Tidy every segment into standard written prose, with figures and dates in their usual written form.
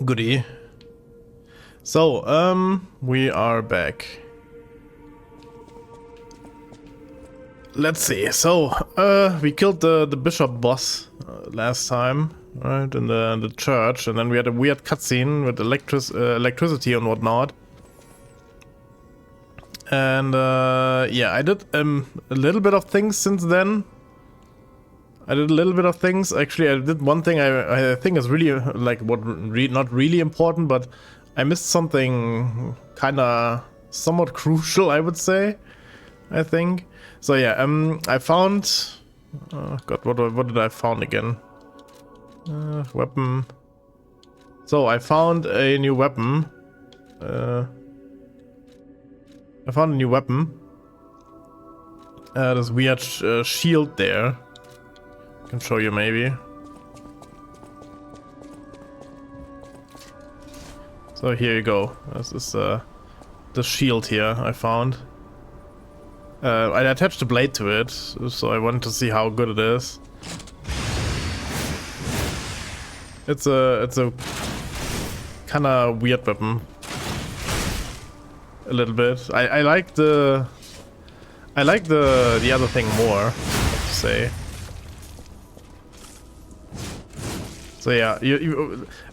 Goodie. So, we are back. Let's see. So, we killed the bishop boss last time, right, in the church, and then we had a weird cutscene with electricity and whatnot. And yeah, I did a little bit of things since then. Actually, I did one thing I think is really like not really important, but I missed something kinda somewhat crucial, I would say. I think. So yeah, I found. God, what did I found again? Weapon. So I found a new weapon. I found a new weapon. This weird shield there. I can show you maybe. So here you go. This is the shield here I found. I attached a blade to it, so I wanted to see how good it is. It's a kind of weird weapon. A little bit. I like the other thing more, I have to say. So yeah,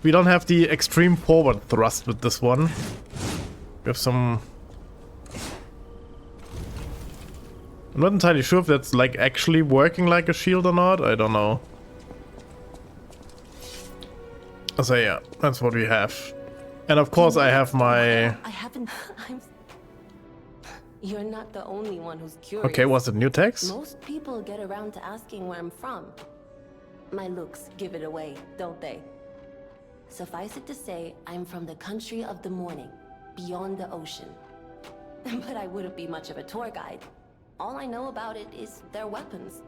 we don't have the extreme forward thrust with this one. We have some. I'm not entirely sure if that's like actually working like a shield or not. I don't know. So yeah, that's what we have. And of course I have my... You're not the only one who's curious. Okay, was it new text? Most people get around to asking where I'm from. My looks give it away, don't they? Suffice it to say, I'm from the country of the morning, beyond the ocean. But I wouldn't be much of a tour guide. All I know about it is their weapons.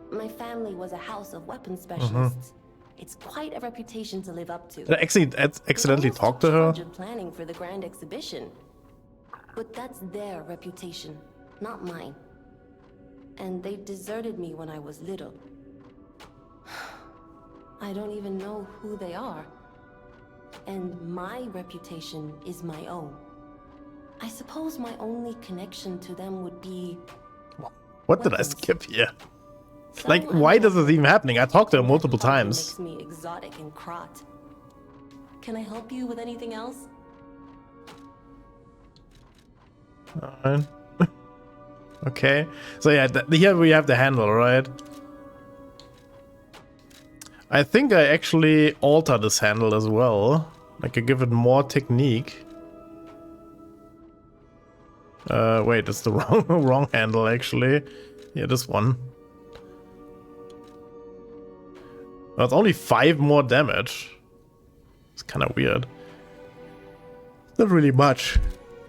My family was a house of weapons specialists. It's quite a reputation to live up to. Did I actually accidentally talk to her? Planning for the grand exhibition. But that's their reputation, not mine. And they deserted me when I was little. I don't even know who they are. And my reputation is my own. I suppose my only connection to them would be... What did I skip here? Like, why does this even happening? I talked to her multiple times. Makes me exotic and crot. Can I help you with anything else? Alright. Okay. So yeah, here we have the handle, right? I think I actually alter this handle as well. I could give it more technique. Wait, it's the wrong handle actually. Yeah, this one. Well, it's only 5 more damage. It's kind of weird. Not really much.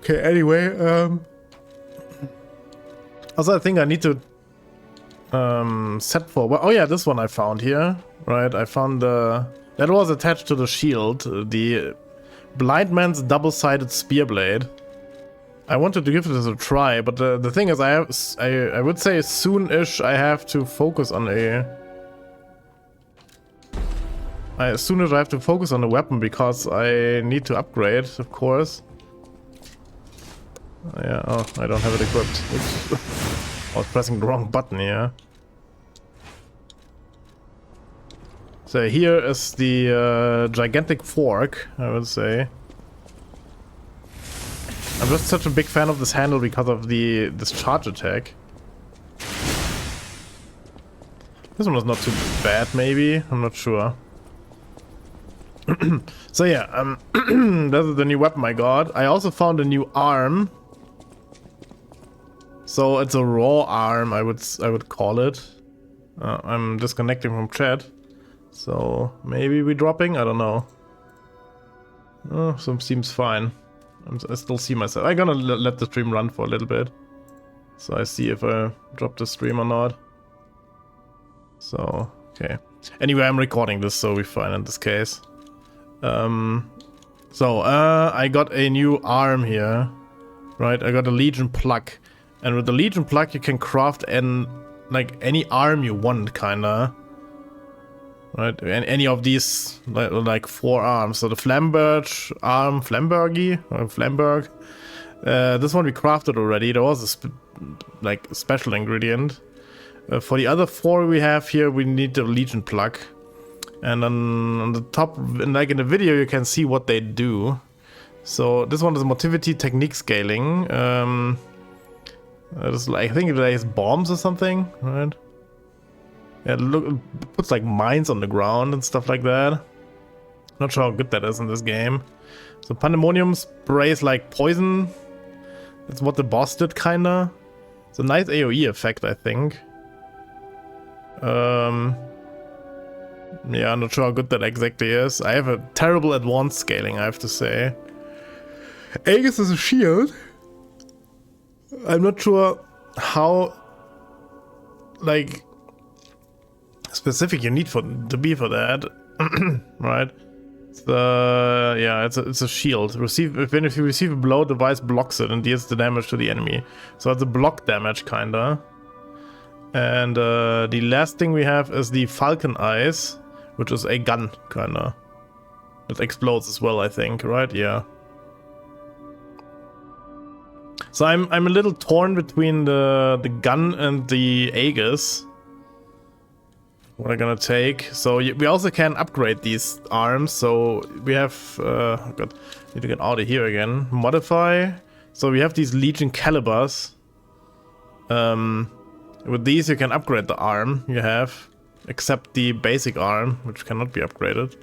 Okay, anyway, also I think I need to set for... Well, oh yeah, this one I found here. Right, I found the... That was attached to the shield. The blind man's double-sided spear blade. I wanted to give this a try, but the thing is, I would say soon-ish I have to focus on a... As soon as I have to focus on the weapon because I need to upgrade, of course. Yeah, oh, I don't have it equipped. Oops. I was pressing the wrong button here. So here is the gigantic fork, I would say. I'm just such a big fan of this handle because of this charge attack. This one was not too bad, maybe. I'm not sure. So yeah, this is the new weapon I got. I also found a new arm. So it's a raw arm, I would call it. I'm disconnecting from chat. So maybe we're dropping? I don't know. Oh, some seems fine. I still see myself. I'm gonna let the stream run for a little bit. So I see if I drop the stream or not. So, okay. Anyway, I'm recording this, so we're fine in this case. I got a new arm here. Right, I got a Legion plug. And with the Legion plug you can craft like any arm you want, kinda. right? Any of these like 4 arms. So the Flamberge arm, Flambergy or Flamberg. This one we crafted already. There was a like special ingredient. For the other 4 we have here, we need the Legion plug. And on the top, like in the video, you can see what they do. So this one is motivity technique scaling. It's like, I think it lays bombs or something, right? Yeah, look, it puts like mines on the ground and stuff like that. Not sure how good that is in this game. So Pandemonium sprays like poison. That's what the boss did, kinda. It's a nice AoE effect, I think. Yeah, I'm not sure how good that exactly is. I have a terrible advanced scaling, I have to say. Aegis is a shield. I'm not sure how, like, specific you need to be for that, right? Yeah, it's a shield. When if you receive a blow, the device blocks it and deals the damage to the enemy. So it's a block damage, kinda. And the last thing we have is the Falcon Eyes, which is a gun, kinda. It explodes as well, I think, right? Yeah. So I'm a little torn between the gun and the Aegis. What I'm gonna take. So we also can upgrade these arms. So we have oh god, need to get out of here again. Modify. So we have these Legion calibers. With these you can upgrade the arm you have, except the basic arm, which cannot be upgraded.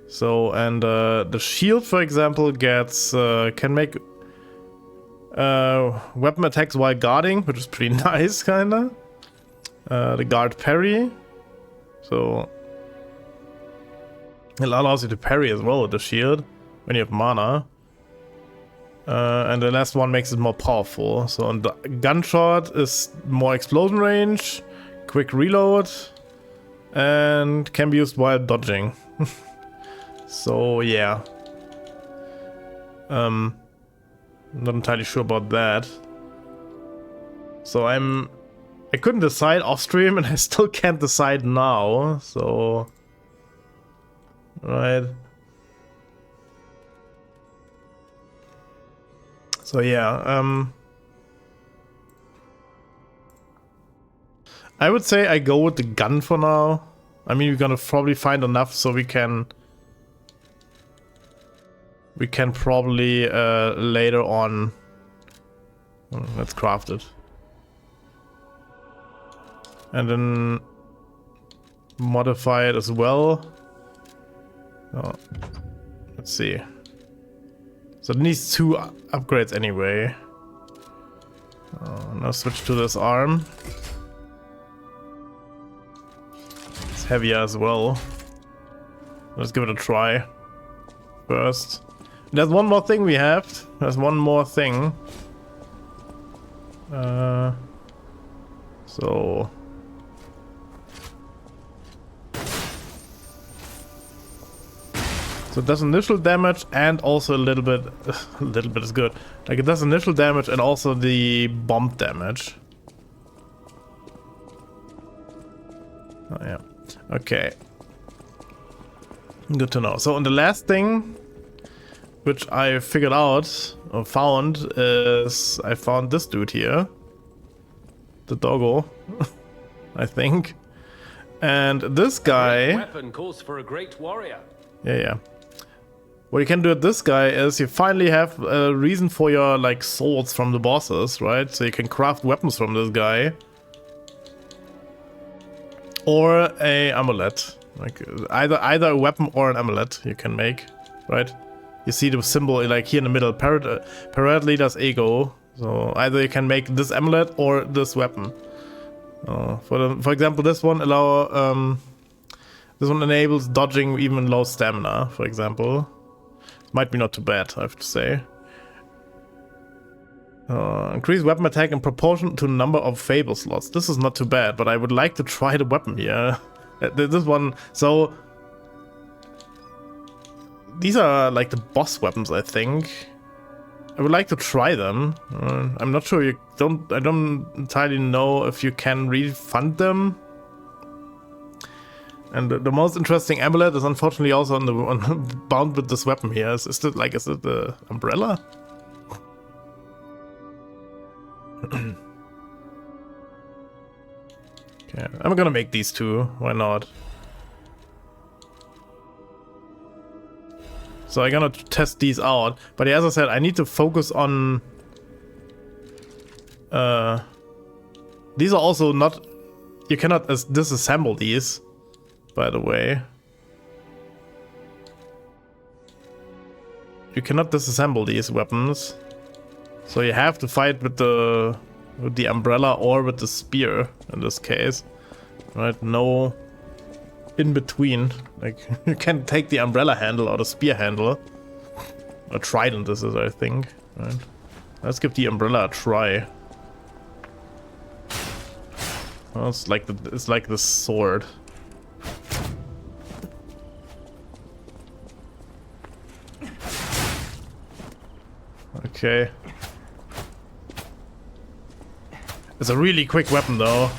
So, and the shield, for example, gets can make weapon attacks while guarding, which is pretty nice, kinda. The guard parry, so it allows you to parry as well with the shield when you have mana. And the last one makes it more powerful. So the gunshot is more explosion range, quick reload, and can be used while dodging. So yeah. Not entirely sure about that. So I couldn't decide off stream, and I still can't decide now. So right. So yeah, I would say I go with the gun for now. I mean, we're gonna probably find enough so we can probably later on, let's craft it. And then modify it as well. Oh, let's see. So it needs 2 upgrades anyway. Now switch to this arm. It's heavier as well. Let's give it a try first. There's one more thing we have. There's one more thing. So it does initial damage and also a little bit is good. Like it does initial damage and also the bomb damage. Oh yeah. Okay. Good to know. So, and the last thing which I figured out or found is I found this dude here. The doggo. I think. And this guy. Weapon calls for a great warrior. Yeah. What you can do with this guy is you finally have a reason for your like swords from the bosses, right? So you can craft weapons from this guy. Or a amulet. Like either a weapon or an amulet you can make, right? You see the symbol like here in the middle, Parade Leader's Ego. So either you can make this amulet or this weapon. For example, this one this one enables dodging even low stamina, for example. Might be not too bad, I have to say. Increase weapon attack in proportion to the number of Fable slots. This is not too bad, but I would like to try the weapon here. This one, so these are like the boss weapons, I think. I would like to try them. I'm not sure I don't entirely know if you can refund them. And the most interesting amulet is unfortunately also bound with this weapon here. Is it the umbrella? Okay, I'm gonna make these two. Why not? So I'm gonna test these out. But as I said, I need to focus on. These are also not. You cannot disassemble these. By the way, you cannot disassemble these weapons, so you have to fight with the umbrella or with the spear in this case, right? No in between. Like you can take the umbrella handle or the spear handle, or trident. This is, I think. Right? Let's give the umbrella a try. Well, it's like the sword. Okay. It's a really quick weapon though.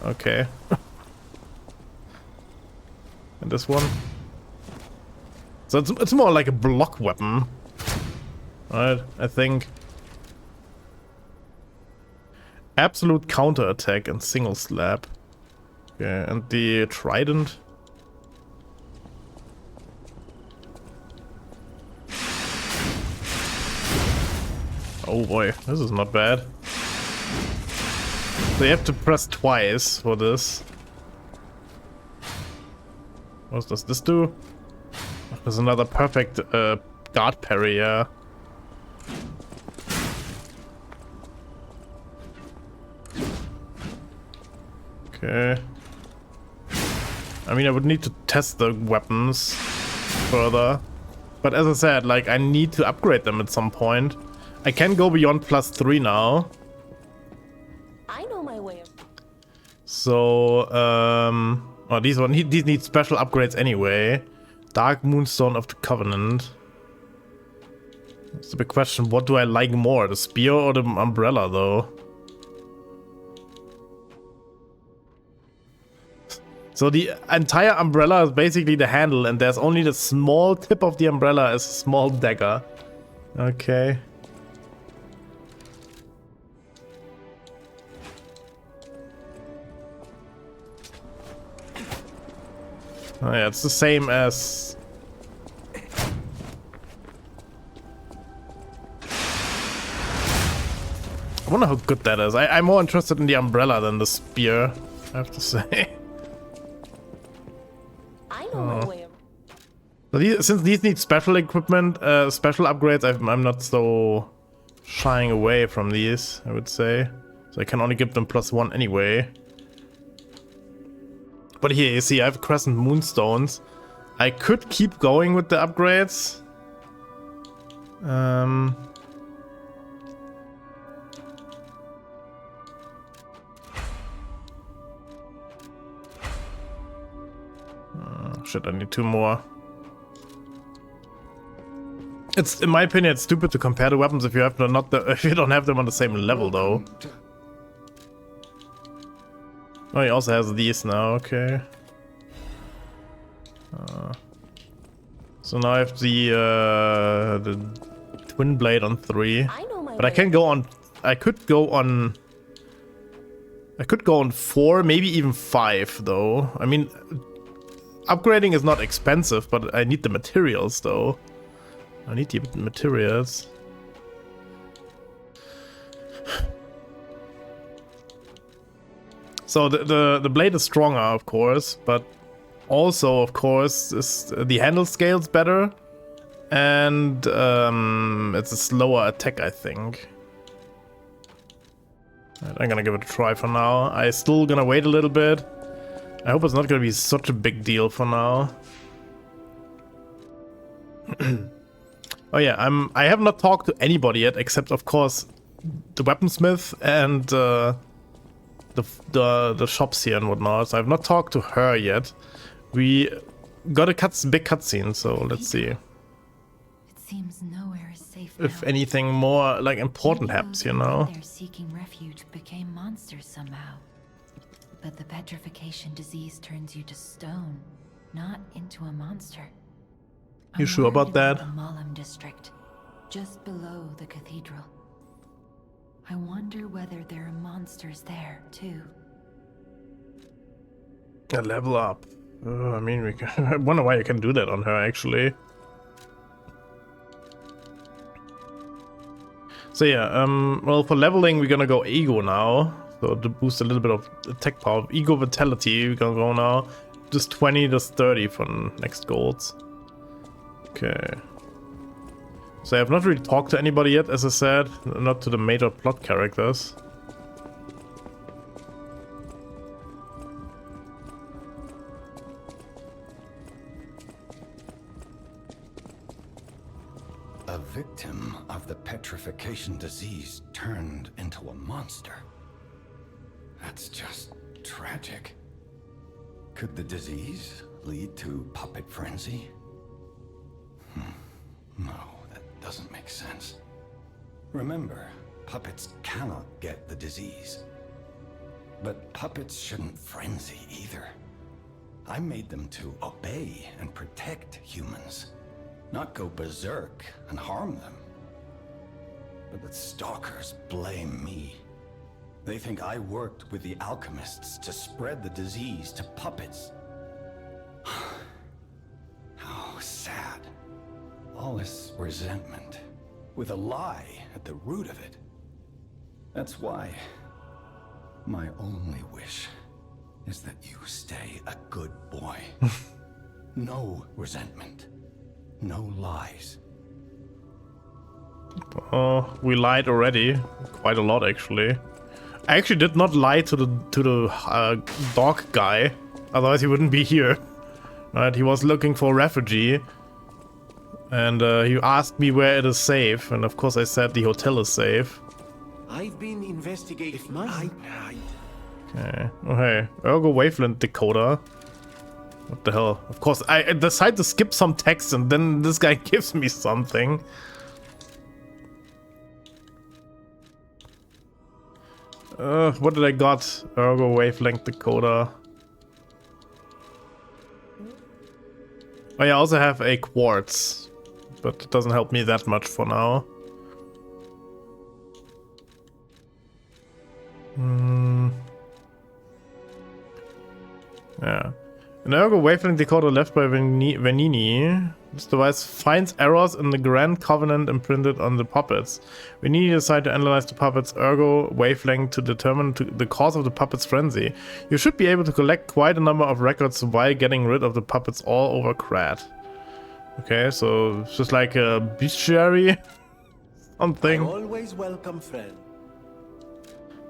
Okay. And this one. So it's more like a block weapon. Right, I think. Absolute counter attack and single slap. Okay, and the trident. Oh boy, this is not bad. So you have to press twice for this. What does this do? There's another perfect guard parry, yeah. Okay. I mean, I would need to test the weapons further. But as I said, like, I need to upgrade them at some point. I can go beyond +3 now. I know my way. So, oh, these need special upgrades anyway. Dark Moonstone of the Covenant. It's a big question. What do I like more, the spear or the umbrella, though? So the entire umbrella is basically the handle, and there's only the small tip of the umbrella as a small dagger. Okay. Oh yeah, it's the same as... I wonder how good that is. I'm more interested in the umbrella than the spear, I have to say. I know my way. So since these need special equipment, special upgrades, I'm not so shying away from these, I would say. So I can only give them +1 anyway. But here, you see, I have Crescent Moonstones. I could keep going with the upgrades. Shit, I need 2 more. It's, in my opinion, it's stupid to compare the weapons if you have if you don't have them on the same level, though. Oh, he also has these now, okay. So now I have the twin blade on 3. But I can go on... I could go on 4, maybe even 5, though. I mean, upgrading is not expensive, but I need the materials, though. I need the materials. So the blade is stronger, of course, but also, of course, the handle scales better, and it's a slower attack, I think. Right, I'm gonna give it a try for now. I'm still gonna wait a little bit. I hope it's not gonna be such a big deal for now. Oh yeah, I have not talked to anybody yet, except of course the weaponsmith and the shops here and whatnot. So I've not talked to her yet. We got a big cutscene, so let's see. It Seems nowhere is safe if now. anything more like important Maybe happens, those you who know. went there seeking refuge became monsters somehow. But the petrification disease turns you to stone, not into a monster. You sure about that? The Malum district, just below the cathedral. I wonder whether there are monsters there too. A level up. I mean, we can, I wonder why you can do that on her actually. So yeah, well, for leveling we're gonna go ego now. So to boost a little bit of attack power. Ego vitality, we're gonna go now. Just 20, just 30 for next golds. Okay. So I have not really talked to anybody yet, as I said. Not to the major plot characters. A victim of the petrification disease turned into a monster. That's just tragic. Could the disease lead to puppet frenzy? No, that doesn't make sense. Remember, puppets cannot get the disease. But puppets shouldn't frenzy either. I made them to obey and protect humans, not go berserk and harm them. But the stalkers blame me. They think I worked with the alchemists to spread the disease to puppets. How sad. All this resentment, with a lie at the root of it. That's why my only wish is that you stay a good boy. No resentment. No lies. Oh, we lied already. Quite a lot, actually. I actually did not lie to the dog guy. Otherwise he wouldn't be here. Right, he was looking for a refugee. And he asked me where it is safe. And of course I said the hotel is safe. I've been investigating my... Okay. Oh hey. Ergo Waveland Decoder. What the hell? Of course, I decide to skip some text and then this guy gives me something. What did I got? Ergo Wavelength Decoder. Oh yeah, I also have a quartz. But it doesn't help me that much for now. Yeah. An Ergo Wavelength Decoder left by Venini. This device finds errors in the Grand Covenant imprinted on the puppets. Venini decided to analyze the puppets' Ergo Wavelength to determine the cause of the puppet's frenzy. You should be able to collect quite a number of records while getting rid of the puppets all over Krat. Okay, so it's just like a bestiary. Something. Always welcome, friend.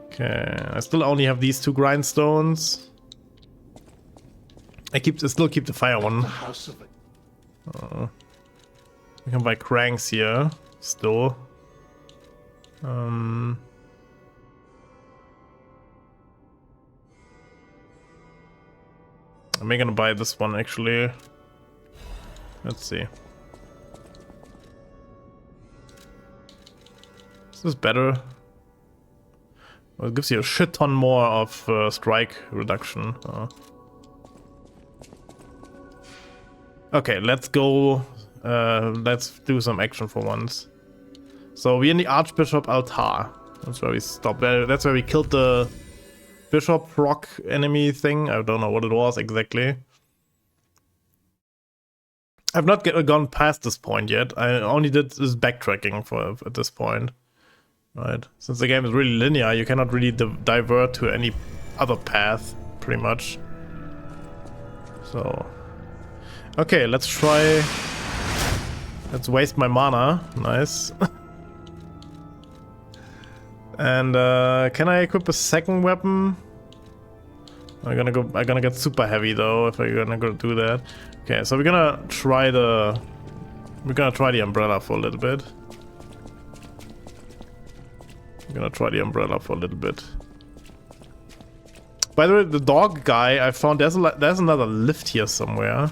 Okay, I still only have these 2 grindstones. I still keep the fire one. House of it. We can buy cranks here still. I am gonna buy this one actually. Let's see. Is this better? Well, it gives you a shit ton more of strike reduction. Okay, let's go. Let's do some action for once. So we're in the Archbishop altar. That's where we stopped. That's where we killed the Bishop Rock enemy thing. I don't know what it was exactly. I've not gone past this point yet. I only did this backtracking at this point. Right. Since the game is really linear, you cannot really divert to any other path, pretty much. So... okay, let's try... let's waste my mana. Nice. And can I equip a second weapon? I'm gonna get super heavy though if I'm gonna go do that. Okay, so we're gonna try the umbrella for a little bit. By the way, the dog guy I found there's another lift here somewhere.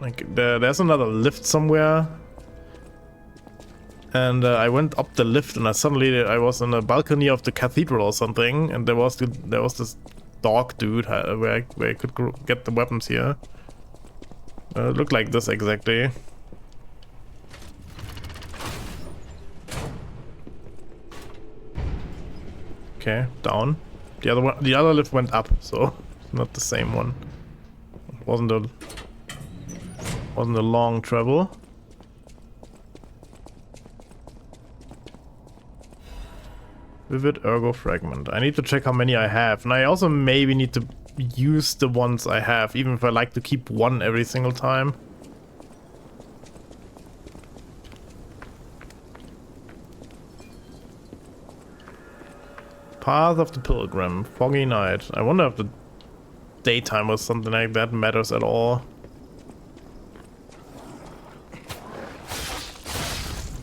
Like there's another lift somewhere. And I went up the lift and I was on a balcony of the cathedral or something, and there was this dog dude where I could get the weapons here. It looked like this exactly. Okay, down. The other lift went up, so not the same one. It wasn't a long travel. Vivid Ergo Fragment. I need to check how many I have, and I also maybe need to use the ones I have, even if I like to keep one every single time. Path of the Pilgrim, Foggy Night. I wonder if the daytime or something like that matters at all.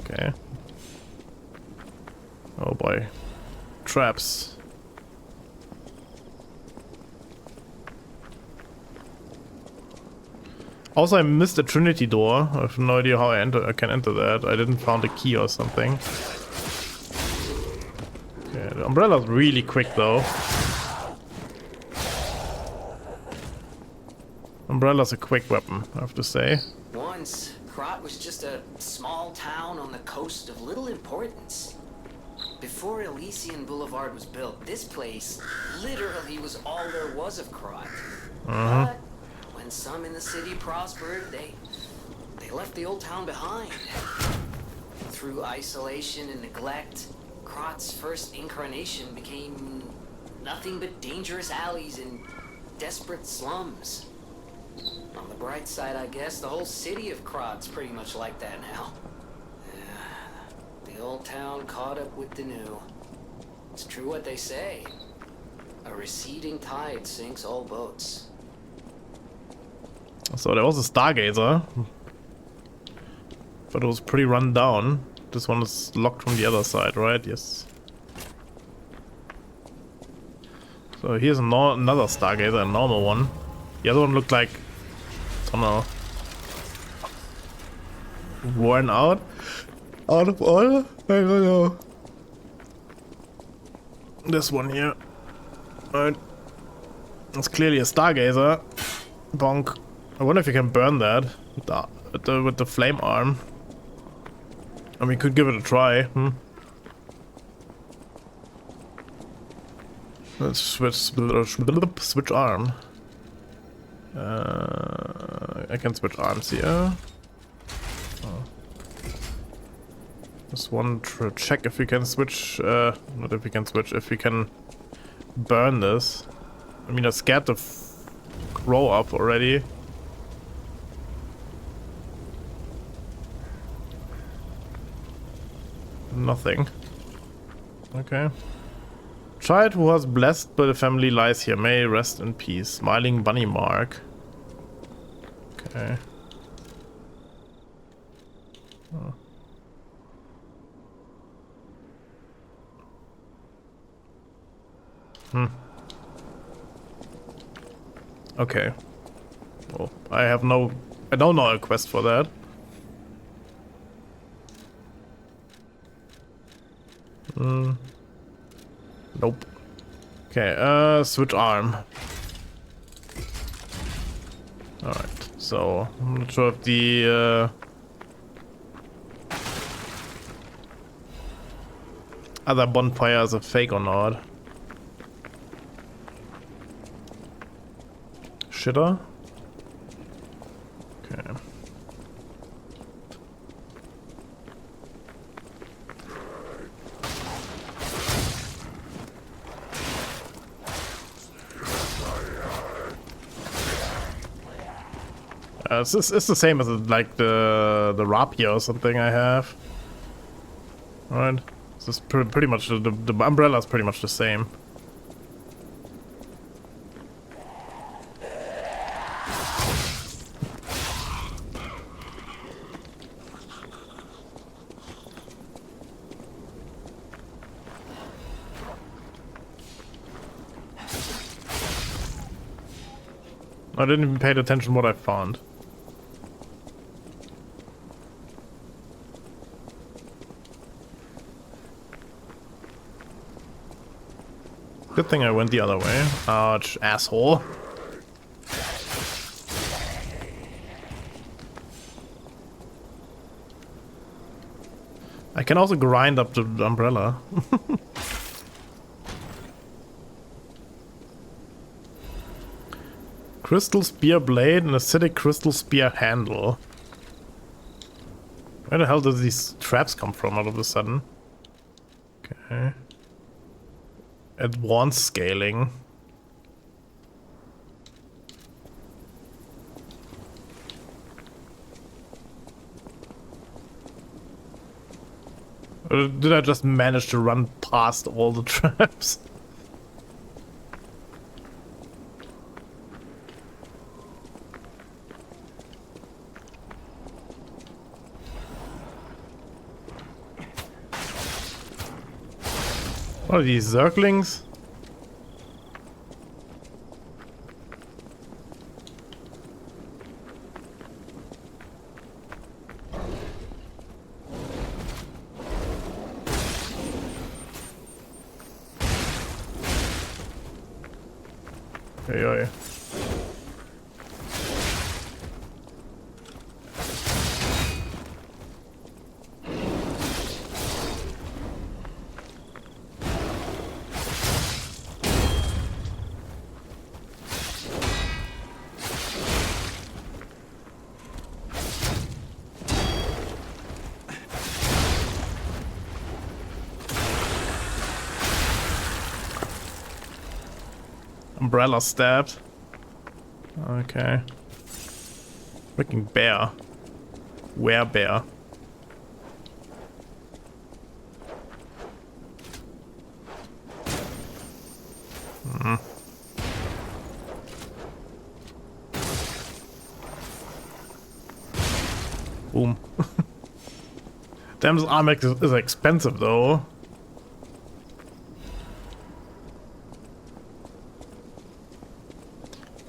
Okay. Oh boy. Traps. Also, I missed the Trinity door. I have no idea how I can enter that. I didn't find a key or something. Okay, the umbrella's really quick though. Umbrella's a quick weapon, I have to say. Once, Krat was just a small town on the coast of little importance. Before Elysian Boulevard was built, this place literally was all there was of Krat. But when some in the city prospered, they left the old town behind. Through isolation and neglect, Krat's first incarnation became nothing but dangerous alleys and desperate slums. On the bright side, I guess, the whole city of Krat's pretty much like that now. The old town caught up with the new. It's true what they say. A receding tide sinks all boats. So there was a Stargazer. But it was pretty run down. This one is locked from the other side, right? Yes. So here's another Stargazer, a normal one. The other one looked like, I don't know, worn out of order. I don't know. This one here, right? It's clearly a Stargazer. Bonk. I wonder if you can burn that with the flame arm. I mean, could give it a try. Let's switch arm. I can switch arms here. Oh. Just want to check if we can switch. Not if we can switch. If we can burn this. I mean, I scared the crow up already. Nothing. Okay. Child who was blessed by the family lies here. May rest in peace. Smiling bunny mark. Okay. Oh. Okay. Well, I don't know a quest for that. Nope. Okay, switch arm. Alright, so I'm not sure if the other bonfire is a fake or not. Shitter? Okay. It's the same as like the rapier or something I have. Alright. It's just pretty much the umbrella is pretty much the same. I didn't even pay attention what I found. Good thing I went the other way. Ouch, asshole. I can also grind up the umbrella. Crystal spear blade and acidic crystal spear handle. Where the hell do these traps come from all of a sudden? Okay. Advanced scaling. Or did I just manage to run past all the traps? What are these, zerglings? Oi, oi. Umbrella stabbed. Okay. Freaking bear. Werebear. Boom. Damn, this armor is expensive though.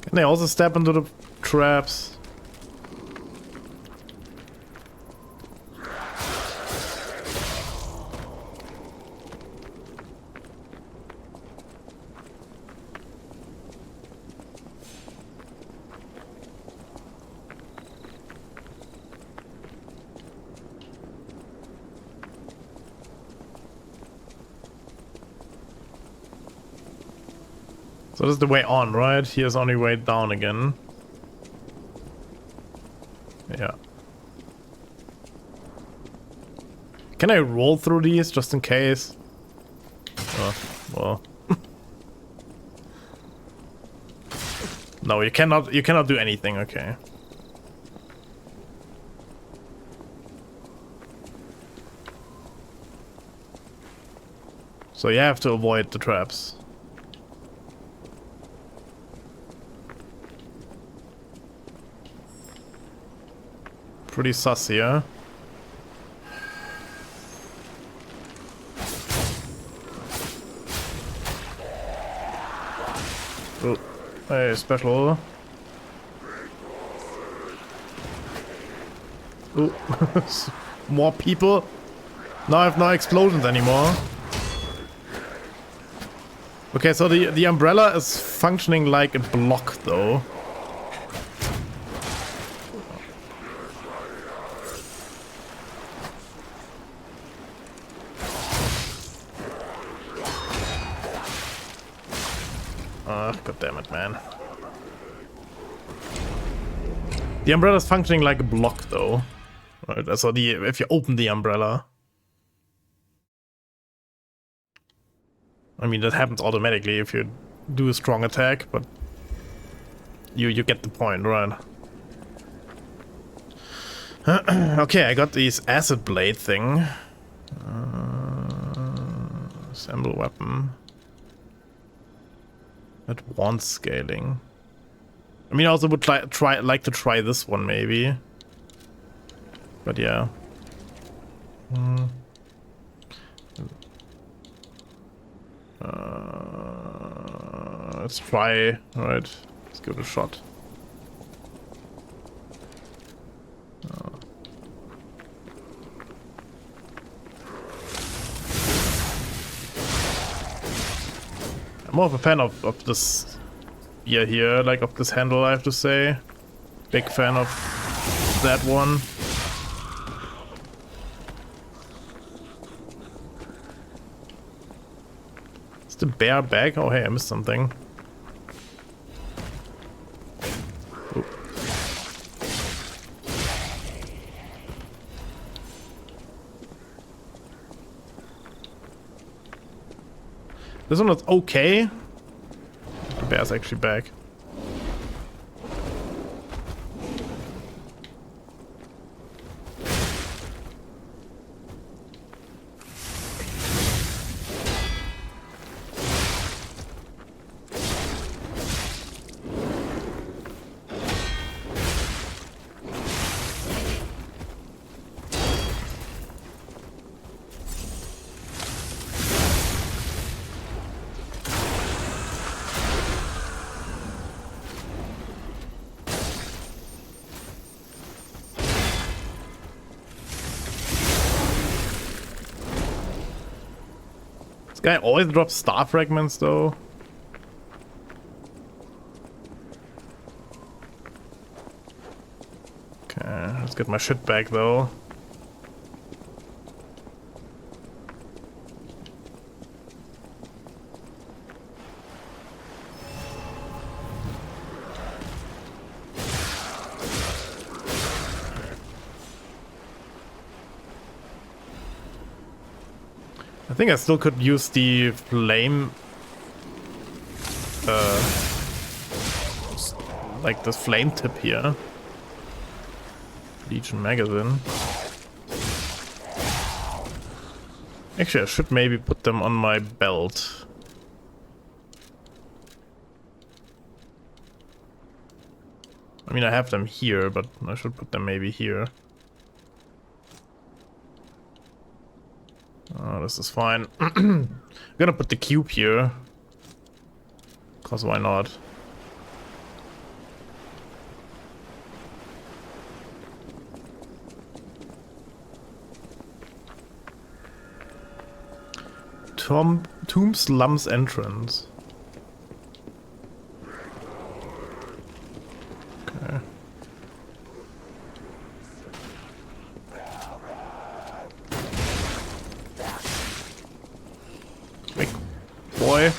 Can they also step into the traps? So this is the way on, right? Here's only way down again. Yeah. Can I roll through these just in case? Oh, well. No, you cannot do anything, okay. So you have to avoid the traps. Pretty sus here. Oh, hey, special. Oh, more people. Now I have no explosions anymore. Okay, so the umbrella is functioning like a block though. God damn it, man. The umbrella is functioning like a block, though. Right, so if you open the umbrella, I mean that happens automatically if you do a strong attack, but you get the point, right? Okay, I got this acid blade thing. Assemble weapon. Advanced scaling. I mean, I also would like to try this one maybe. But yeah. Let's try. Alright, let's give it a shot. I'm more of a fan of this beer here, like of this handle, I have to say. Big fan of that one. Is the bear back? Oh hey, I missed something. Oop. This one was okay. The bear's actually back. This guy always drops star fragments though. Okay, let's get my shit back though. I think I still could use the flame, like this flame tip here. Legion magazine. Actually, I should maybe put them on my belt. I mean, I have them here, but I should put them maybe here. Oh, this is fine. I'm gonna put the cube here. Cause why not? Tomb Slums entrance. Okay. Big boy.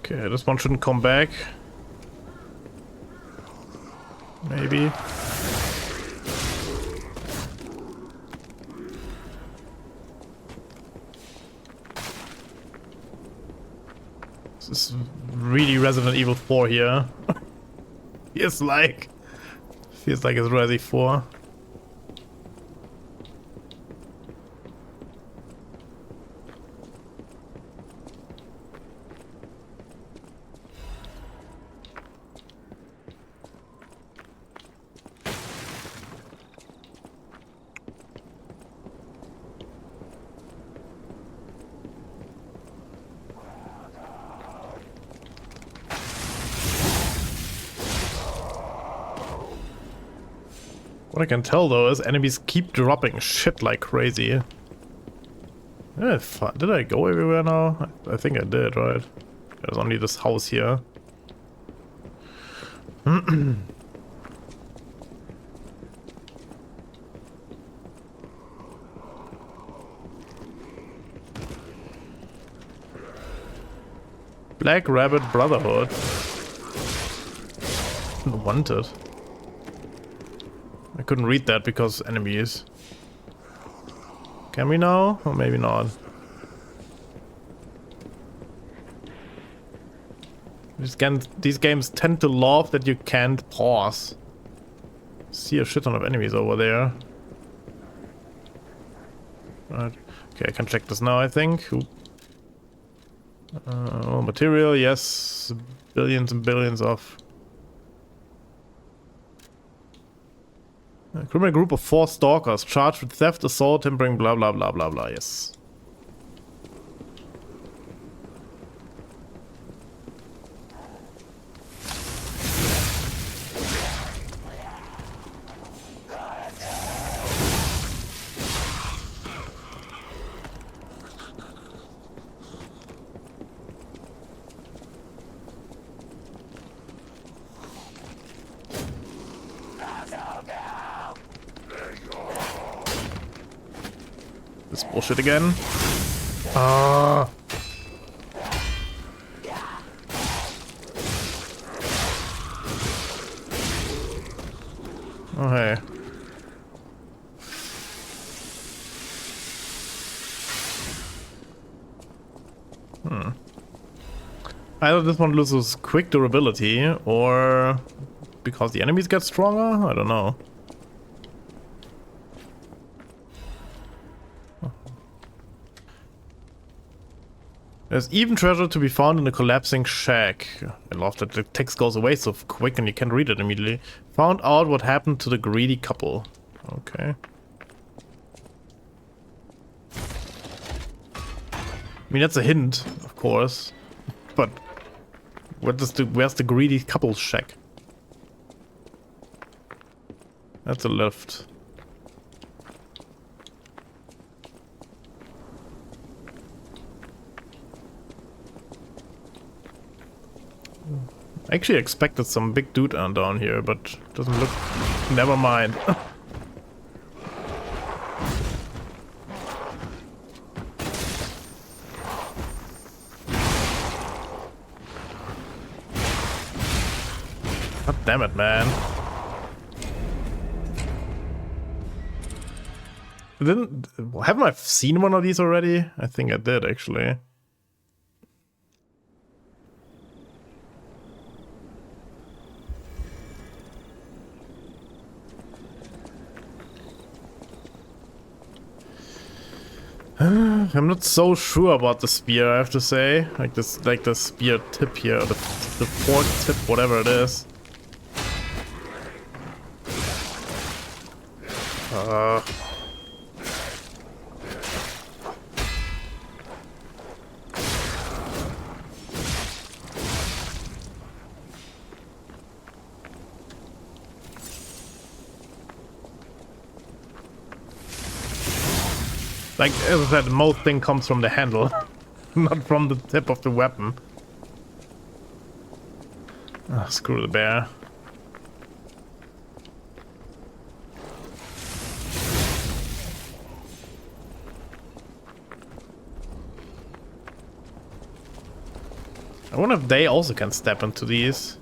Okay, this one shouldn't come back. Maybe. This is really Resident Evil 4 here. feels like it's Resi 4. What I can tell though is enemies keep dropping shit like crazy. Did I go everywhere now? I think I did, right? There's only this house here. Black Rabbit Brotherhood. Wanted. I couldn't read that because enemies. Can we now? Or maybe not. These games tend to love that you can't pause. See a shit ton of enemies over there. Right. Okay, I can check this now, I think. Material, yes. Billions and billions of... A criminal group of 4 stalkers charged with theft, assault, tampering, blah blah blah blah blah. Yes. This bullshit again. Ah. Oh hey. Either this one loses quick durability, or because the enemies get stronger? I don't know. There's even treasure to be found in a collapsing shack. I love that the text goes away so quick and you can't read it immediately. Found out what happened to the greedy couple. Okay. I mean, that's a hint, of course. But where's the greedy couple shack? That's a lift. I actually expected some big dude down here, but doesn't look... Never mind. God damn it, man. Haven't I seen one of these already? I think I did, actually. I'm not so sure about the spear, I have to say. Like the spear tip here, the fork tip, whatever it is. Like, as I said, most thing comes from the handle, not from the tip of the weapon. Oh, screw the bear. I wonder if they also can step into these.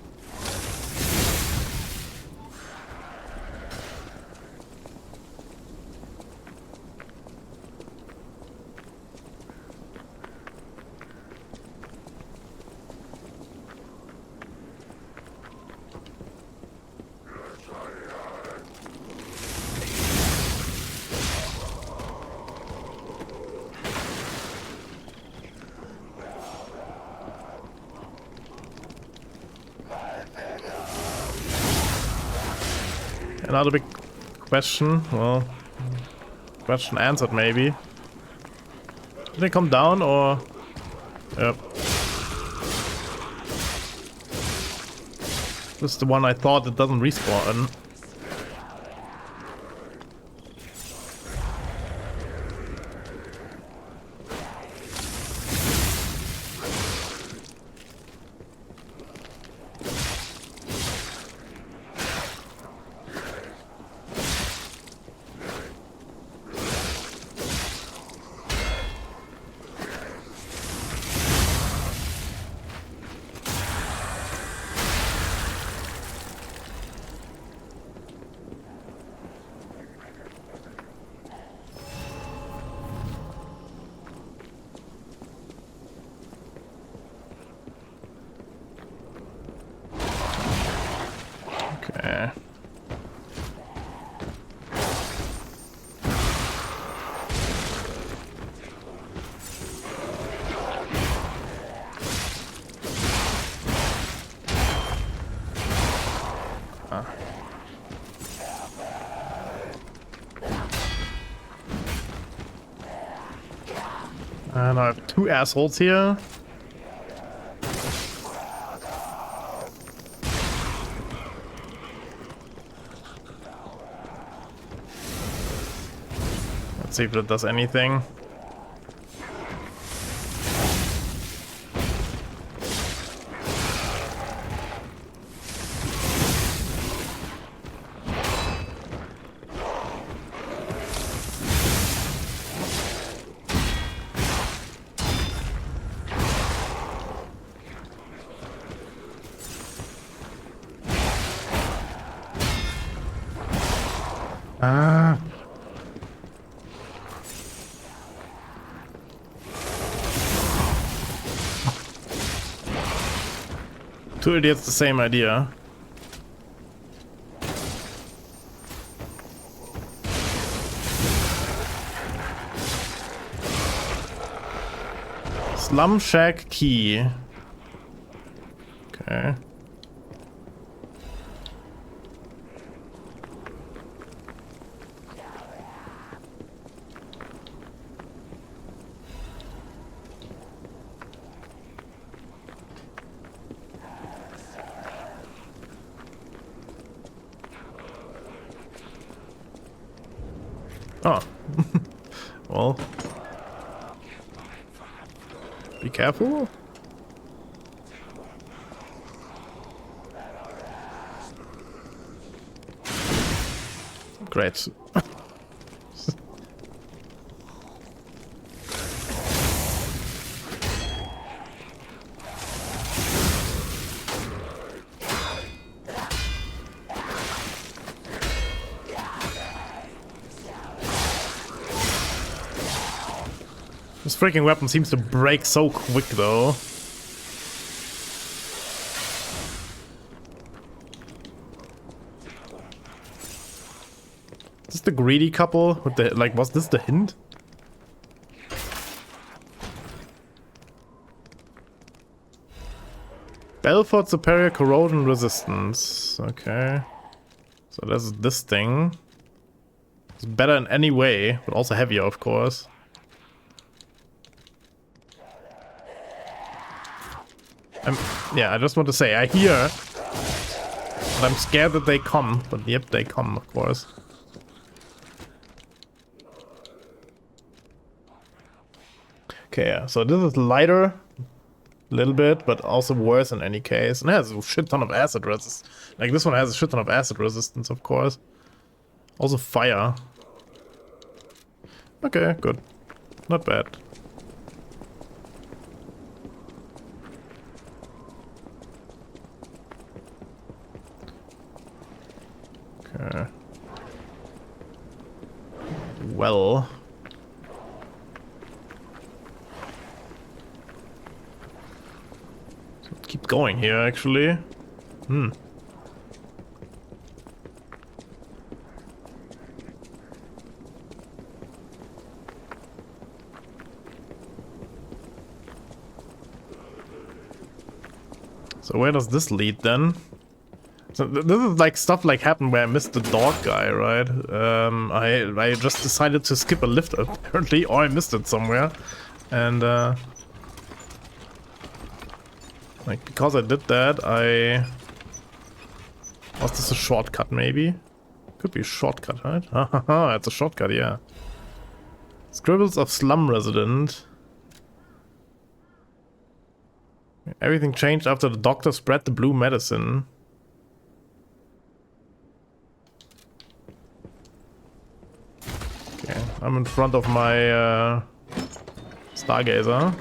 Another big question. Well, question answered maybe. Did they come down or? Yep. This is the one I thought that doesn't respawn. And I have two assholes here. Let's see if that does anything. Ah. Two idiots, the same idea. Slum Shack key. Okay. Oh. Well. Be careful. Great. This freaking weapon seems to break so quick, though. Is this the greedy couple with the, like, was this the hint? Belfort Superior Corrosion Resistance. Okay. So that's this thing. It's better in any way, but also heavier, of course. Yeah, I just want to say, I hear, but I'm scared that they come. But yep, they come, of course. Okay, yeah, so this is lighter, a little bit, but also worse in any case. And it has a shit ton of acid resistance. Like, this one has a shit ton of acid resistance, of course. Also fire. Okay, good. Not bad. Okay. Well. So keep going here, actually. So where does this lead then? So this is like stuff like happened where I missed the dog guy, right? I just decided to skip a lift apparently, or I missed it somewhere, and like because I did that, was this a shortcut maybe? Could be a shortcut, right? Haha, it's a shortcut, yeah. Scribbles of Slum Resident. Everything changed after the doctor spread the blue medicine. Okay, I'm in front of my Stargazer.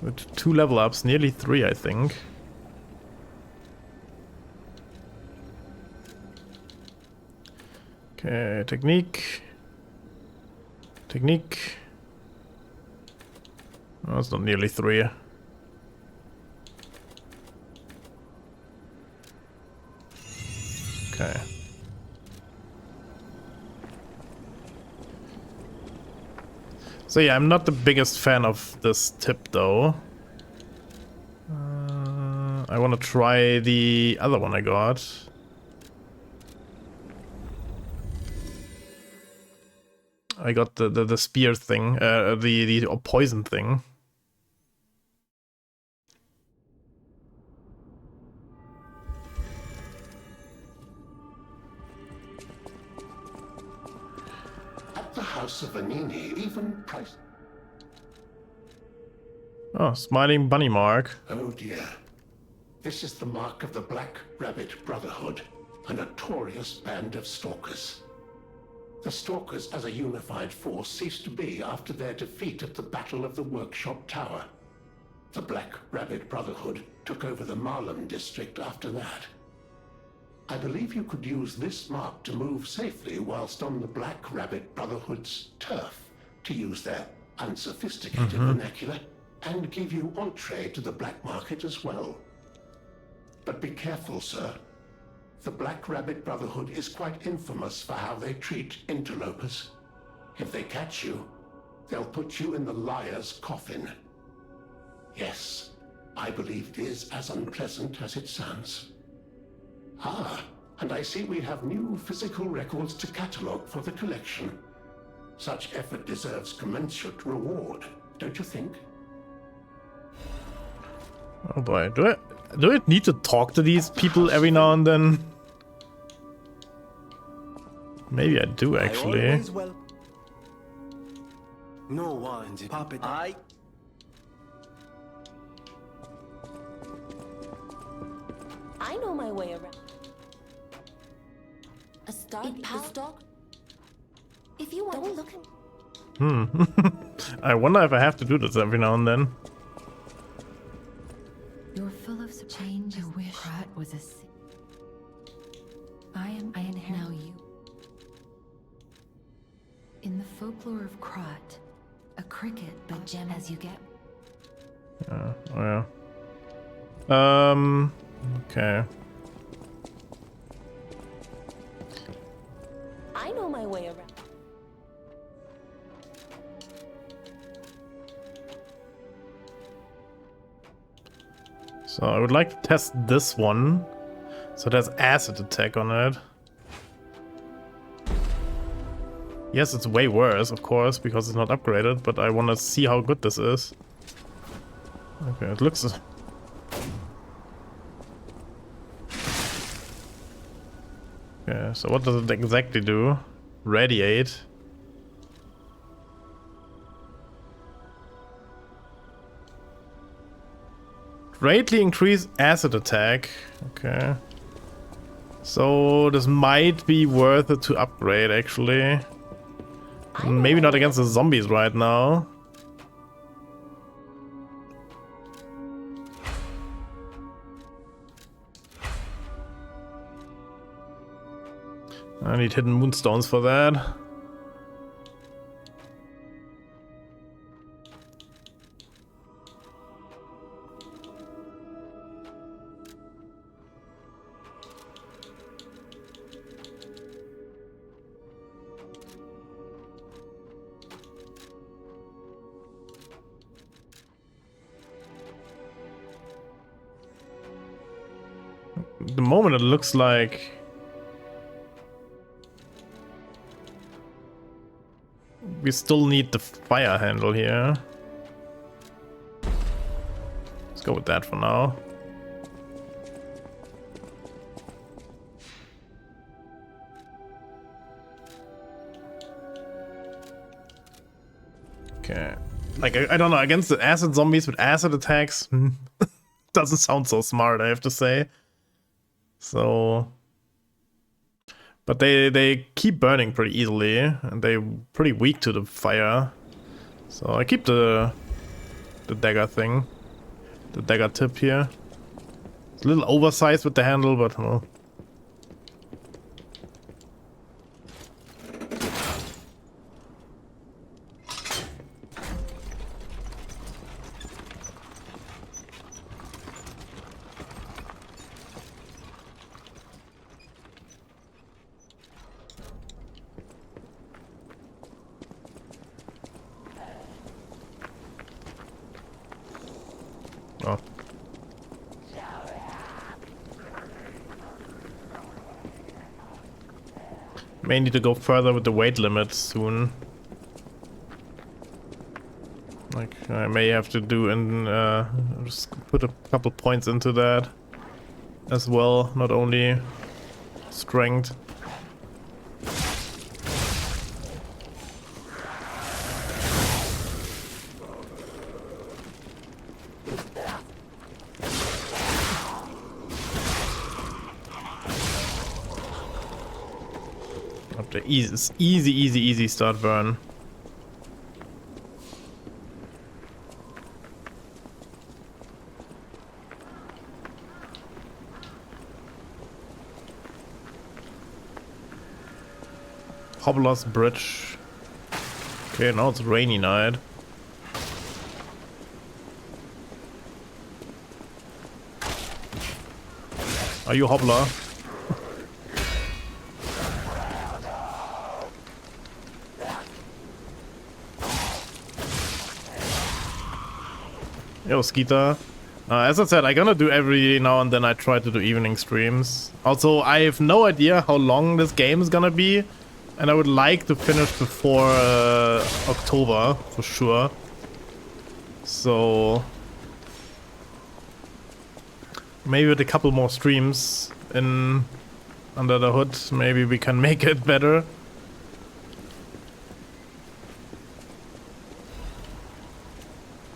With 2 level ups, nearly 3 I think. Okay, technique. Technique. Oh, it's not nearly 3. Okay. So yeah, I'm not the biggest fan of this tip though. I want to try the other one I got. I got the spear thing, the poison thing. At the House of Vanini, even price. Oh, smiling bunny mark. Oh dear. This is the mark of the Black Rabbit Brotherhood, a notorious band of stalkers. The Stalkers as a unified force ceased to be after their defeat at the Battle of the Workshop Tower. The Black Rabbit Brotherhood took over the Marlem district after that. I believe you could use this mark to move safely whilst on the Black Rabbit Brotherhood's turf, to use their unsophisticated vernacular, and give you entree to the black market as well. But be careful, sir. The Black Rabbit Brotherhood is quite infamous for how they treat interlopers. If they catch you, they'll put you in the liar's coffin. Yes, I believe it is as unpleasant as it sounds. Ah, and I see we have new physical records to catalogue for the collection. Such effort deserves commensurate reward, don't you think? Oh boy, do I need to talk to these people every now and then? Maybe I do actually. No one's puppet. I know my way around. A star? A stalk? If you want, don't look at. I wonder if I have to do this every now and then. You're full of change. I wish Krat was a. I inherit now you. In the folklore of Krat, a cricket, but gem as you get. Oh yeah. Okay. I know my way around. So I would like to test this one. So there's acid attack on it. Yes, it's way worse, of course, because it's not upgraded, but I want to see how good this is. Okay, it looks... Okay, so what does it exactly do? Radiate. Greatly increase acid attack. Okay. So this might be worth it to upgrade, actually. Maybe not against the zombies right now. I need hidden moonstones for that. At the moment it looks like we still need the fire handle here. Let's go with that for now. Okay. Like, I don't know, against the acid zombies with acid attacks, doesn't sound so smart, I have to say. So... But they keep burning pretty easily, and they're pretty weak to the fire. So I keep the dagger thing. The dagger tip here. It's a little oversized with the handle, but well. Oh. May need to go further with the weight limits soon. Like, I may have to do and just put a couple points into that as well, not only strength. After easy start burn. Hobbler's Bridge. Okay, now it's rainy night. Are you Hobbler? Yo, Skeeter. As I said, I'm gonna do every now and then I try to do evening streams. Also, I have no idea how long this game is gonna be. And I would like to finish before October, for sure. So... maybe with a couple more streams in under the hood, maybe we can make it better.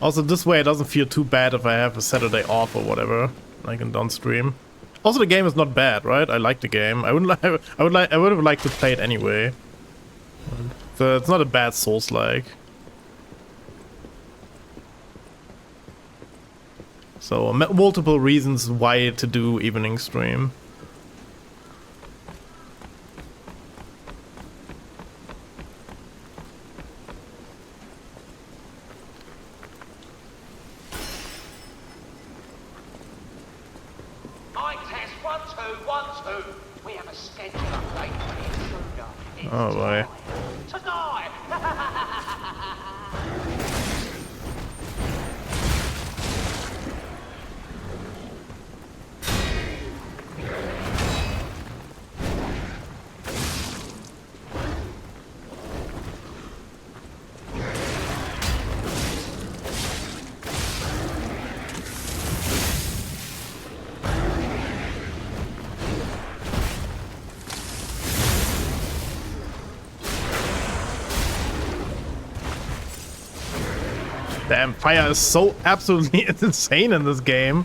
Also, this way it doesn't feel too bad if I have a Saturday off or whatever. I can don't stream. Also, the game is not bad, right? I like the game. I would have liked to play it anyway. So it's not a bad Souls-like. So multiple reasons why to do evening stream. Oh boy. Damn, fire is so absolutely insane in this game.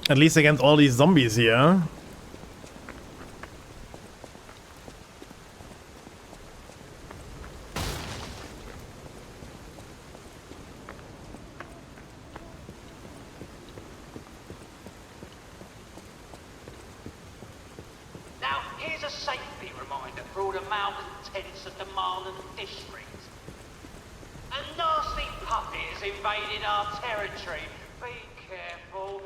At least against all these zombies here. Now, here's a safety reminder for all the malcontents of the Marlon district. A nasty puppet has invaded our territory. Be careful.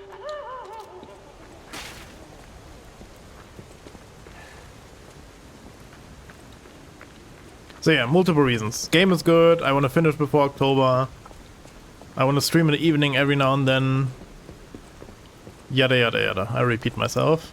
So yeah, multiple reasons. Game is good, I want to finish before October. I want to stream in the evening every now and then. Yada yada yada. I repeat myself.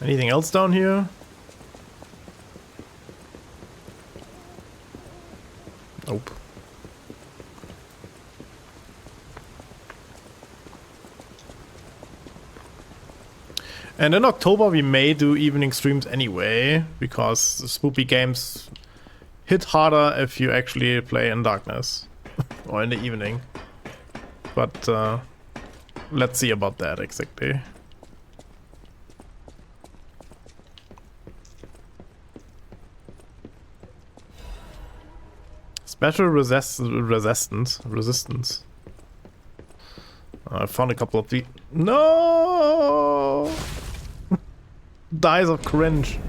Anything else down here? Nope. And in October we may do evening streams anyway, because the spoopy games hit harder if you actually play in darkness or in the evening. But let's see about that exactly. Special resistance. I found a couple of the no dies of cringe.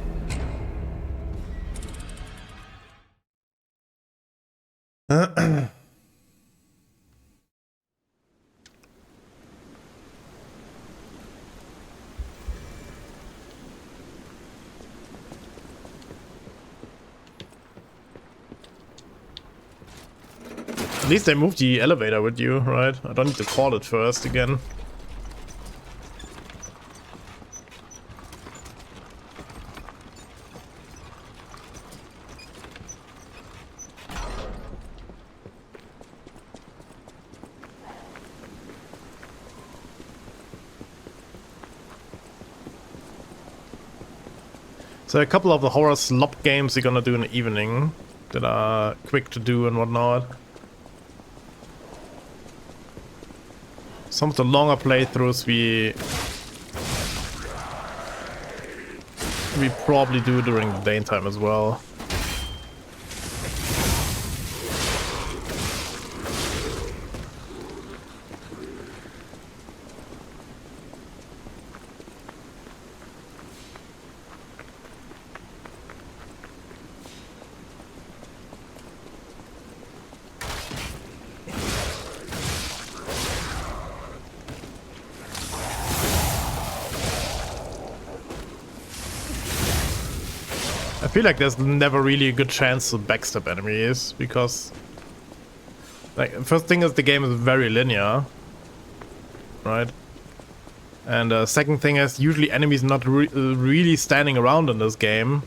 At least they moved the elevator with you, right? I don't need to call it first again. So a couple of the horror slop games you're gonna do in the evening that are quick to do and whatnot. Some of the longer playthroughs we probably do during the daytime as well. I feel like there's never really a good chance to backstab enemies because, like, first thing is the game is very linear, right? And second thing is usually enemies not really standing around in this game,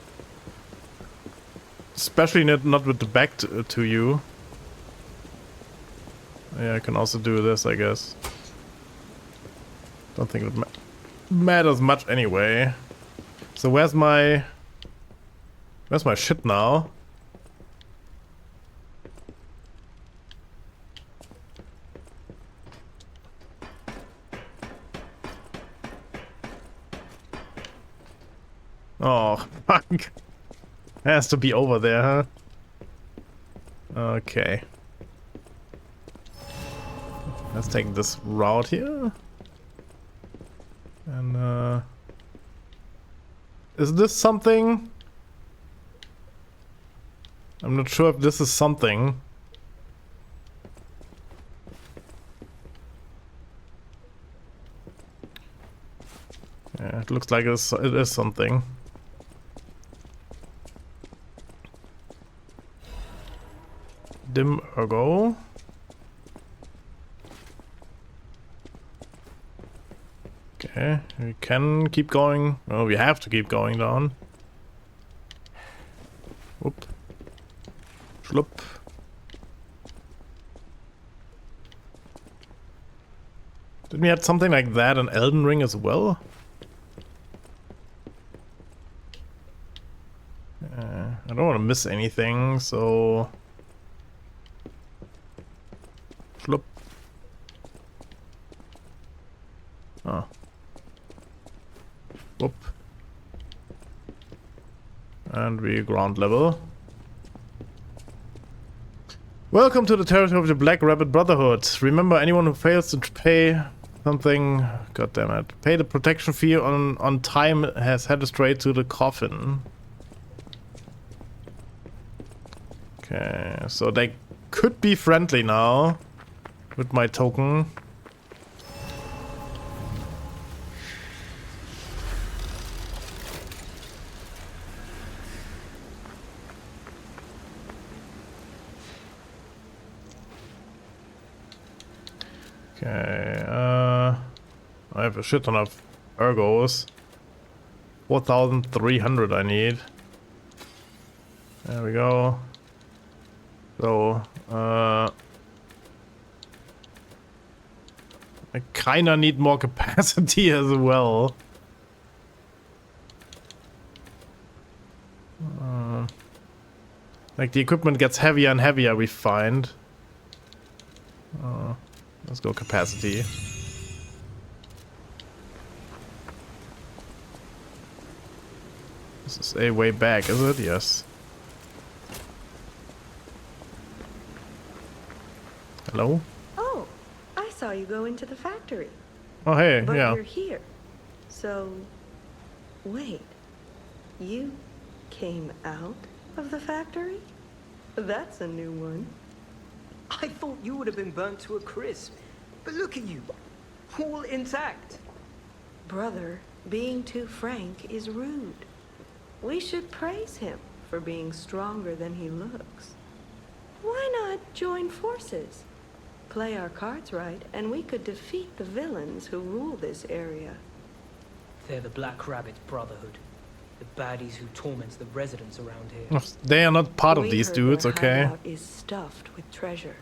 especially not with the back to you. Yeah, I can also do this, I guess. Don't think it matters much anyway. So where's my shit now? Oh, fuck. Has to be over there, huh? Okay. Let's take this route here. And, is this something? I'm not sure if this is something. Yeah, it looks like it is something. Dim ergo. Okay, we can keep going. Oh, we have to keep going down. Whoop. Schlupp. Didn't we have something like that in Elden Ring as well? I don't want to miss anything, so... Schlupp. Oh. Whoop. And we ground level. Welcome to the territory of the Black Rabbit Brotherhood. Remember, anyone who fails to pay something, god damn it, pay the protection fee on time has headed straight to the coffin. Okay, so they could be friendly now with my token. Okay, I have a shit ton of ergos. 4,300 I need. There we go. So, I kinda need more capacity as well. Like the equipment gets heavier and heavier, we find. Let's go capacity. This is a way back, is it? Yes. Hello? Oh, I saw you go into the factory. Oh, hey, But yeah. you're here. So, wait. You came out of the factory? That's a new one. I thought you would have been burnt to a crisp. But look at you, all intact. Brother, being too frank is rude. We should praise him for being stronger than he looks. Why not join forces. Play our cards right, and we could defeat the villains who rule this area. They're the Black Rabbit Brotherhood. The baddies who torment the residents around here. They are not part of We these heard dudes, their okay? hideout is stuffed with treasure.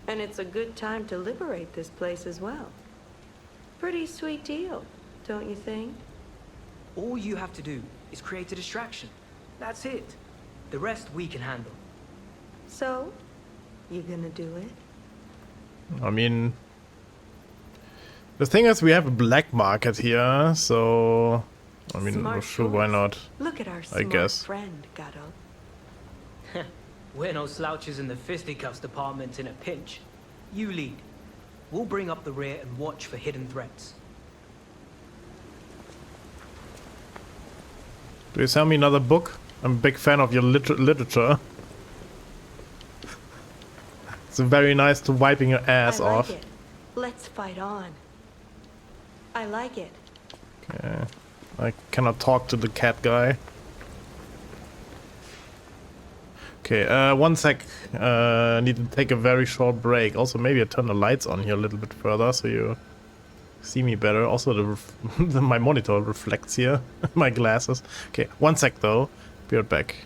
And it's a good time to liberate this place as well. Pretty sweet deal, don't you think? All you have to do is create a distraction. That's it. The rest we can handle. So, you gonna do it? I mean, the thing is, we have a black market here, so I mean, Smart sure, why choice. not? Look at our I smart guess. friend, Gato. We're no slouches in the fisticuffs department in a pinch. You lead. We'll bring up the rear and watch for hidden threats. Do you sell me another book? I'm a big fan of your literature. It's very nice to wiping your ass I like off. it. Let's fight on. I like it. Okay. I cannot talk to the cat guy. Okay, 1 sec. Need to take a very short break. Also, maybe I turn the lights on here a little bit further so you see me better. Also, my monitor reflects here. My glasses. Okay, 1 sec though. Be right back.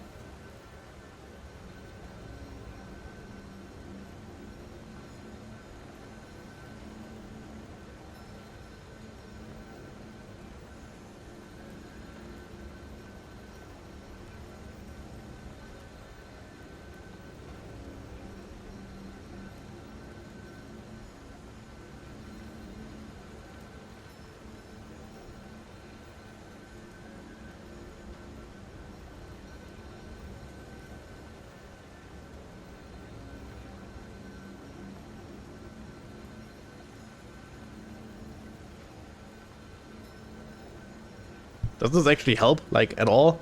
Does this actually help, like, at all?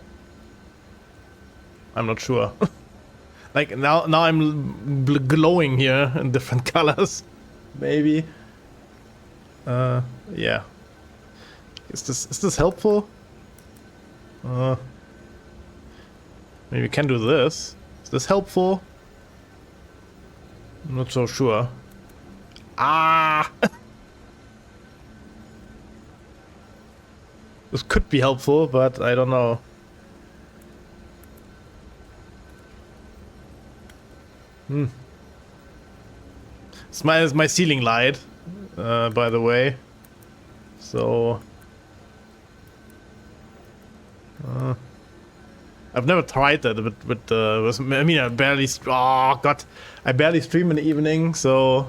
I'm not sure. Like, now I'm glowing here in different colors. Maybe. Yeah. Is this helpful? Maybe we can do this. Is this helpful? I'm not so sure. Ah! This could be helpful, but I don't know. It's my ceiling light, by the way. So I've never tried that with I mean, I barely. Oh God, I barely stream in the evening, so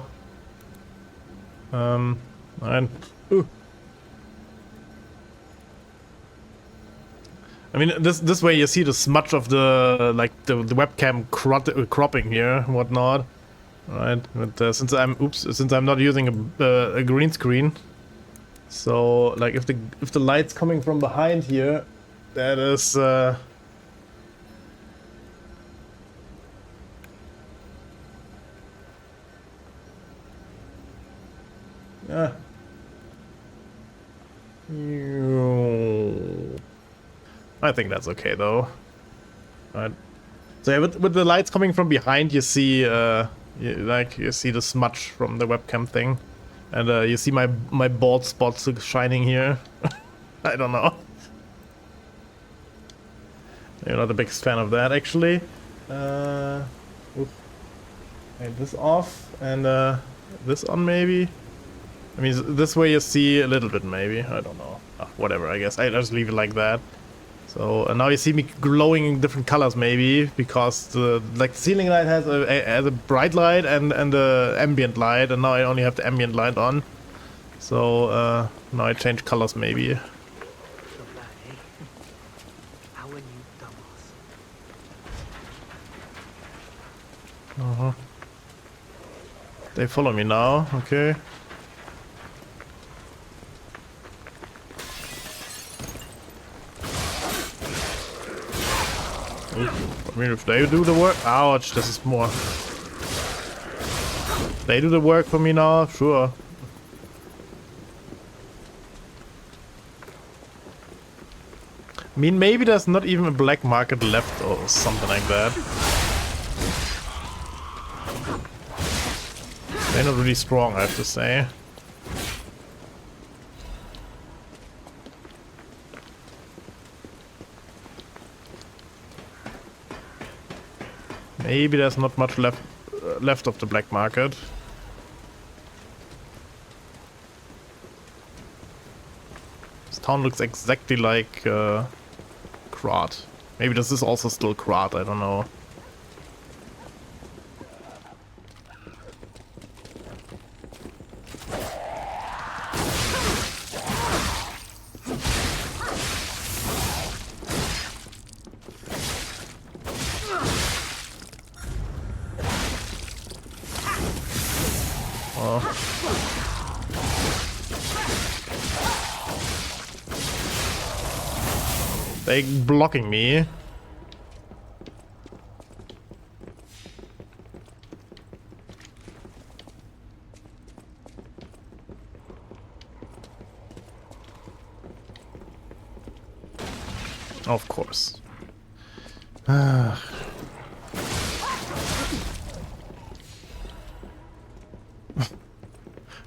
I mean, this way you see the smudge of the the webcam cropping here and whatnot, right? But since I'm not using a green screen, so like if the light's coming from behind here, that is yeah. I think that's okay though. Right. So yeah, with the lights coming from behind, you see you see the smudge from the webcam thing, and you see my bald spots shining here. I don't know. You're not the biggest fan of that, actually. This off and this on maybe. I mean, this way you see a little bit maybe. I don't know. Whatever. I guess I just leave it like that. So now you see me glowing in different colors maybe because the ceiling light has a bright light and the ambient light, and now I only have the ambient light on. So now I change colors maybe. Not bad, eh? How are you, dumbass? They follow me now. Okay. I mean, if they do the work... Ouch, this is more... They do the work for me now, sure. I mean, maybe there's not even a black market left or something like that. They're not really strong, I have to say. Maybe there's not much left of the black market. This town looks exactly like Krat. Maybe this is also still Krat, I don't know. They blocking me. Of course.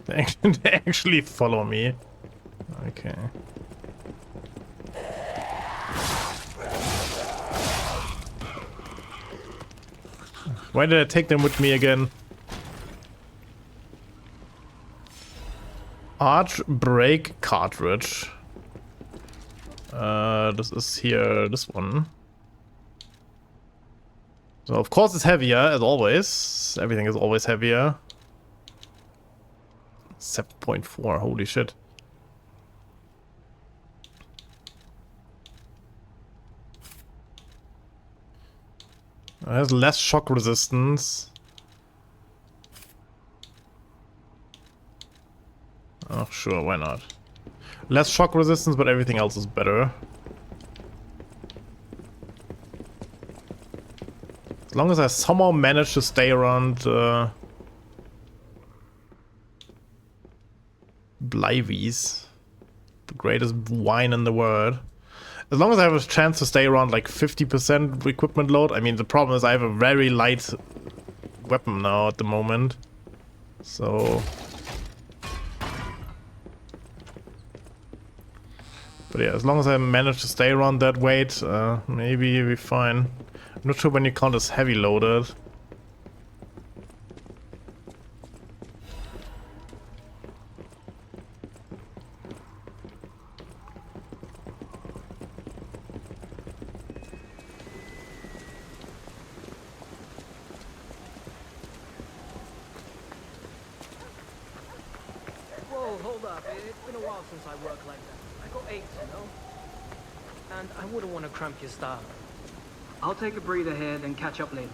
They actually follow me. Okay. Why did I take them with me again? Arch brake cartridge. This is here, this one. So of course it's heavier, as always. Everything is always heavier. 7.4, holy shit. It has less shock resistance. Oh, sure, why not? Less shock resistance, but everything else is better. As long as I somehow manage to stay around Blyvies, the greatest wine in the world. As long as I have a chance to stay around like 50% equipment load. I mean, the problem is I have a very light weapon now at the moment. So... But yeah, as long as I manage to stay around that weight, maybe you'll be fine. I'm not sure when you count as heavy loaded. Whoa, hold up. It's been a while since I worked like that. I got aches, you know? And I wouldn't want to cramp your style. I'll take a breather here, then catch up later.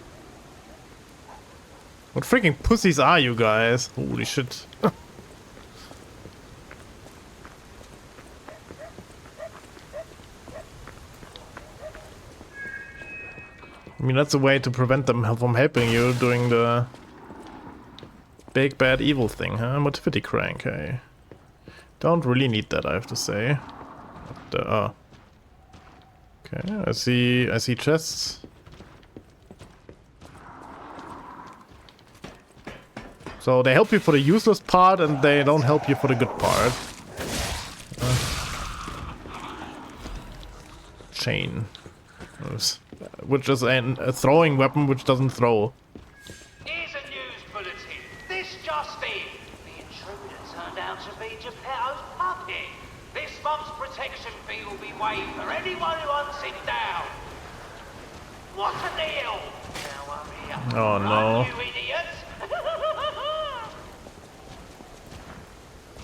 What freaking pussies are you guys? Holy shit. I mean, that's a way to prevent them from helping you doing the big bad evil thing, huh? Motivity crank, hey. Don't really need that, I have to say. But, okay, I see chests. So they help you for the useless part and they don't help you for the good part. Chain. Which is a throwing weapon which doesn't throw. Here's a news bulletin. This just in. The intruder turned out to be Geppetto's puppet. This month's protection fee will be waived for anyone who hunts him down. What a deal! Now hurry up. Oh no. Run, you idiots!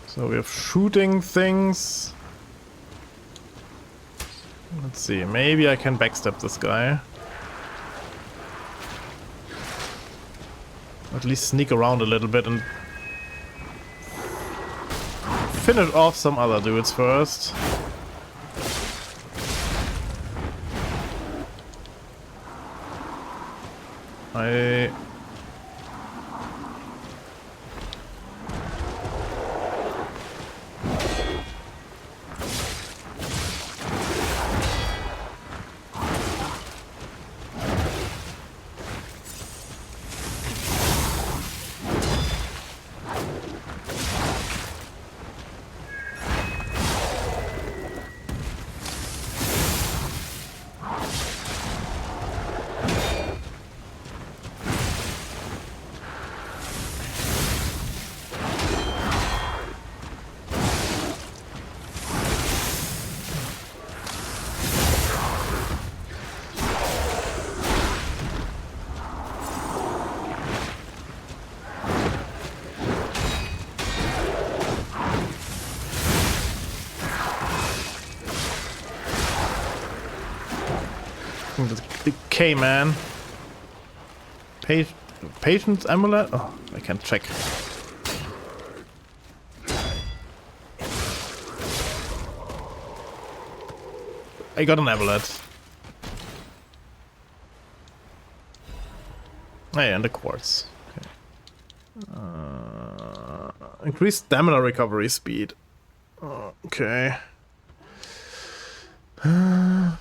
So we have shooting things. Let's see, maybe I can backstab this guy. At least sneak around a little bit and finish off some other dudes first. decay, man. Patience amulet? Oh, I can't check. I got an amulet. Oh, yeah, and the quartz. Okay. Increased stamina recovery speed. Okay. I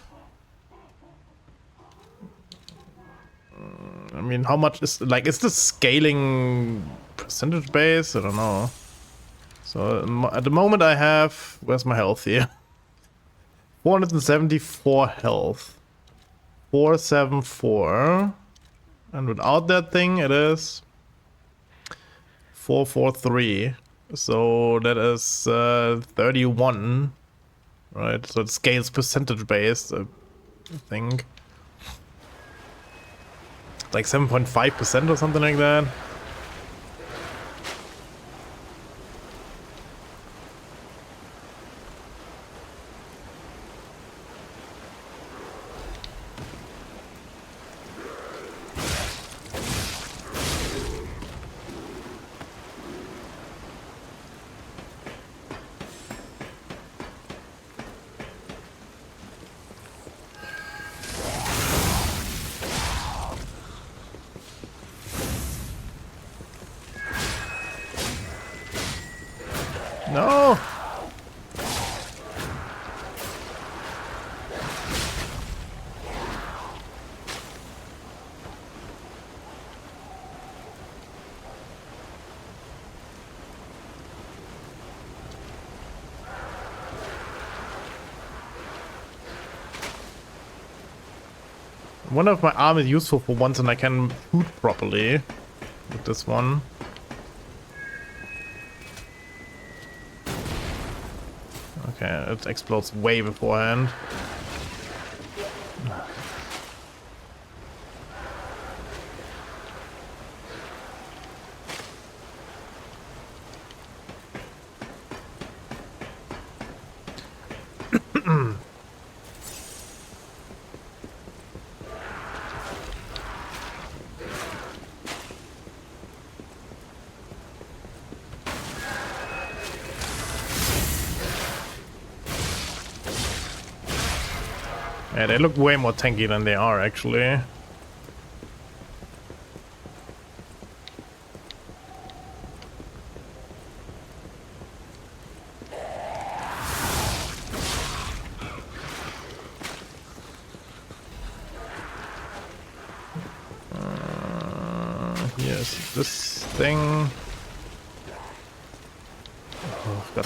mean, how much is like? Is this scaling percentage base? I don't know. So at the moment, I have. Where's my health here? 474 health. 474. And without that thing, it is 443. So that is 31. Right? So it scales percentage based, I think. Like 7.5% or something like that. No! I wonder if my arm is useful for once and I can shoot properly with this one. Okay, it explodes way beforehand. Yeah, they look way more tanky than they are, actually. Here's this thing. Oh, God.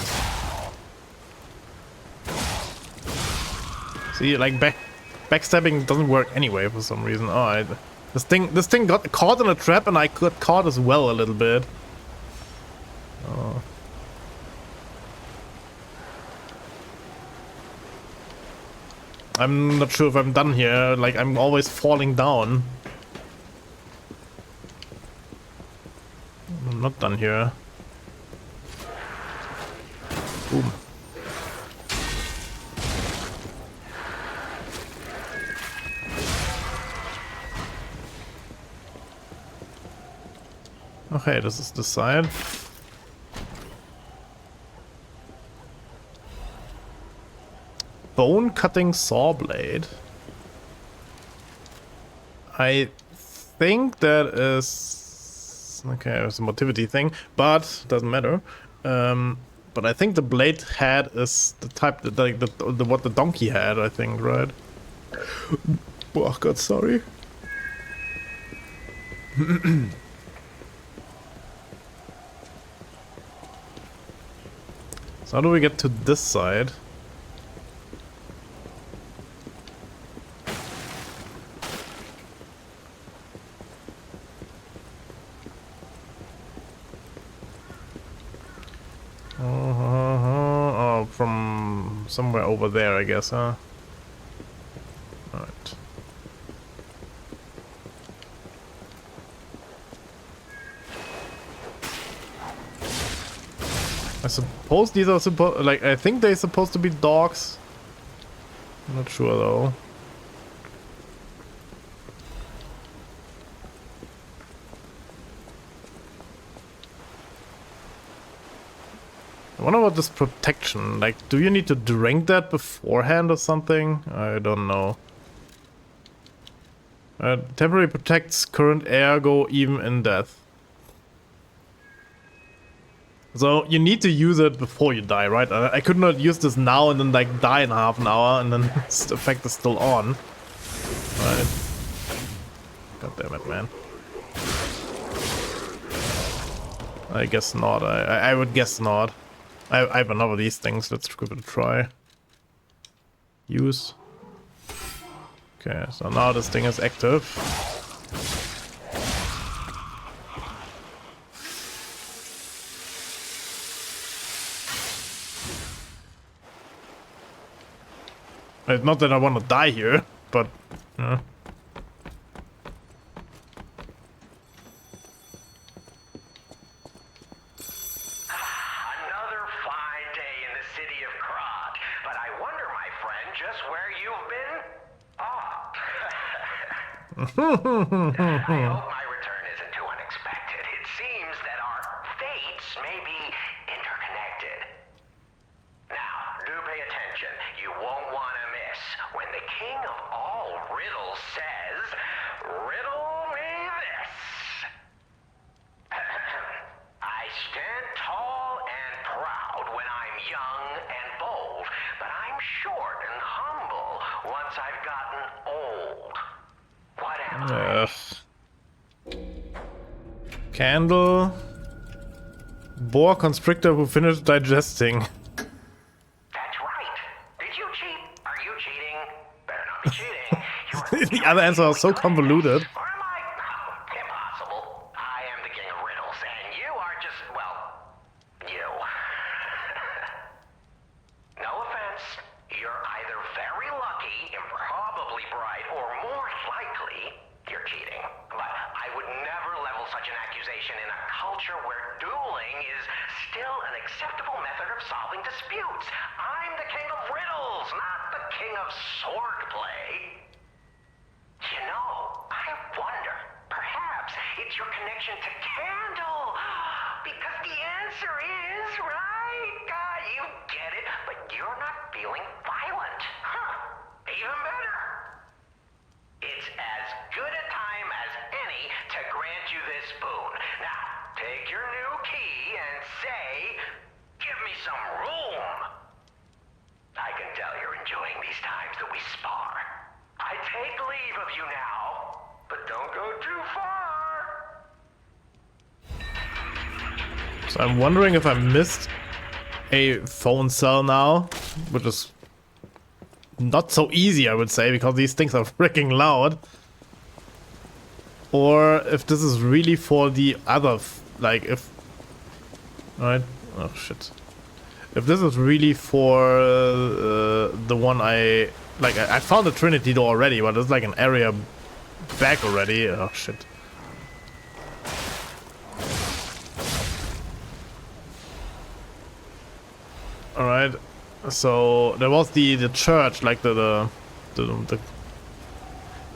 See, like backstabbing doesn't work anyway for some reason. Oh, this thing got caught in a trap, and I got caught as well a little bit. Oh. I'm not sure if I'm done here. Like, I'm always falling down. I'm not done here. Boom. Okay, this is the side. Bone cutting saw blade. I think that is okay. It's a motivity thing, but doesn't matter. But I think the blade head is the type that like the what the donkey had. I think, right? Oh God, sorry. So how do we get to this side? Oh, from somewhere over there, I guess, huh? Alright. I suppose these are I think they're supposed to be dogs. I'm not sure though. I wonder what this protection, like, do you need to drink that beforehand or something? I don't know. Temporarily protects current ergo even in death. So you need to use it before you die, right? I could not use this now and then like die in half an hour and then the effect is still on. Right. God damn it, man. I guess not. I would guess not. I have enough of these things. Let's give it a try. Use. Okay, so now this thing is active. It's not that I want to die here, but Another fine day in the city of Krat, but I wonder, my friend, just where you've been? I hope my return isn't too unexpected. It seems that our fates may be interconnected. Now, do pay attention. You won't want to miss when the king of all riddles says, "Riddle me this." I stand tall and proud when I'm young and bold, but I'm short and humble once I've gotten old. What am I? Candle. Boa constrictor who finished digesting. That's right. Did you cheat? Are you cheating? Better not be cheating. The other answer was so convoluted. Or am I? Impossible. I am the king of riddles, and you are just, well, you. No offense. You're either very lucky, improbably bright, or more likely, you're cheating. But I would never level such an accusation in a culture where dueling is still an acceptable method of solving disputes. I'm the king of riddles, not the king of swordplay. You know, I wonder, perhaps it's your connection to Candle. Because the answer is, right? You get it, but you're not feeling violent. Huh, even better. It's as good a time as any to grant you this boon. Now, take your new key and say, "Give me some room." I can tell you're enjoying these times that we spar. I take leave of you now, but don't go too far. So I'm wondering if I missed a phone cell now, which is not so easy, I would say, because these things are freaking loud. Or if this is really for the other, like if... Alright, oh shit. If this is really for the one I... Like, I found the Trinity door already, but it's like an area back already. Oh shit. Alright, so there was the church, like the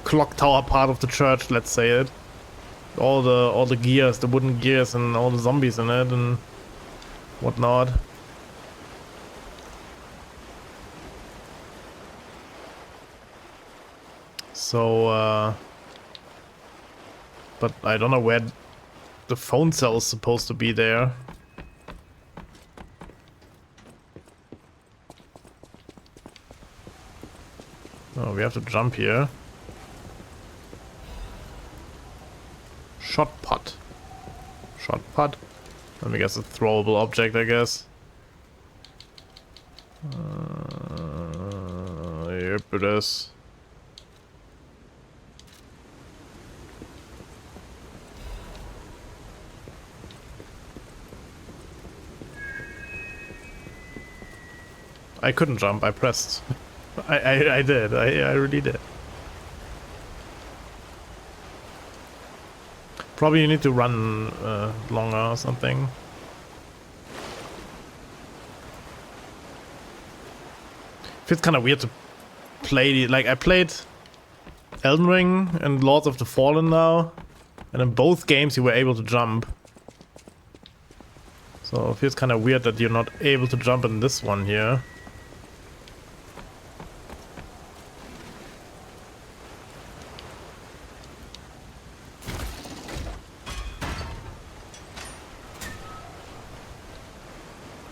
clock tower part of the church, let's say it. All the gears, the wooden gears, and all the zombies in it and whatnot. So, but I don't know where the phone cell is supposed to be there. Oh, we have to jump here. Shot pot. Shot pot. Let me guess, a throwable object, I guess. Yep, it is. I couldn't jump, I pressed. I did, I really did. Probably you need to run longer or something. Feels kind of weird to play like I played Elden Ring and Lords of the Fallen now, and in both games you were able to jump. So it feels kind of weird that you're not able to jump in this one here.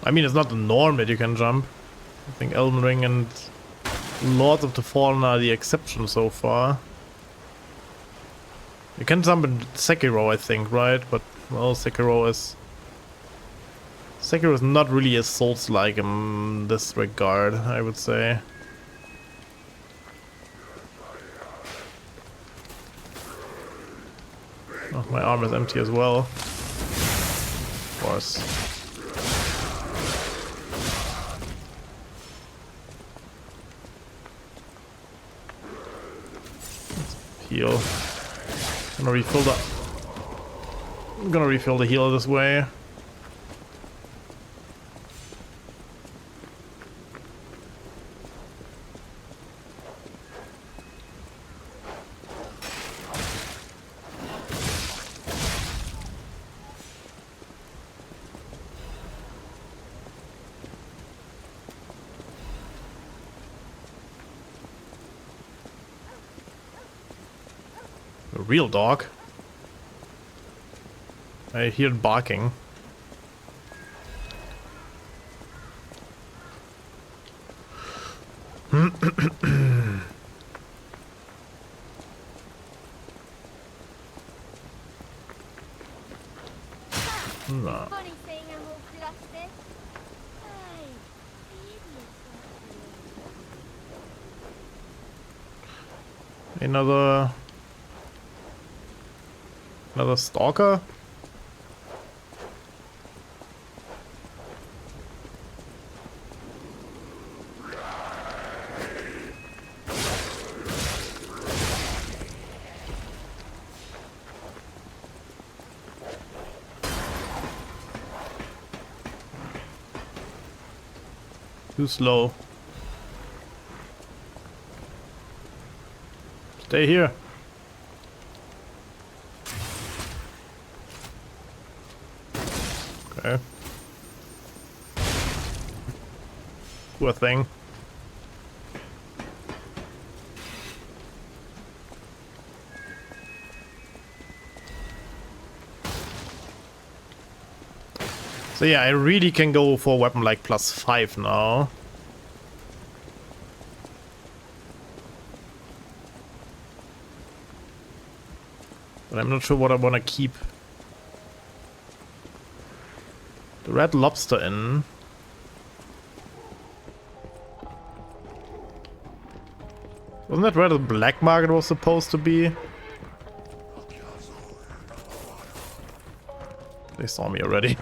I mean, it's not the norm that you can jump. I think Elden Ring and Lords of the Fallen are the exception so far. You can jump in Sekiro, I think, right? But, well, Sekiro is not really a Souls-like in this regard, I would say. Oh, my arm is empty as well. Of course. Heal. I'm gonna refill the heal this way. A real dog. I hear it barking. Funny thing, I'm all flustered. Hey, Another stalker? Too slow. Stay here. Okay. Poor thing. So yeah, I really can go for a weapon like +5 now. But I'm not sure what I want to keep the red lobster in. Wasn't that where the black market was supposed to be? They saw me already.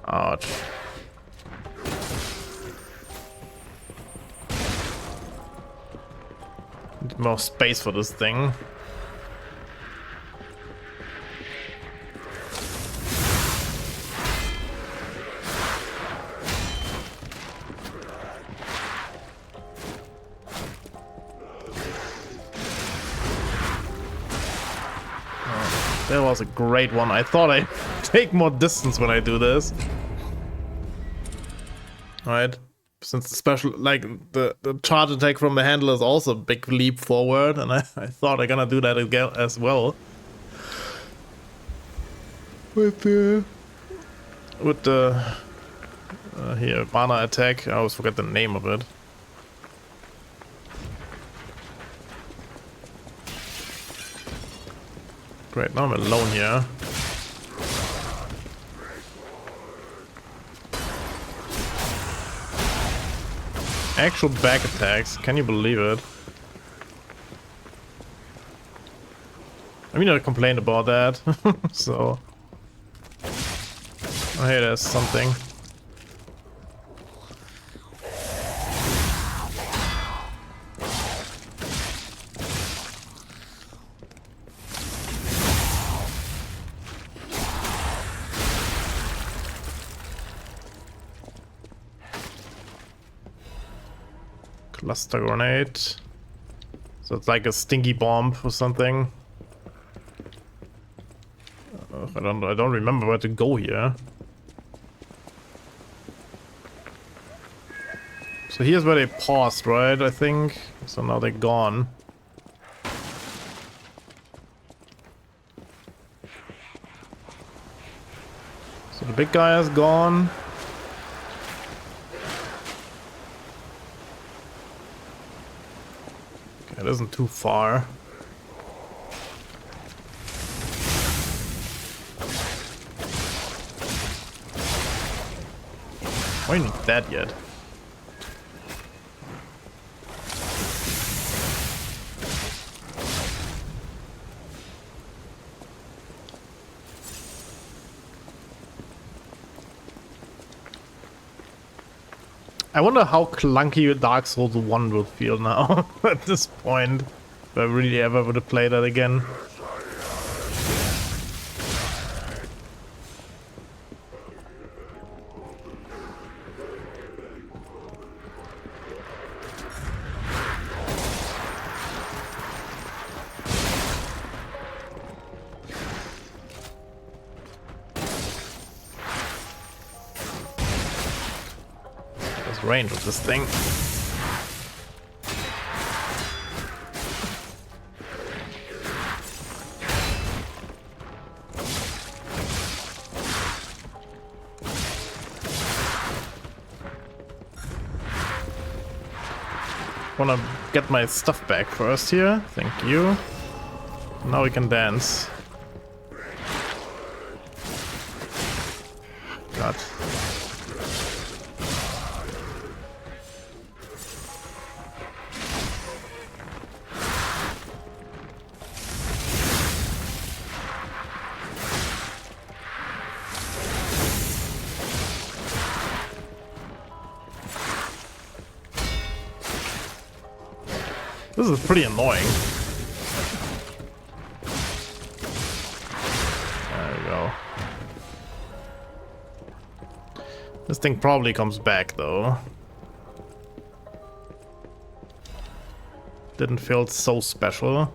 Ouch. Need more space for this thing. Oh, that was a great one. I thought I'd take more distance when I do this. Right, since the special, like the charge attack from the handle is also a big leap forward, and I thought I'm gonna do that again as well. With the here mana attack, I always forget the name of it. Great, now I'm alone here. Actual back attacks, can you believe it? I mean, I complained about that, so... Oh, hey, there's something. Cluster grenade. So it's like a stinky bomb or something. I don't remember where to go here. So here's where they paused, right? I think. So now they're gone. So the big guy is gone. Okay, it isn't too far. Why are you not dead yet? I wonder how clunky Dark Souls 1 will feel now at this point. If I really ever would have played that again. Range of this thing. Wanna get my stuff back first here. Thank you. Now we can dance. God. This is pretty annoying. There we go. This thing probably comes back though. Didn't feel so special.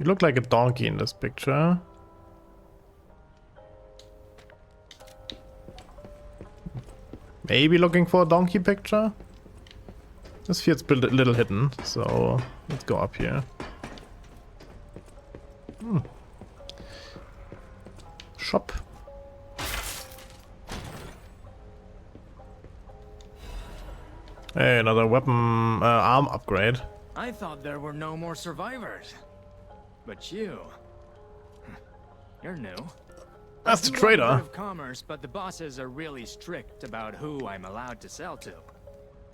You look like a donkey in this picture. Maybe looking for a donkey picture? This feels a little hidden, so let's go up here. Shop. Hey, another weapon arm upgrade. I thought there were no more survivors. But you're new. That's the trader. Of commerce, but the bosses are really strict about who I'm allowed to sell to.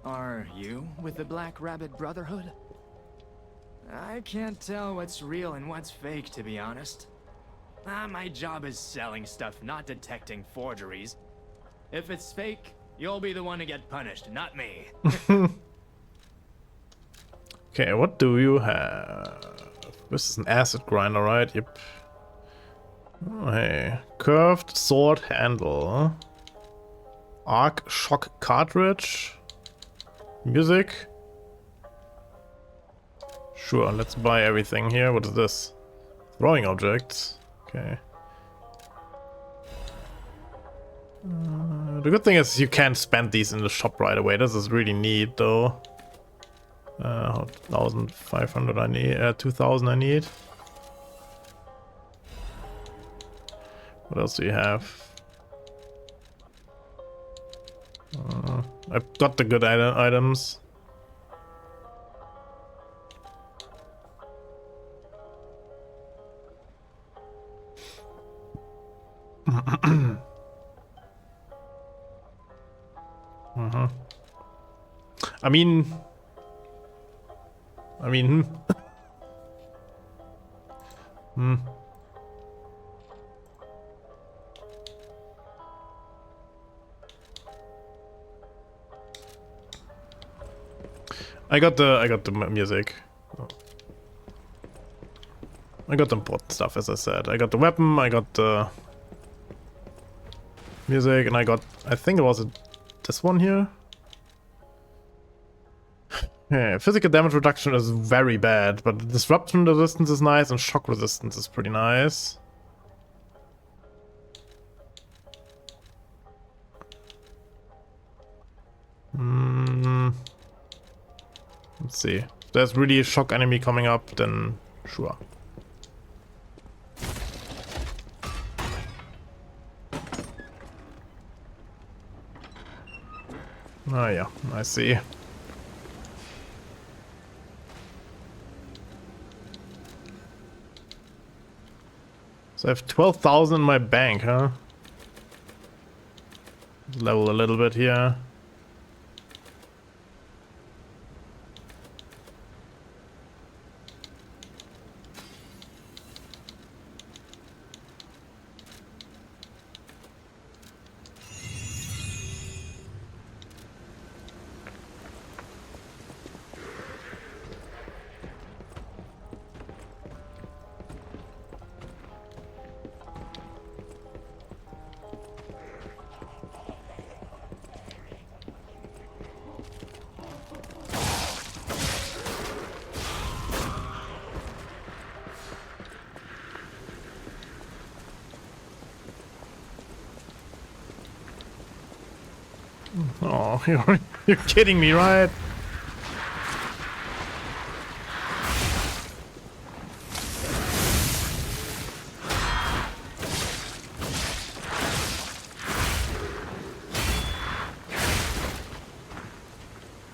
Are you with the Black Rabbit Brotherhood? I can't tell what's real and what's fake, to be honest. My job is selling stuff, not detecting forgeries. If it's fake, you'll be the one to get punished, not me. Okay, what do you have? This is an acid grinder, right? Yep. Oh, hey. Curved sword handle. Arc shock cartridge. Music. Sure, let's buy everything here. What is this? Throwing objects. Okay. The good thing is you can't spend these in the shop right away. This is really neat though. 1,500 I need, 2,000 I need. What else do you have? I've got the good items. I mean, I mean, I got the music. I got the important stuff, as I said. I got the weapon, I got the music, and I got, I think it was this one here. Yeah, physical damage reduction is very bad, but disruption resistance is nice, and shock resistance is pretty nice. Let's see. If there's really a shock enemy coming up, then sure. Oh yeah, I see. So I have 12,000 in my bank, huh? Level a little bit here. Oh, you're kidding me, right?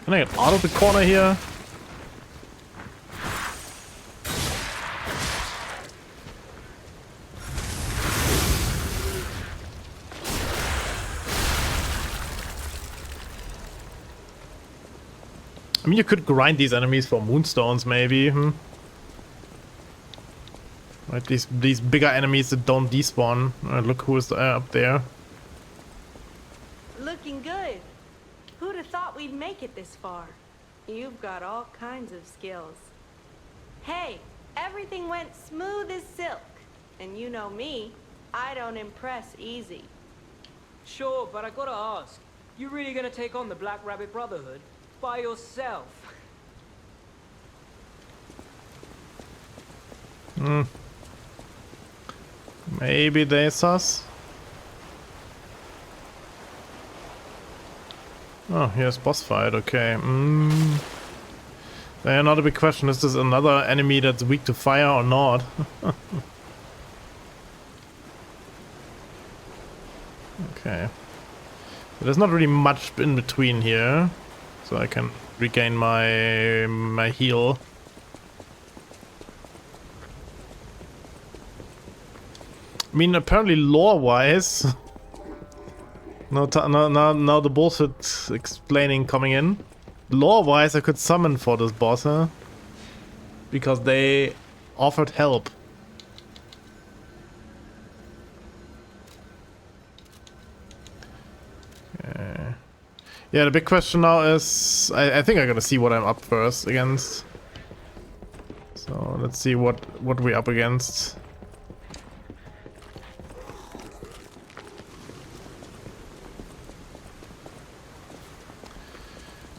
Can I get out of the corner here? I mean, you could grind these enemies for moonstones, maybe. Right, these bigger enemies that don't despawn. Look who is up there. Looking good. Who'd have thought we'd make it this far? You've got all kinds of skills. Hey, everything went smooth as silk. And you know me, I don't impress easy. Sure, but I gotta ask, you really gonna take on the Black Rabbit Brotherhood? By yourself? Maybe they sus. Oh, here's boss fight, okay. Then another big question, is this another enemy that's weak to fire or not? Okay. There's not really much in between here. So I can regain my heal. I mean, apparently lore-wise, now the bullshit explaining coming in. Lore-wise, I could summon for this boss, huh? Because they offered help. Yeah, the big question now is, I think I'm gonna see what I'm up first against. So let's see what we're up against.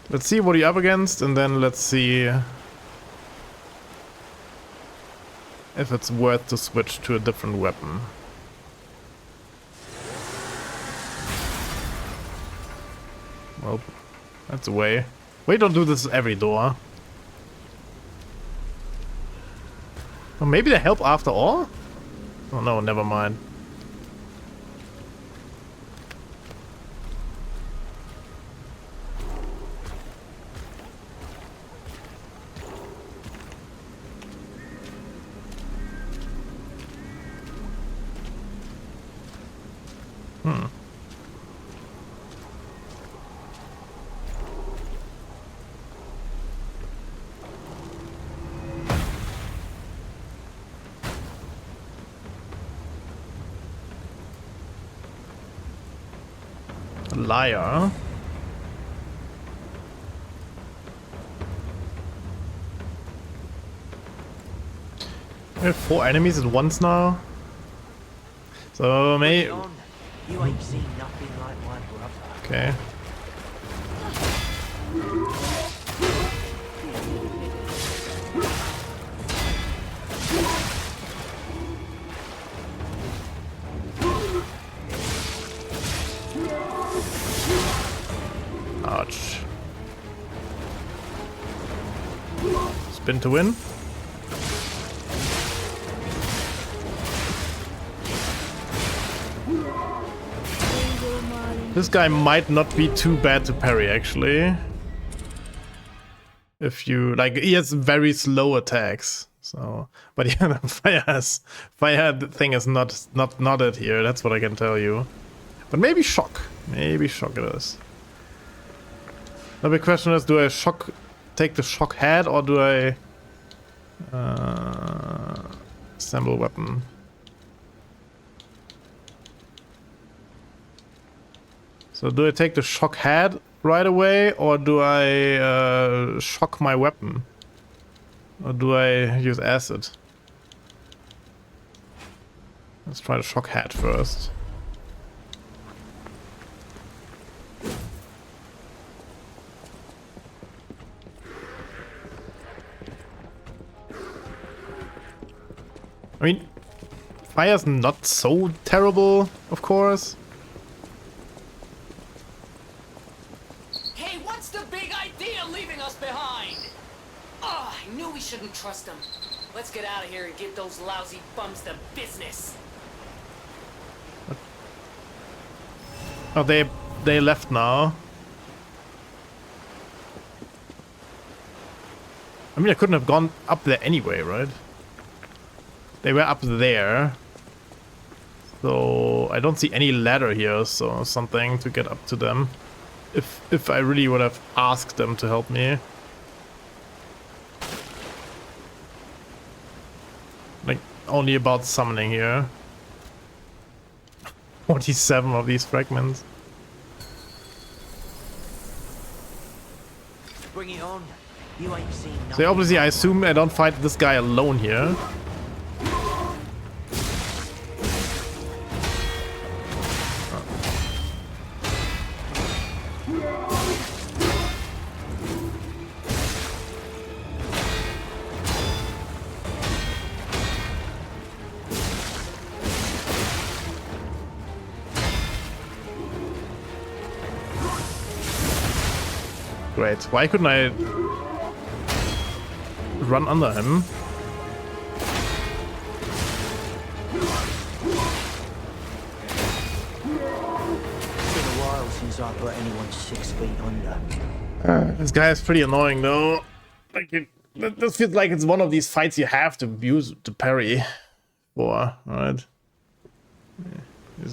Let's see what you're up against, and then let's see if it's worth to switch to a different weapon. Well, that's a way. We don't do this every door. Or maybe they help after all? Oh no, never mind. liar. We have 4 enemies at once now. So maybe. You ain't seen nothing like my brother. Okay. Ouch. Spin to win. This guy might not be too bad to parry, actually. If you like, he has very slow attacks. So, but yeah, the fire thing is not it here. That's what I can tell you. But maybe shock. Maybe shock it is. The big question is: do I take the shock head, or do I assemble a weapon? So do I take the shock head right away, or do I shock my weapon? Or do I use acid? Let's try the shock head first. I mean, fire's not so terrible, of course. Hey, what's the big idea leaving us behind? Oh, I knew we shouldn't trust them. Let's get out of here and give those lousy bums the business. Oh, they left now. I mean, I couldn't have gone up there anyway, right? They were up there. So I don't see any ladder here, so something to get up to them. If I really would have asked them to help me. Like, only about summoning here. 47 of these fragments. Bring it on. You ain't seen nothing. So obviously I assume I don't fight this guy alone here. Great. Why couldn't I run under him? It's been a while since I put anyone 6 feet under. This guy is pretty annoying though. Like, this feels like it's one of these fights you have to use to parry for, right?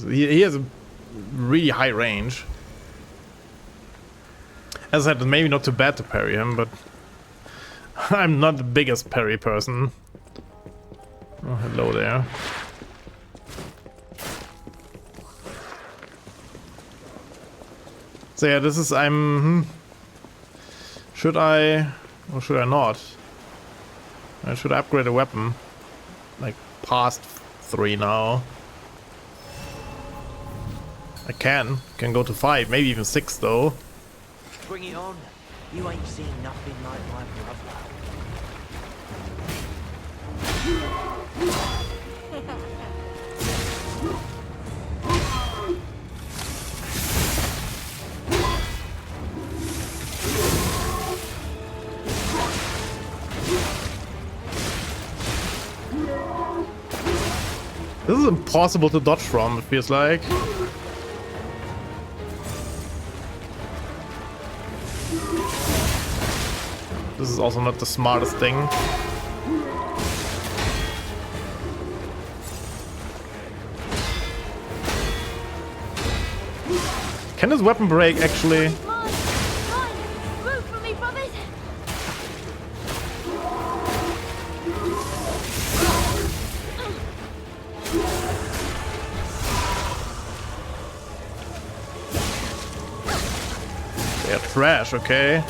He has a really high range. As I said, maybe not too bad to parry him, but I'm not the biggest parry person. Oh, hello there. So yeah, this is, should I, or should I not? I should upgrade a weapon. Like, past 3 now. I can go to 5, maybe even 6 though. Bring it on. You ain't seen nothing like my brother. This is impossible to dodge from, it feels like. This is also not the smartest thing. Can this weapon break actually? trash, okay?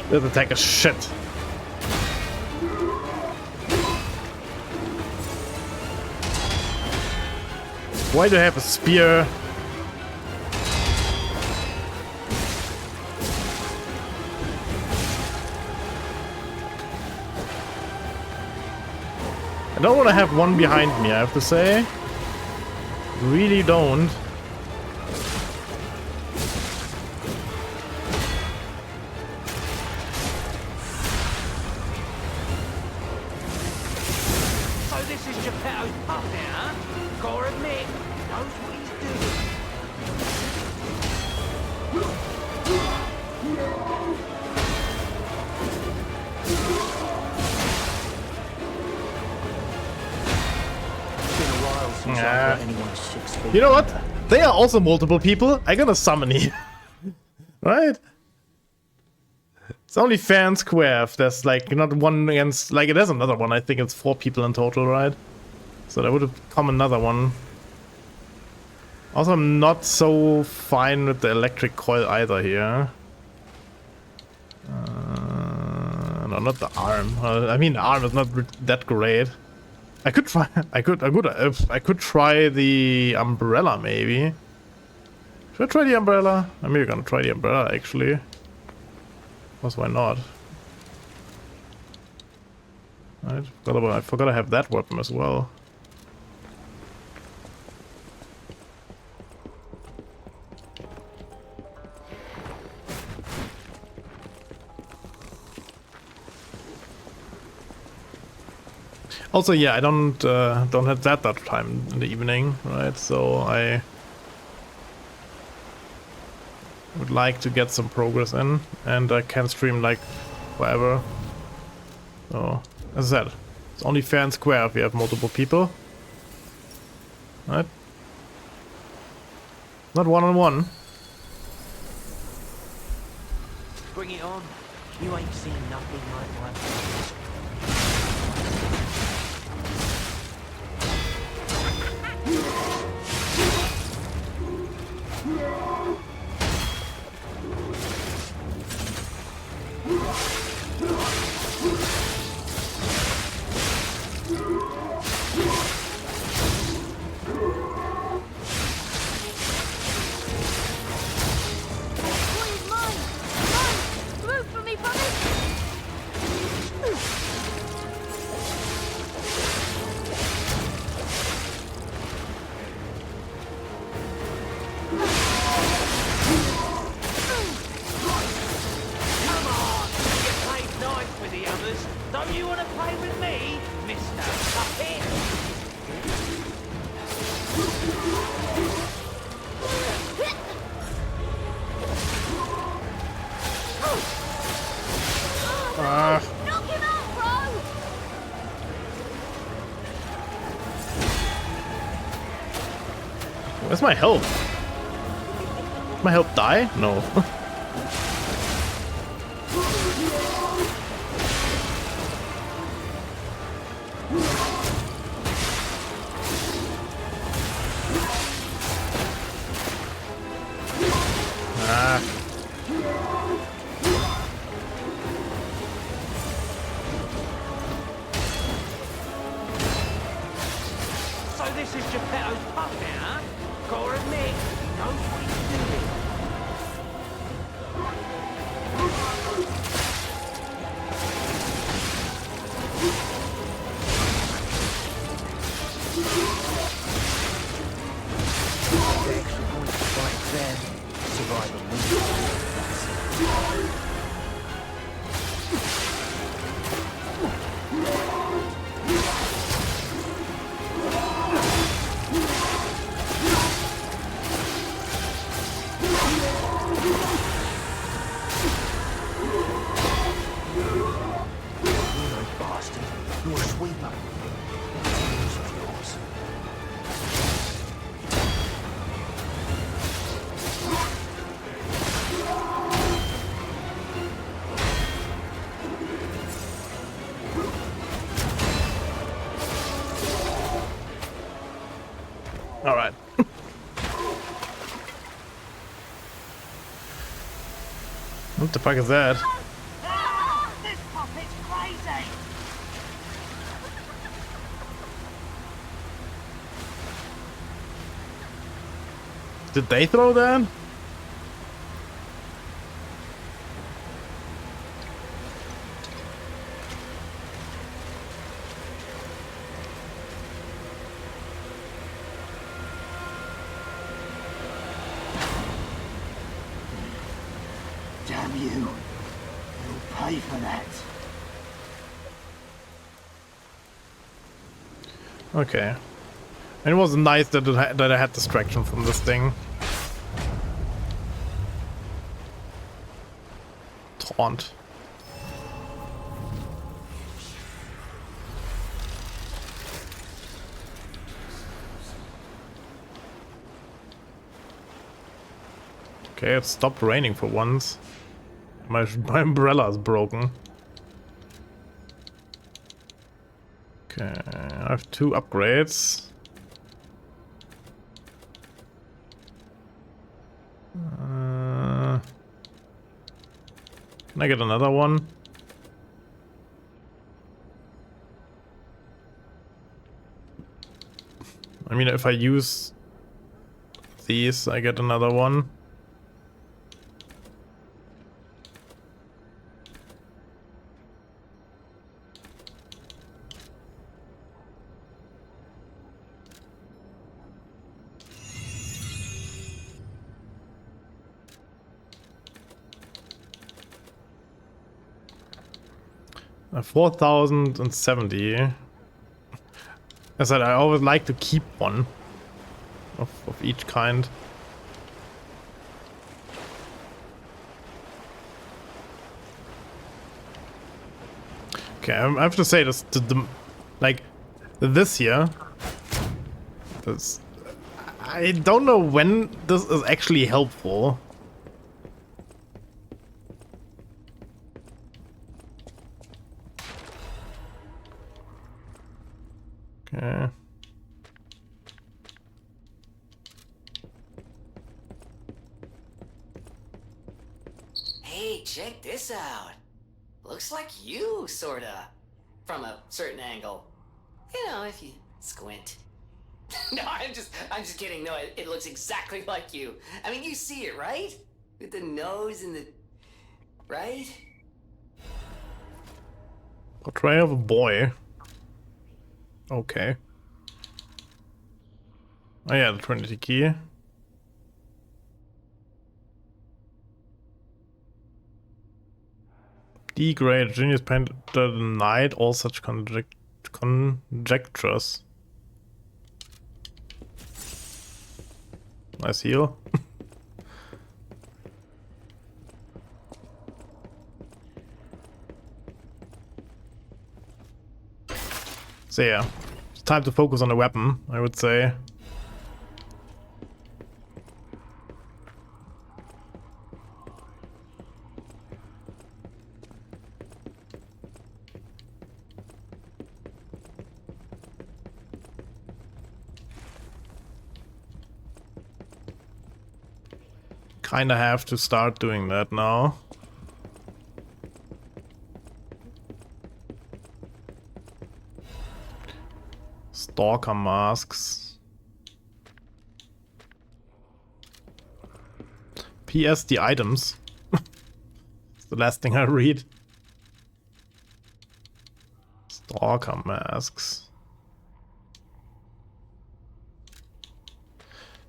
This attack is shit. Why do I have a spear? I don't want to have one behind me, I have to say. Really don't. You know what? They are also multiple people. I'm gonna summon here. Right? It's only fair and square if there's like not one against, like it is another one. I think it's 4 people in total, right? So there would have come another one. Also, I'm not so fine with the electric coil either here. No, not the arm. I mean, the arm is not that great. I could try. I could try the umbrella maybe. Should I try the umbrella? I'm maybe gonna try the umbrella actually. Because why not? Right. I forgot I have that weapon as well. Also, yeah, I don't have that time in the evening, right? So I would like to get some progress in, and I can stream like forever. So, as I said, it's only fair and square if you have multiple people, right? Not one-on-one. Bring it on. You ain't seen nothing like my face. Where's my health? Did my health die? No. So this is Geppetto's pup now, huh? Gotta admit, he knows what he's doing. All right. What the fuck is that? This puppet's crazy! Did they throw that? Damn you. You'll pay for that. Okay. And it was nice that that I had distraction from this thing. Taunt. Okay, it stopped raining for once. My umbrella is broken. Okay, I have 2 upgrades. Can I get another one? I mean, if I use these, I get another one. A 4070. As I said, I always like to keep one of each kind. Okay, I have to say this, like this here. This, I don't know when this is actually helpful. Okay. Hey, check this out. Looks like you, sorta. From a certain angle. You know, if you squint. No, I'm just kidding. No, it looks exactly like you. I mean, you see it, right? With the nose and the... Right? Portrait of a boy. Okay. Oh yeah, the Trinity key. Degrade, genius painter denied all such conjectures. Nice heal. So yeah, it's time to focus on the weapon, I would say. Kinda have to start doing that now. Stalker masks. PS the items. It's the last thing I read. Stalker masks.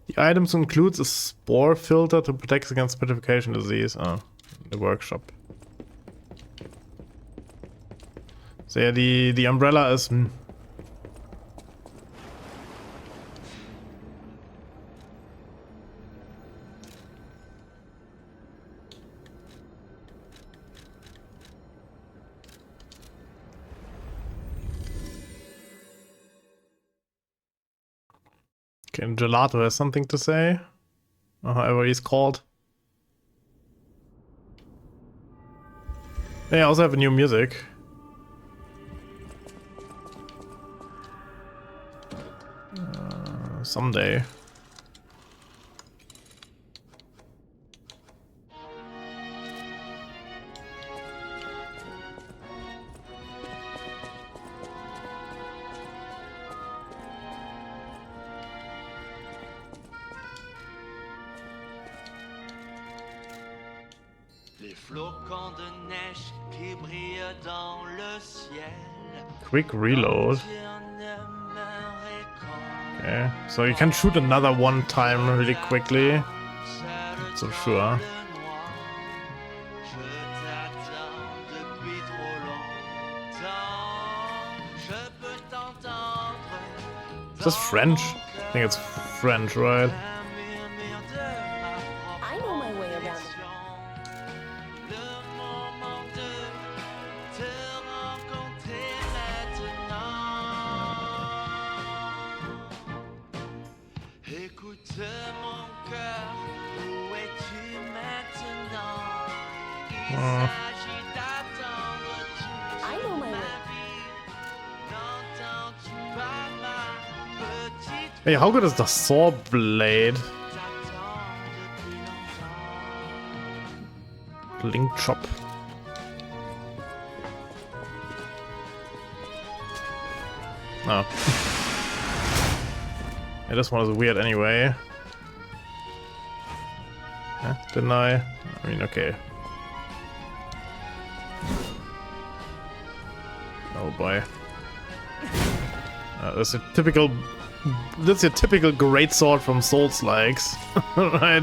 The items includes a spore filter to protect against petrification disease. Oh, The workshop. So yeah, the umbrella is... Okay, Gelato has something to say. Or however he's called. They also have a new music. Someday. Les flocons de neige qui brillent dans le ciel. Quick reload. Okay, so you can shoot another one time really quickly. So sure. Is this French? I think it's French, right? I know my way around. I know my way. Hey, how good is the saw blade? Link chop. Oh. Yeah, this one is weird anyway. Huh? Didn't I? I mean, okay. Oh boy. That's a typical. That's your typical great sword from Souls-likes, right?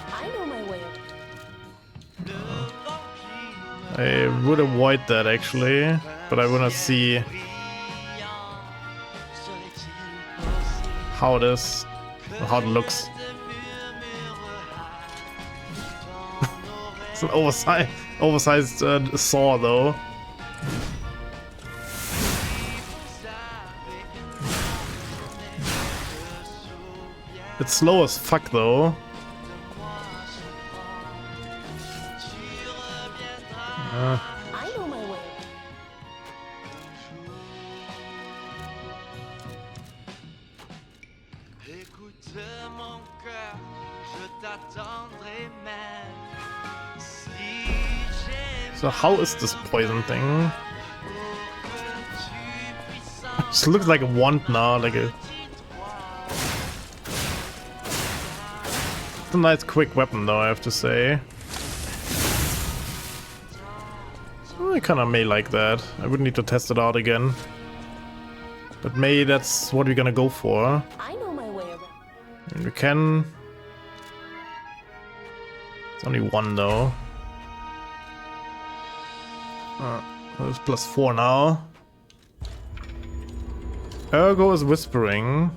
I know my way. I would avoid that actually, but I wanna see how it is, or how it looks. It's an oversized saw though. It's slow as fuck though. I know my way. So how is this poison thing? Just looks like a wand now, like a... It's a nice quick weapon though, I have to say. I kinda may like that. I would need to test it out again. But maybe that's what we're gonna go for. I know my way around. And we can... It's only one though. It's +4 now. Ergo is whispering.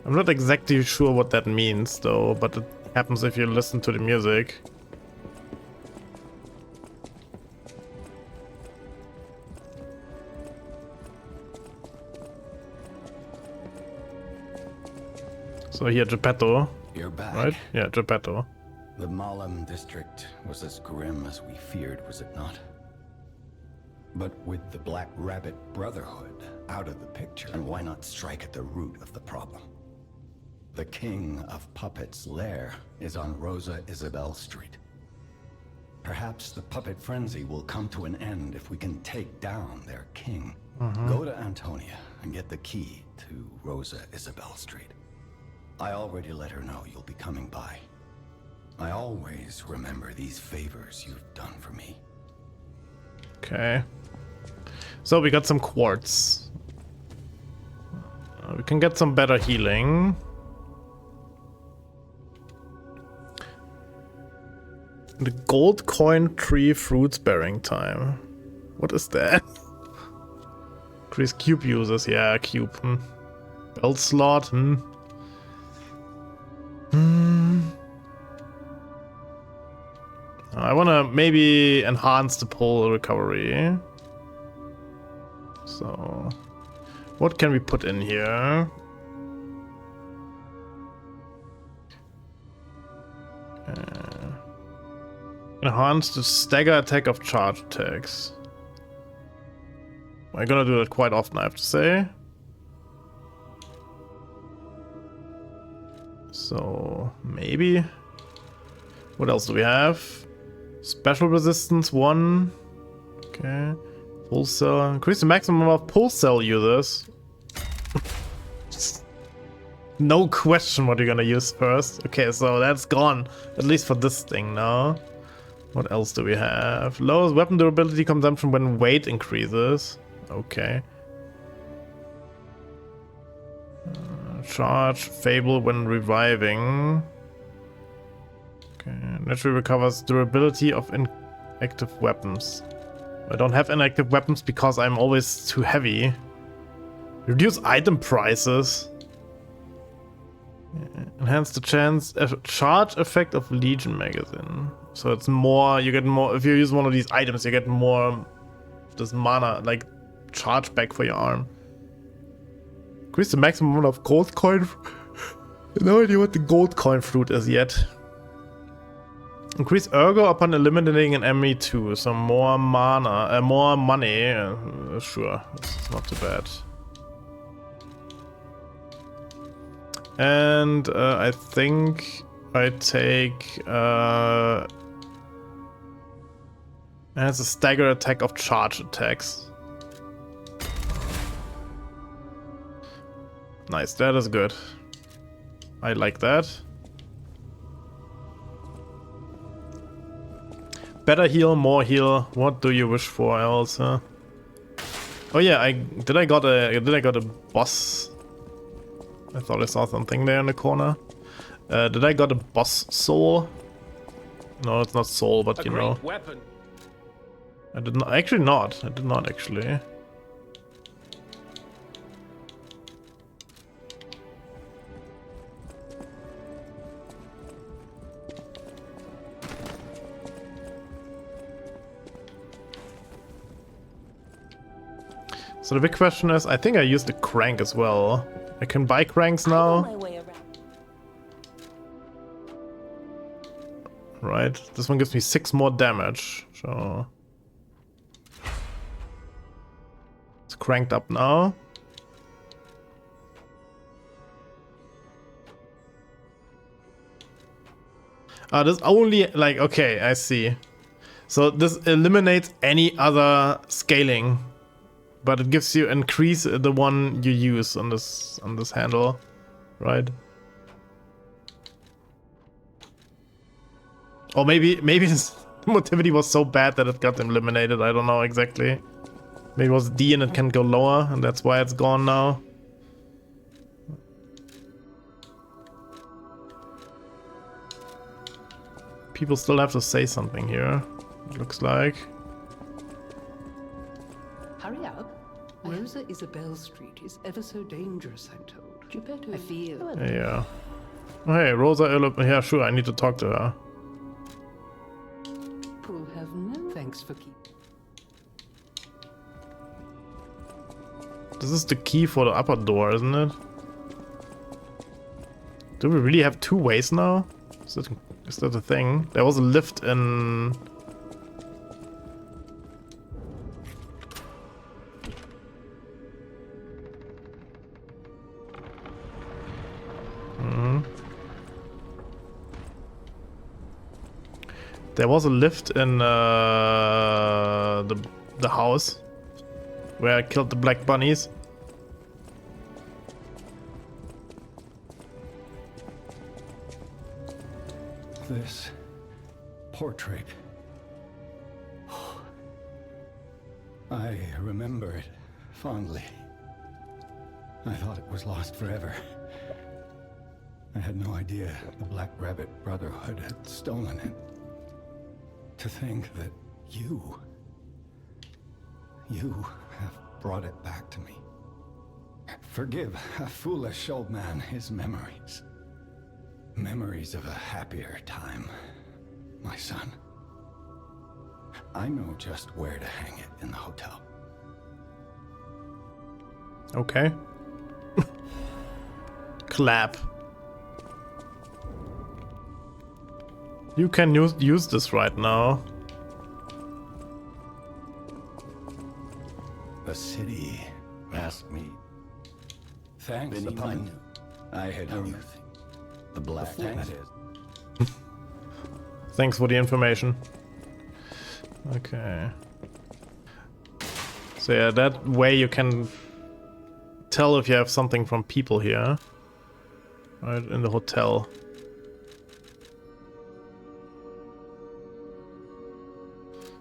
I'm not exactly sure what that means though, but it happens if you listen to the music. So here, Geppetto. You're back. Right? Yeah, Geppetto. The Malum district was as grim as we feared, was it not? But with the Black Rabbit Brotherhood out of the picture, and why not strike at the root of the problem? The King of Puppets' lair is on Rosa Isabelle Street. Perhaps the puppet frenzy will come to an end if we can take down their king. Go to Antonia and get the key to Rosa Isabelle Street. I already let her know you'll be coming by. I always remember these favors you've done for me. Okay. So we got some quartz. We can get some better healing. The gold coin tree fruits bearing time. What is that? Increase cube users. Yeah, cube. Belt slot. I wanna maybe enhance the pole recovery. So, what can we put in here? Enhance the stagger attack of charge attacks. I'm gonna do that quite often, I have to say. So, maybe. What else do we have? Special resistance 1. Okay. Pulse cell. Increase the maximum of pulse cell users. No question what you're gonna use first. Okay, so that's gone. At least for this thing now. What else do we have? Lowers weapon durability consumption when weight increases. Okay. Charge Fable when reviving. Okay. Naturally recovers durability of inactive weapons. I don't have inactive weapons because I'm always too heavy. Reduce item prices. Enhance the charge effect of Legion magazine. So it's more, you get more, if you use one of these items, you get more of this mana, like charge back for your arm. Increase the maximum amount of gold coin. No idea what the gold coin fruit is yet. Increase ergo upon eliminating an enemy too. So more mana, more money. Sure, it's not too bad. And I think I take and it's a stagger attack of charge attacks. Nice, that is good. I like that. Better heal, more heal. What do you wish for else? Huh? Oh yeah, did I got a boss? I thought I saw something there in the corner. Did I got a boss soul? No, it's not soul, but you know. Weapon. I did not actually not. I did not actually. So the big question is, I think I used the crank as well. I can buy cranks now. Right, this one gives me 6 more damage, so it's cranked up now. This only, like, okay, I see. So this eliminates any other scaling, but it gives you increase the one you use on this handle, right? Or maybe this motivity was so bad that it got eliminated. I don't know exactly. Maybe it was D and it can go lower, and that's why it's gone now. People still have to say something here, it looks like. Hurry up. Rosa Isabel Street is ever so dangerous, I'm told. You better. I feel. Yeah. Oh, hey, Rosa. Yeah, sure. I need to talk to her. Will have no thanks for keep. This is the key for the upper door, isn't it? Do we really have 2 ways now? Is that a thing? There was a lift in... There was a lift in the house where I killed the black bunnies. This portrait. I remember it fondly. I thought it was lost forever. I had no idea the Black Rabbit Brotherhood had stolen it. To think that you have brought it back to me. Forgive a foolish old man his memories. Memories of a happier time, my son. I know just where to hang it in the hotel. Okay. Clap. You can use this right now. The city asked me. Thanks upon I had known the Black Rabbit. Thanks for the information. Okay. So yeah, that way you can tell if you have something from people here. Right, in the hotel.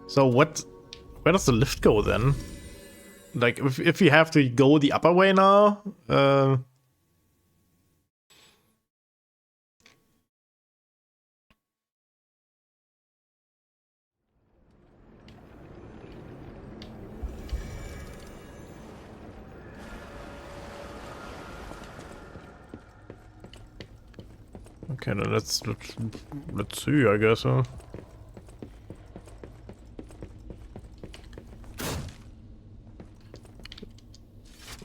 So where does the lift go then? Like, if you have to go the upper way now? Okay, then let's see, I guess.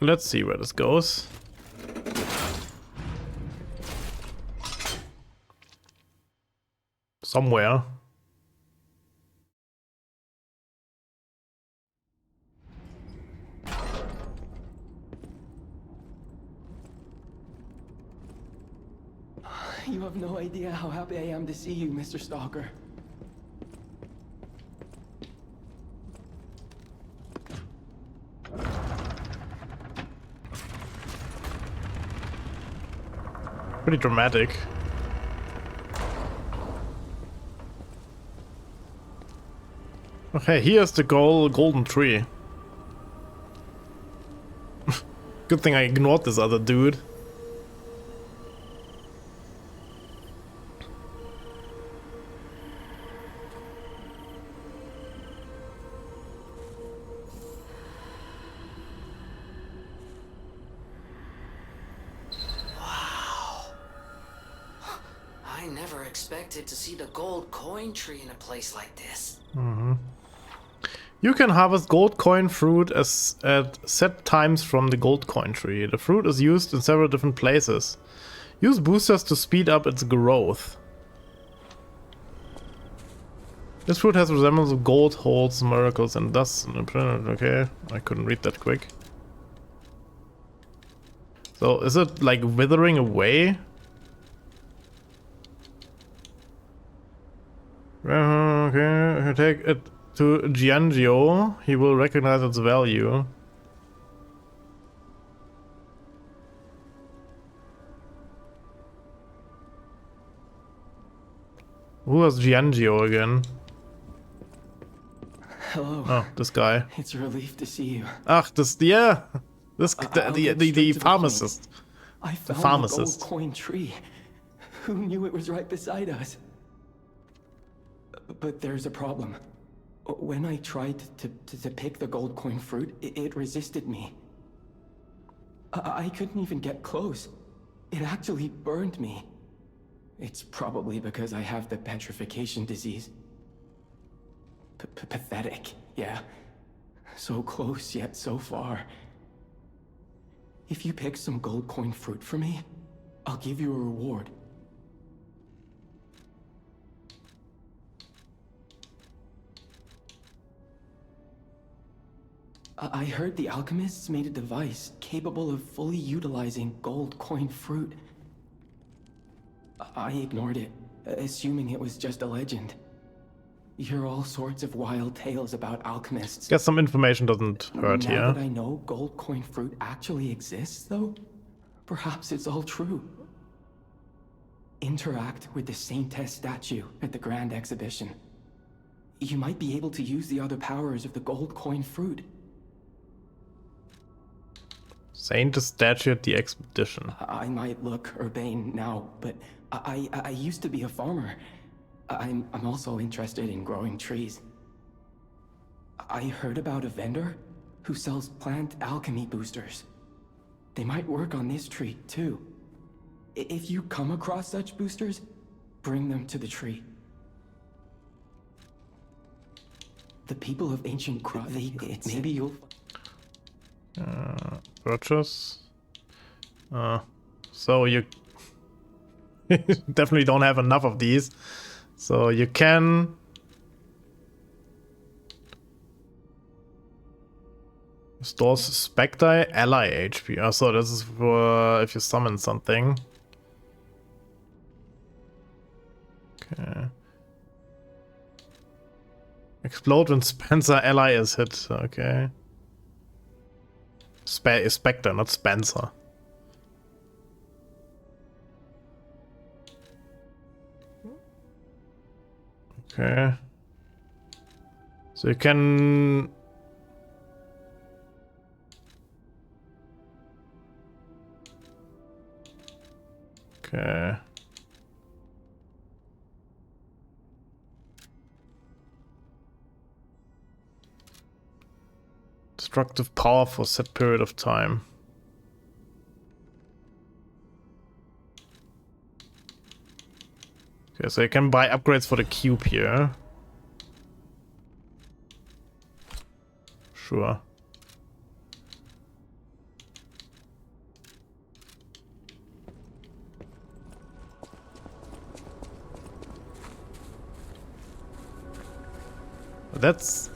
Let's see where this goes. Somewhere. You have no idea how happy I am to see you, Mr. Stalker. Pretty dramatic. Okay, here's the golden tree. Good thing I ignored this other dude. To see the gold coin tree in a place like this. You can harvest gold coin fruit at set times from the gold coin tree. The fruit is used in several different places. Use boosters to speed up its growth. This fruit has resemblance of gold, holds miracles, and thus. Okay, I couldn't read that quick. So is it like withering away? Okay, if you take it to Giangio, he will recognize its value. Who was Giangio again? Hello. Oh, this guy. It's a relief to see you. Ach, yeah. This the pharmacist. I found the pharmacist. The gold coin tree. Who knew it was right beside us? But there's a problem. When I tried to pick the gold coin fruit, it resisted me. I couldn't even get close. It actually burned me. It's probably because I have the petrification disease. Pathetic, yeah. So close, yet so far. If you pick some gold coin fruit for me, I'll give you a reward. I heard the alchemists made a device capable of fully utilizing gold coin fruit. I ignored it, assuming it was just a legend. You hear all sorts of wild tales about alchemists. Guess some information doesn't hurt here. Now that I know gold coin fruit actually exists, though, perhaps it's all true. Interact with the Saintess statue at the Grand Exhibition. You might be able to use the other powers of the gold coin fruit. Saint statue at the expedition. I might look urbane now, but I used to be a farmer. I'm also interested in growing trees. I heard about a vendor who sells plant alchemy boosters. They might work on this tree, too. If you come across such boosters, bring them to the tree. The people of ancient Krat, maybe you'll... Purchase. So you definitely don't have enough of these. So you can... Stores Spectre ally HP. Oh, so this is for if you summon something. Okay. Explode when Spencer ally is hit. Okay. Spectre, not Spencer. Okay. So you can... Okay. Destructive power for set period of time. Okay, so you can buy upgrades for the cube here. Sure. That's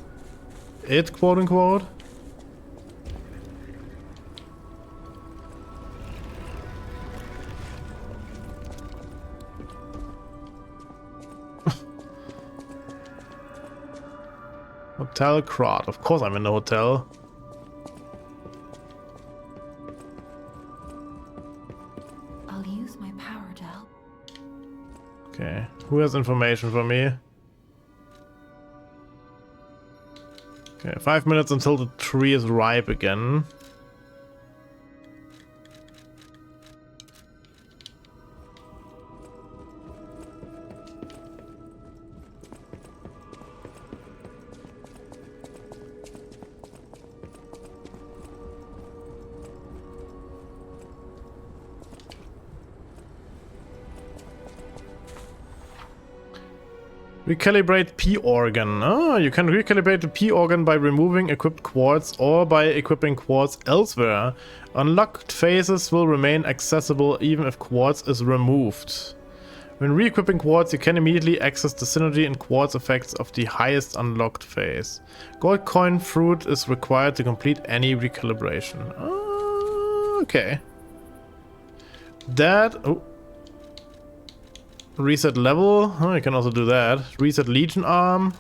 it, quote unquote. Hotel Krat. Of course I'm in the hotel. I'll use my power to help. Okay. Who has information for me? Okay, 5 minutes until the tree is ripe again. Recalibrate P organ. Oh, you can recalibrate the P organ by removing equipped quartz or by equipping quartz elsewhere. Unlocked phases will remain accessible even if quartz is removed. When re-equipping quartz, you can immediately access the synergy and quartz effects of the highest unlocked phase. Gold coin fruit is required to complete any recalibration. Okay. That... Oh. Reset level. Oh, you can also do that. Reset Legion arm.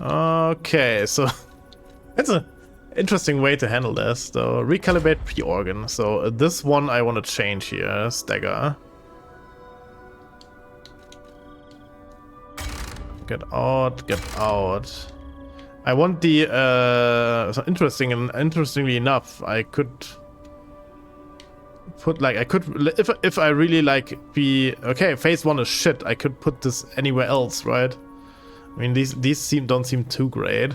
Okay, so that's an interesting way to handle this. So recalibrate P-organ. So this one I want to change here. Stagger. Get out. Get out. I want the so interestingly enough, I could put like if I really like be okay, phase 1 is shit, I could put this anywhere else, right? I mean these don't seem too great.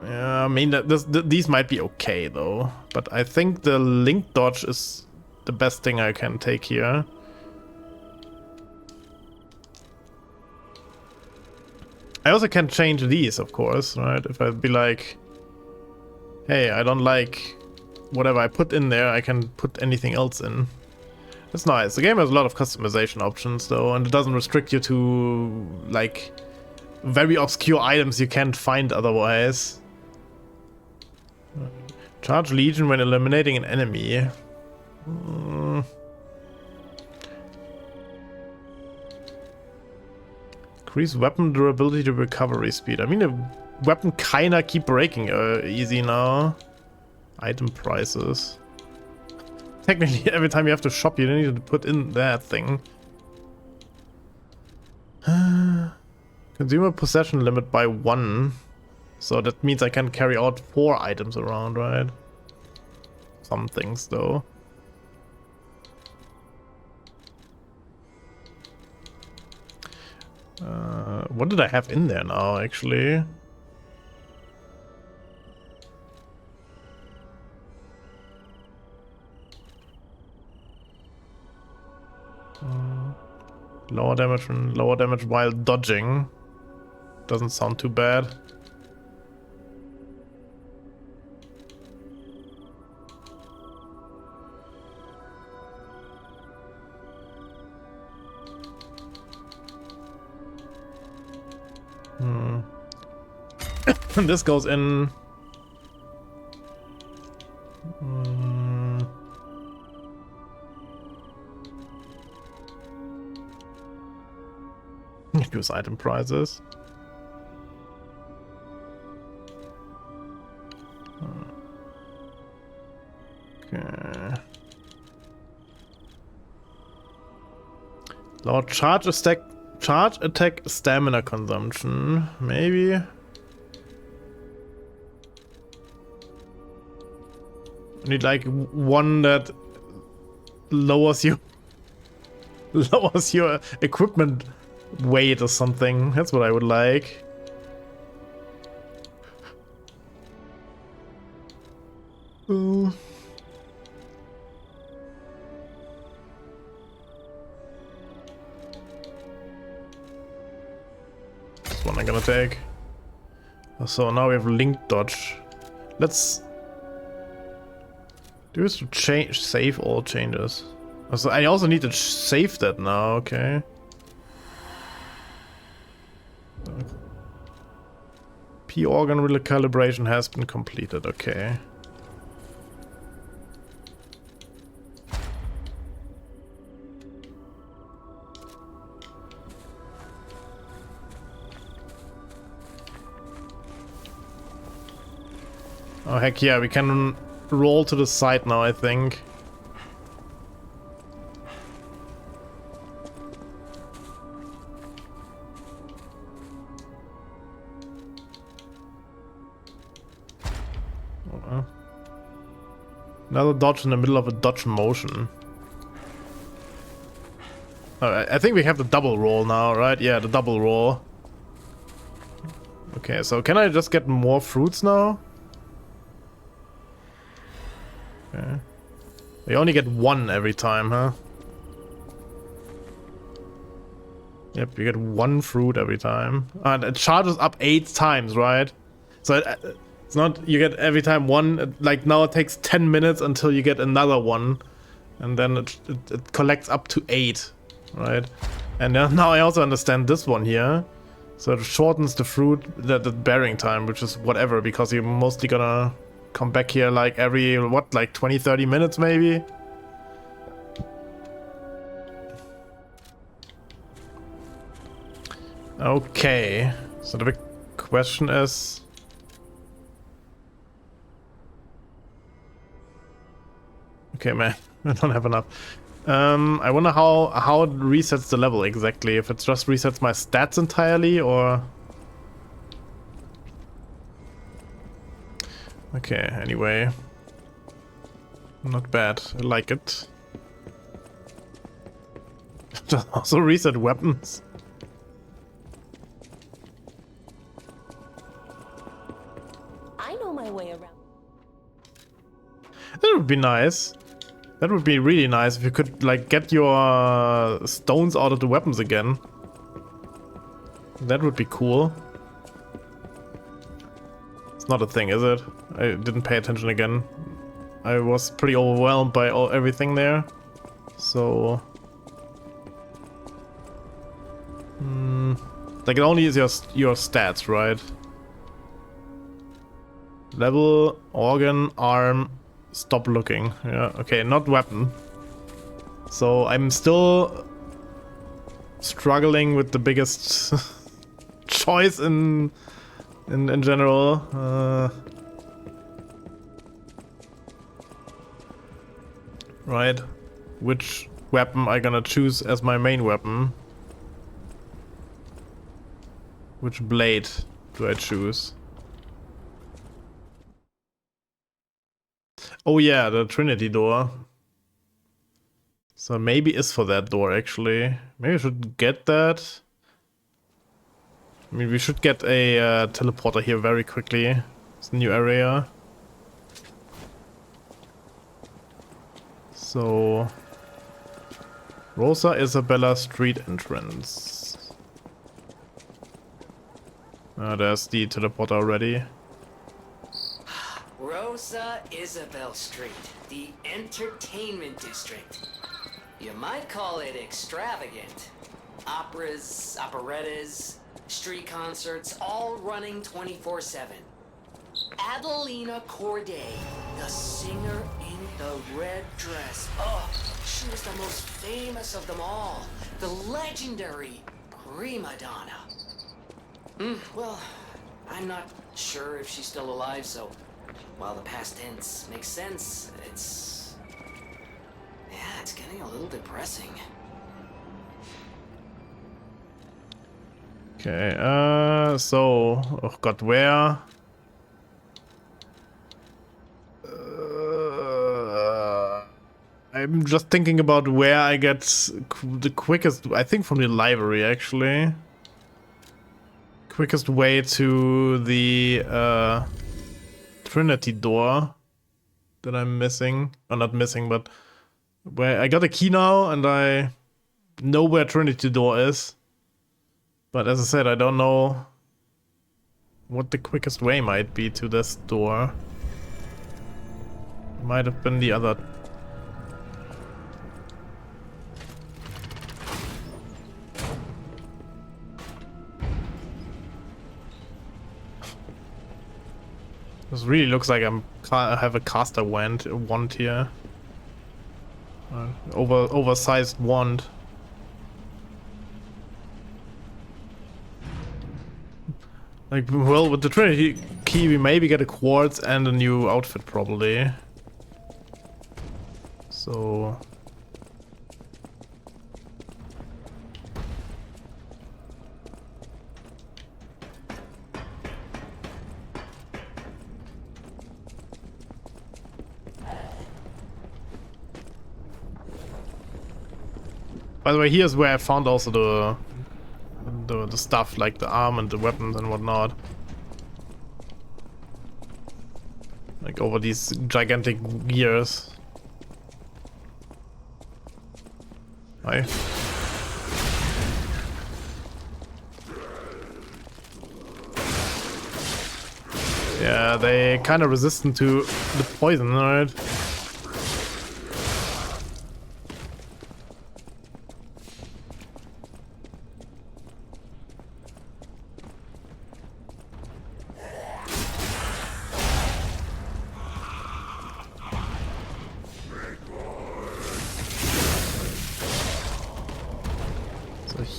Yeah, I mean these might be okay though, but I think the link dodge is the best thing I can take here. I also can change these, of course, right? If I'd be like, hey, I don't like whatever I put in there, I can put anything else in. That's nice. The game has a lot of customization options though, and it doesn't restrict you to like very obscure items you can't find otherwise. Charge Legion when eliminating an enemy. Increase weapon durability to recovery speed. I mean, the weapon kinda keep breaking easy now. Item prices. Technically, every time you have to shop, you need to put in that thing. Consumer possession limit by 1. So that means I can carry out 4 items around, right? Some things though. What did I have in there now, actually? Lower damage while dodging. Doesn't sound too bad. This goes in. Use item prices. Okay. Lower charge attack stamina consumption. Maybe. Need like one that lowers your equipment weight or something. That's what I would like. Ooh. This one I'm gonna take. So now we have link dodge. Let's do this to change, save all changes. So I also need to save that now, okay. P organ recalibration has been completed, okay. Oh heck yeah, we can roll to the side now, I think. Another dodge in the middle of a dodge motion. I think we have the double roll now, right? Yeah, the double roll. Okay, so can I just get more fruits now? Okay. We only get 1 every time, huh? Yep, you get 1 fruit every time. And it charges up 8 times, right? So it's not you get every time 1. Like now it takes 10 minutes until you get another 1. And then it collects up to 8, right? And now I also understand this one here. So it shortens the fruit, the bearing time, which is whatever, because you're mostly gonna come back here like every, what, like 20-30 minutes maybe? Okay, so the big question is... Okay, man, I don't have enough. I wonder how it resets the level exactly, if it just resets my stats entirely, or... Okay, anyway. Not bad, I like it. Just also reset weapons. I know my way around. That would be nice. That would be really nice if you could, like, get your stones out of the weapons again. That would be cool. It's not a thing, is it? I didn't pay attention again. I was pretty overwhelmed by everything there. So... like, it only is your stats, right? Level, organ, arm, stop looking. Yeah, okay, not weapon. So I'm still struggling with the biggest choice in general. Right, which weapon I gonna choose as my main weapon? Which blade do I choose? Oh yeah, the Trinity door. So maybe it's for that door actually. Maybe I should get that. I mean, we should get a teleporter here very quickly. It's a new area. So... Rosa Isabella Street entrance. There's the teleporter already. Rosa Isabel Street, the entertainment district. You might call it extravagant. Operas, operettas, street concerts, all running 24/7. Adelina Corday, the singer in the red dress. Oh, she was the most famous of them all. The legendary prima donna. Well, I'm not sure if she's still alive, so while the past tense makes sense, it's getting a little depressing. Okay, so, oh god, where? I'm just thinking about where I get the quickest, I think from the library actually. Quickest way to the Trinity door that I'm missing. Or not missing, but where I got a key now and I know where Trinity door is. But as I said, I don't know what the quickest way might be to this door. Might have been the other. This really looks like I have a caster wand here. Oversized wand. Like, well, with the Trinity key we maybe get a quartz and a new outfit probably. So... By the way, here's where I found also the stuff, like the arm and the weapons and whatnot. Like over these gigantic years. Hi. Yeah, they kind of resistant to the poison, right?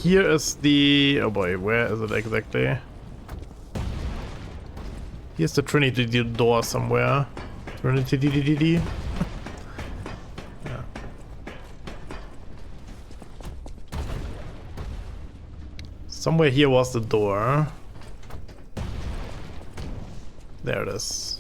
Here is the... oh boy, where is it exactly? Here's the Trinity door somewhere. Trinity. Yeah. Somewhere here was the door. There it is.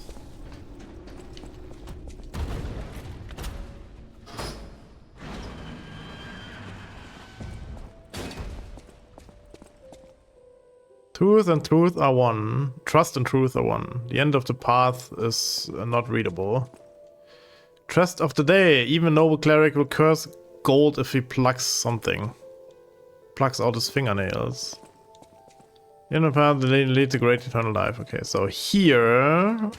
Truth and truth are one. Trust and truth are one. The end of the path is not readable. Trust of the day. Even noble cleric will curse gold if he plucks something. Plucks out his fingernails. The end of the path leads to great eternal life. Okay, so here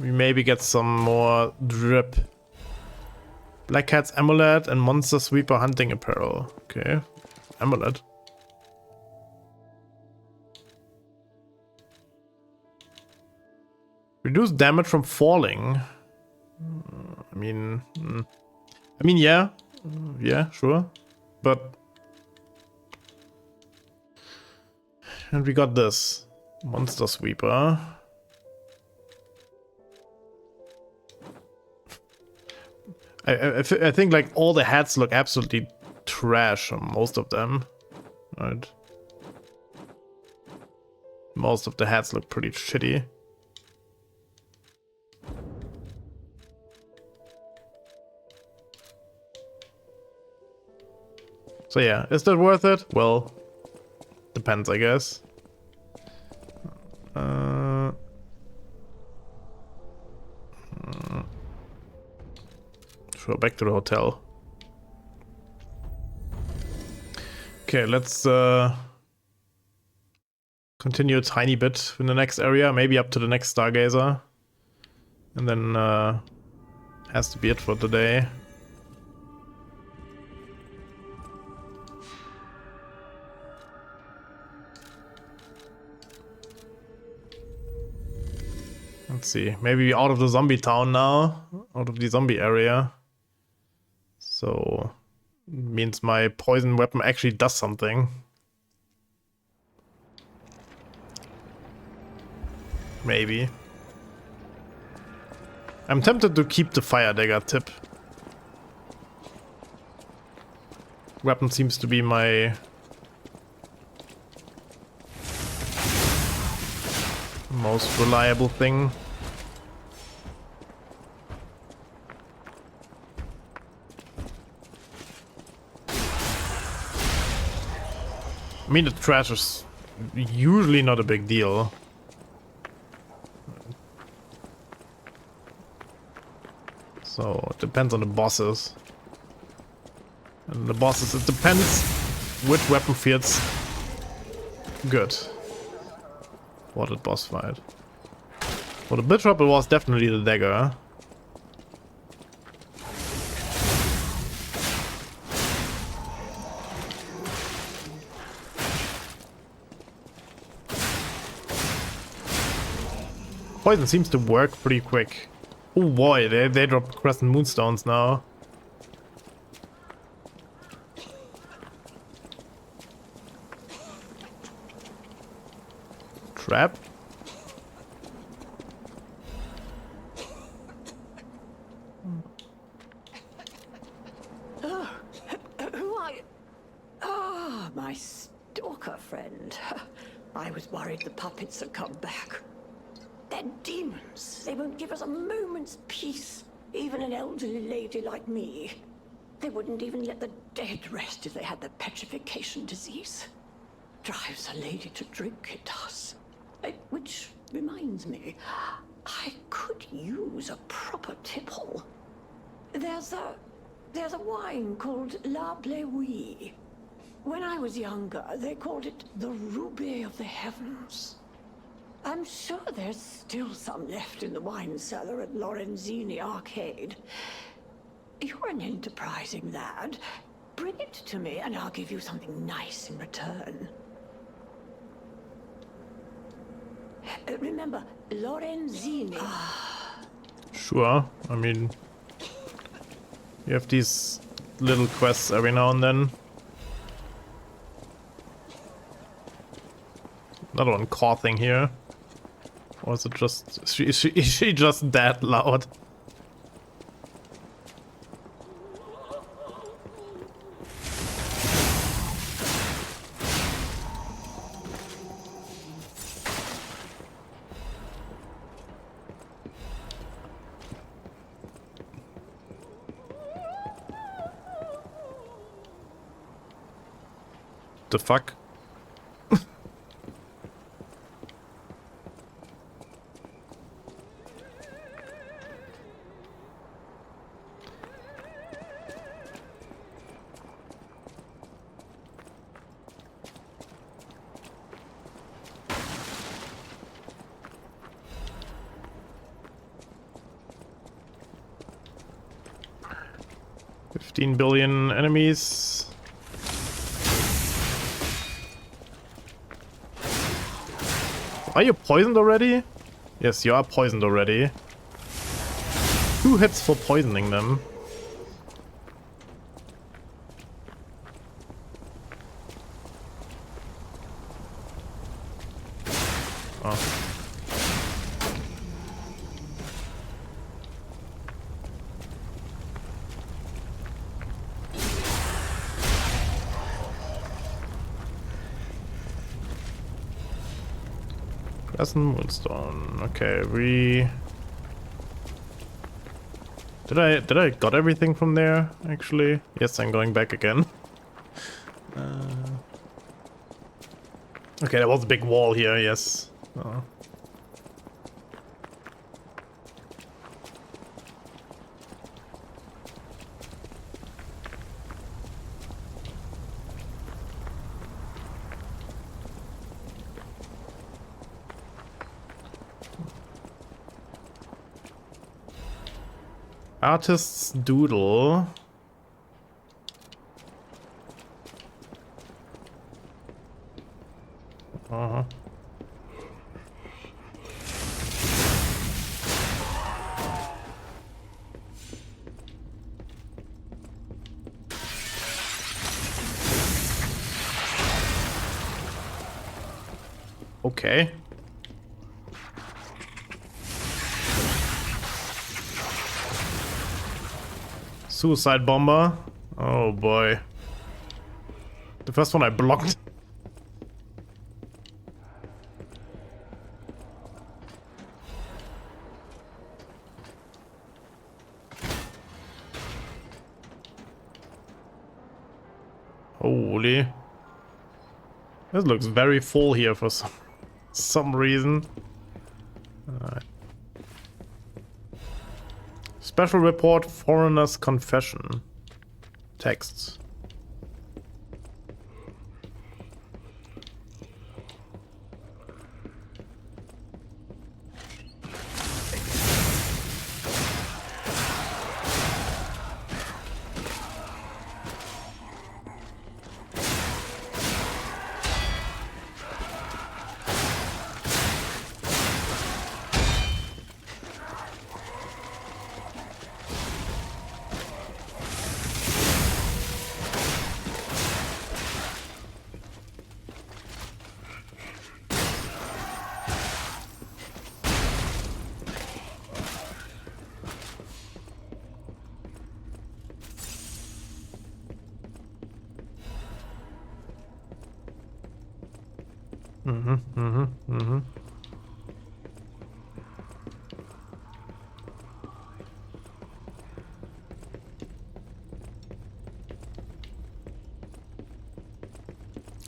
we maybe get some more drip. Black Cat's amulet and monster sweeper hunting apparel. Okay, amulet. Reduce damage from falling. I mean, yeah, sure, but and we got this monster sweeper. I think like all the hats look absolutely trash on most of them, right? Most of the hats look pretty shitty. So yeah, is that worth it? Well, depends, I guess. Sure, back to the hotel. Okay, let's continue a tiny bit in the next area, maybe up to the next Stargazer. And then has to be it for today. Let's see, maybe out of the zombie town now, out of the zombie area. So, means my poison weapon actually does something. Maybe. I'm tempted to keep the fire dagger tip. Weapon seems to be my most reliable thing. I mean, the trash is usually not a big deal. So, it depends on the bosses. And the bosses, it depends which weapon feels good for that boss fight. For the Bishop, it was definitely the dagger. Poison seems to work pretty quick. Oh boy, they drop Crescent Moonstones now. Trap? Who are you? Ah, my stalker friend. I was worried the puppets had come back. They're demons. They won't give us a moment's peace. Even an elderly lady like me. They wouldn't even let the dead rest if they had the petrification disease. Drives a lady to drink, it does. Which reminds me, I could use a proper tipple. There's a wine called La Bleuie. When I was younger, they called it the Ruby of the Heavens. I'm sure there's still some left in the wine cellar at Lorenzini Arcade. You're an enterprising lad. Bring it to me and I'll give you something nice in return. Remember, Lorenzini. Sure, I mean, you have these little quests every now and then. Another one coughing here. Or is it just... Is she just that loud? The fuck? $15 billion enemies. Are you poisoned already? Yes, you are poisoned already. 2 hits for poisoning them. Oh. Essen, Moonstone. Okay, we... Did I got everything from there, actually? Yes, I'm going back again. Okay, there was a big wall here, yes. Artist's Doodle. Okay. Suicide bomber. Oh boy. The first one I blocked. Holy. This looks very full here for some reason. Alright. Special report, foreigner's confession. Texts.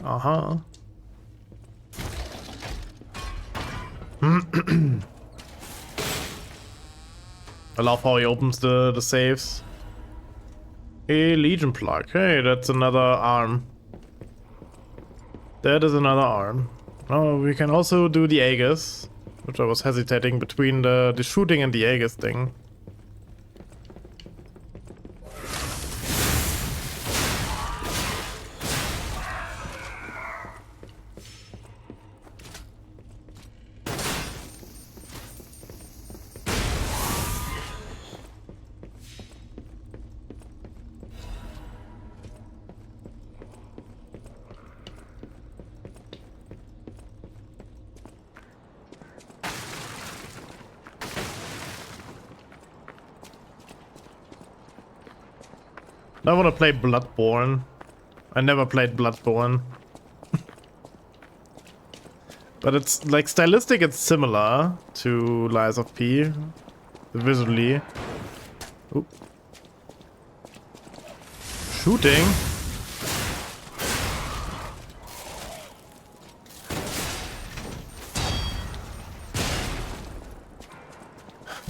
Uh-huh. I love how he opens the safes. A Legion plug. Hey, that's another arm. That is another arm. Oh, we can also do the Aegis, which I was hesitating between the shooting and the Aegis thing. I want to play Bloodborne. I never played Bloodborne. But it's like stylistic, it's similar to Lies of P. Visually. Oop. Shooting.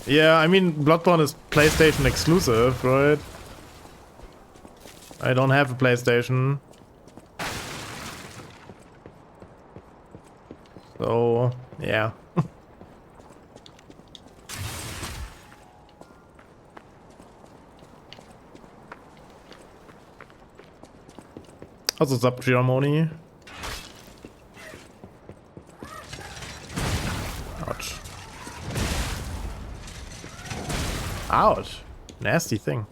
Yeah, I mean, Bloodborne is PlayStation exclusive, right? I don't have a PlayStation. So, yeah. Also, Sub Ceremony. Ouch. Ouch. Nasty thing.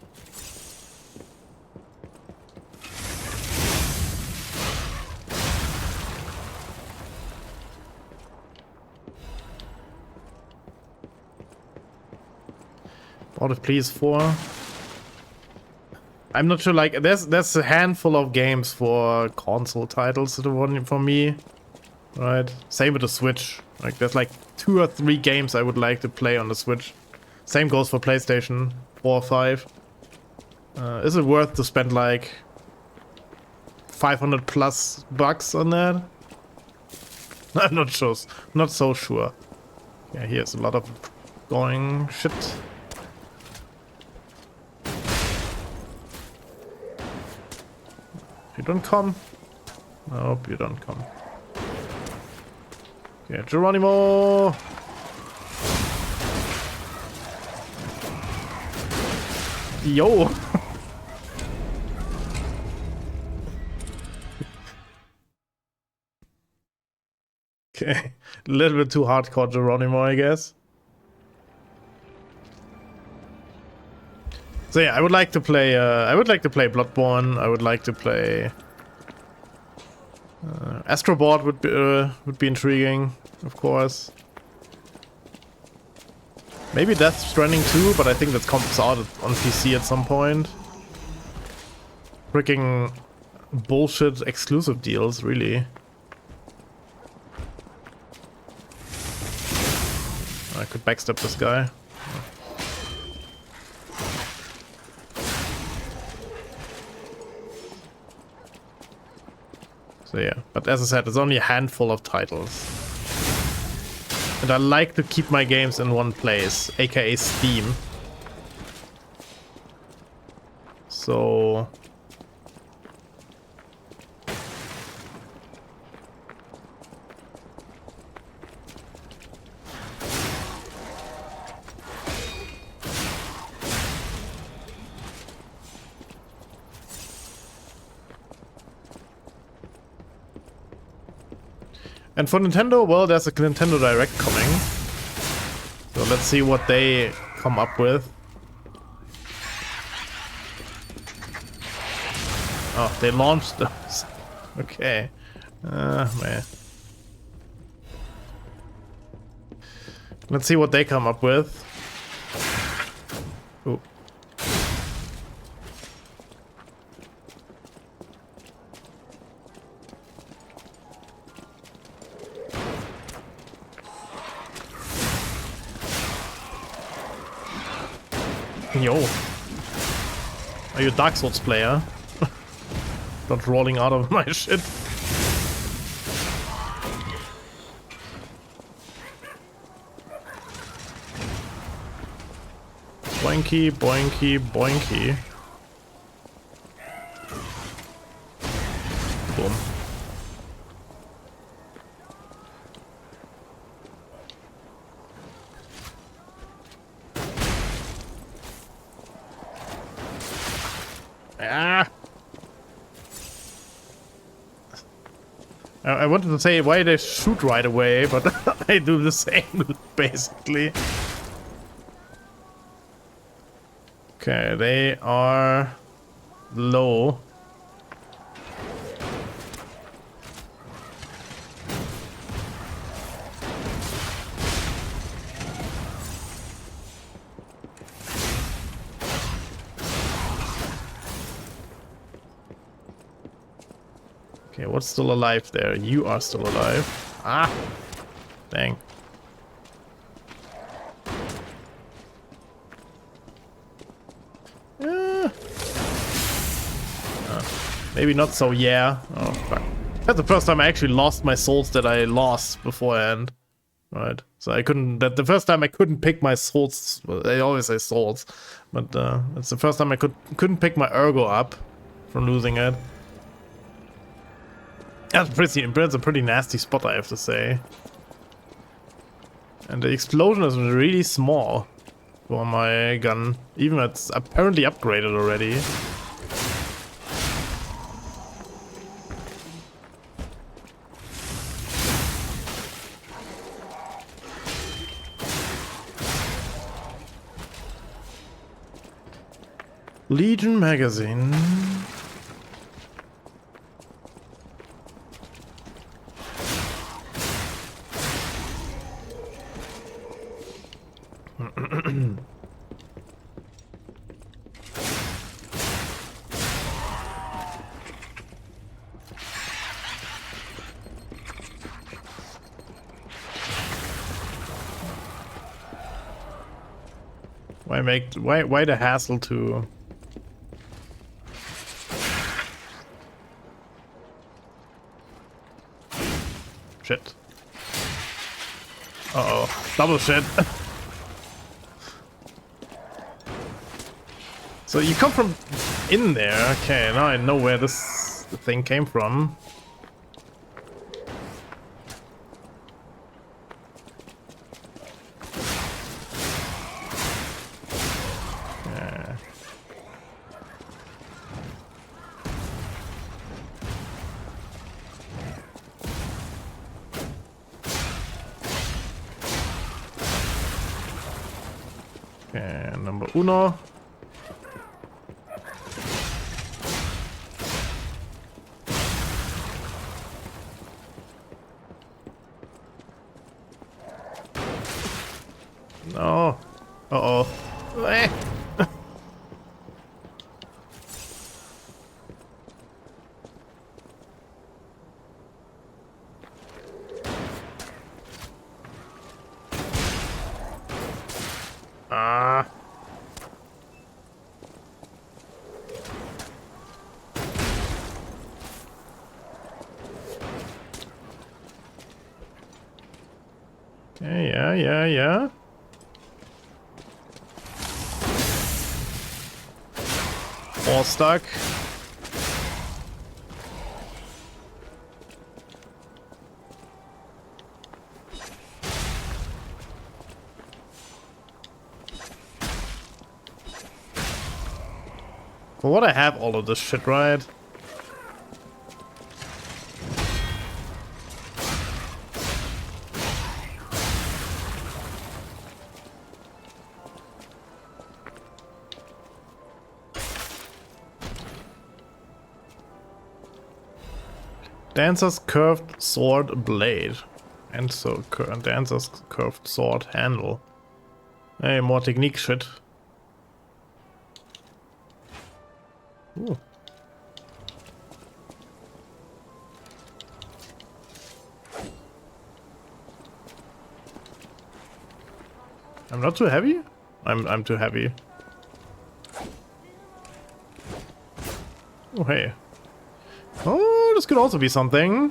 Out of PS4. I'm not sure, like there's a handful of games for console titles that are running for me. Right? Same with the Switch. Like, there's like 2 or 3 games I would like to play on the Switch. Same goes for PlayStation 4 or 5. Is it worth to spend like 500 plus bucks on that? I'm not sure. Not so sure. Yeah, here's a lot of going shit. You don't come. Nope, you don't come. Okay, Geronimo! Yo! Okay, a little bit too hardcore Geronimo, I guess. So yeah, I would like to play Bloodborne. I would like to play Astrobot would be intriguing, of course. Maybe Death Stranding 2, but I think that comes out on PC at some point. Freaking bullshit exclusive deals, really. I could backstab this guy. So yeah, but as I said, it's only a handful of titles. And I like to keep my games in one place, aka Steam. So... And for Nintendo, well, there's a Nintendo Direct coming. So let's see what they come up with. Oh, they launched those. Okay. Man. Let's see what they come up with. Ooh. Yo. Are you a Dark Souls player? Not rolling out of my shit. Boinky, boinky, boinky. Boom. Ah. I wanted to say why they shoot right away, but I do the same, basically. Okay, they are low. Okay, what's still alive there? You are still alive. Ah! Dang. Maybe not so, yeah. Oh, fuck. That's the first time I actually lost my souls that I lost beforehand. Right. So I couldn't... The first time I couldn't pick my souls... Well, I always say souls. But it's the first time I couldn't pick my ergo up from losing it. That's a pretty nasty spot, I have to say. And the explosion is really small for my gun. Even it's apparently upgraded already. Legion magazine. Why the hassle to... Shit. Uh-oh. Double shit. So you come from in there. Okay, now I know where this thing came from. Yeah. Okay, number uno. No. Uh-oh. Eh. Ah. Yeah. All stuck. For what I have all of this shit, right? Dancer's curved sword blade. And so Dancer's curved sword handle. Hey, more technique shit. Ooh. I'm not too heavy? I'm too heavy. Oh hey. Oh, this could also be something.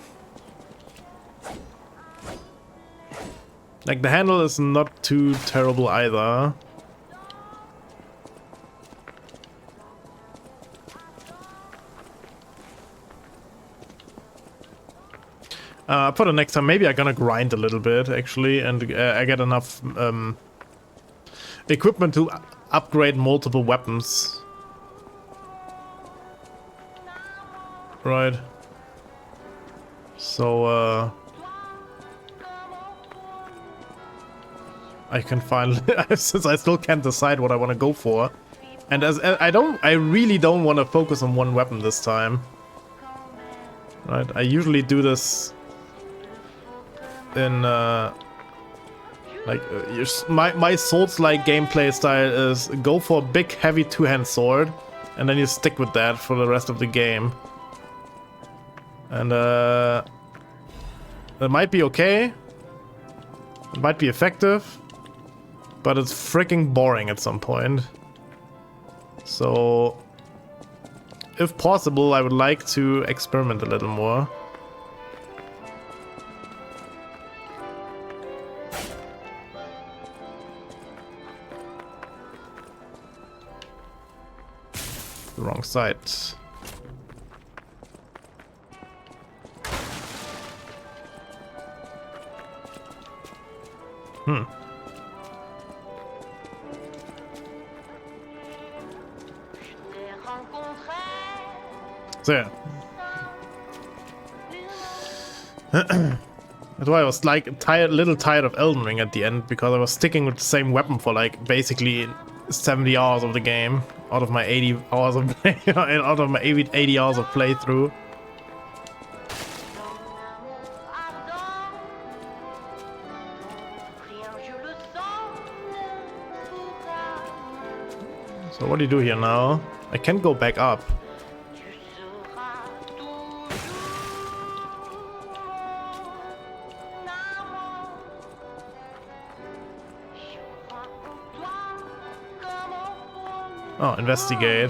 Like, the handle is not too terrible either. For the next time, maybe I'm gonna grind a little bit, actually, and I get enough equipment to upgrade multiple weapons. Right. So, I can finally, since I still can't decide what I want to go for, and as I really don't want to focus on one weapon this time. Right, I usually do this in my Souls-like gameplay style is go for a big heavy two-hand sword, and then you stick with that for the rest of the game. And that might be okay. It might be effective. But it's freaking boring at some point. So, if possible, I would like to experiment a little more. The wrong side. So yeah. That's why I was like little tired of Elden Ring at the end, because I was sticking with the same weapon for like basically 70 hours of the game out of my 80 hours of play, out of my 80 hours of playthrough. So what do you do here now? I can't go back up. Oh, investigate.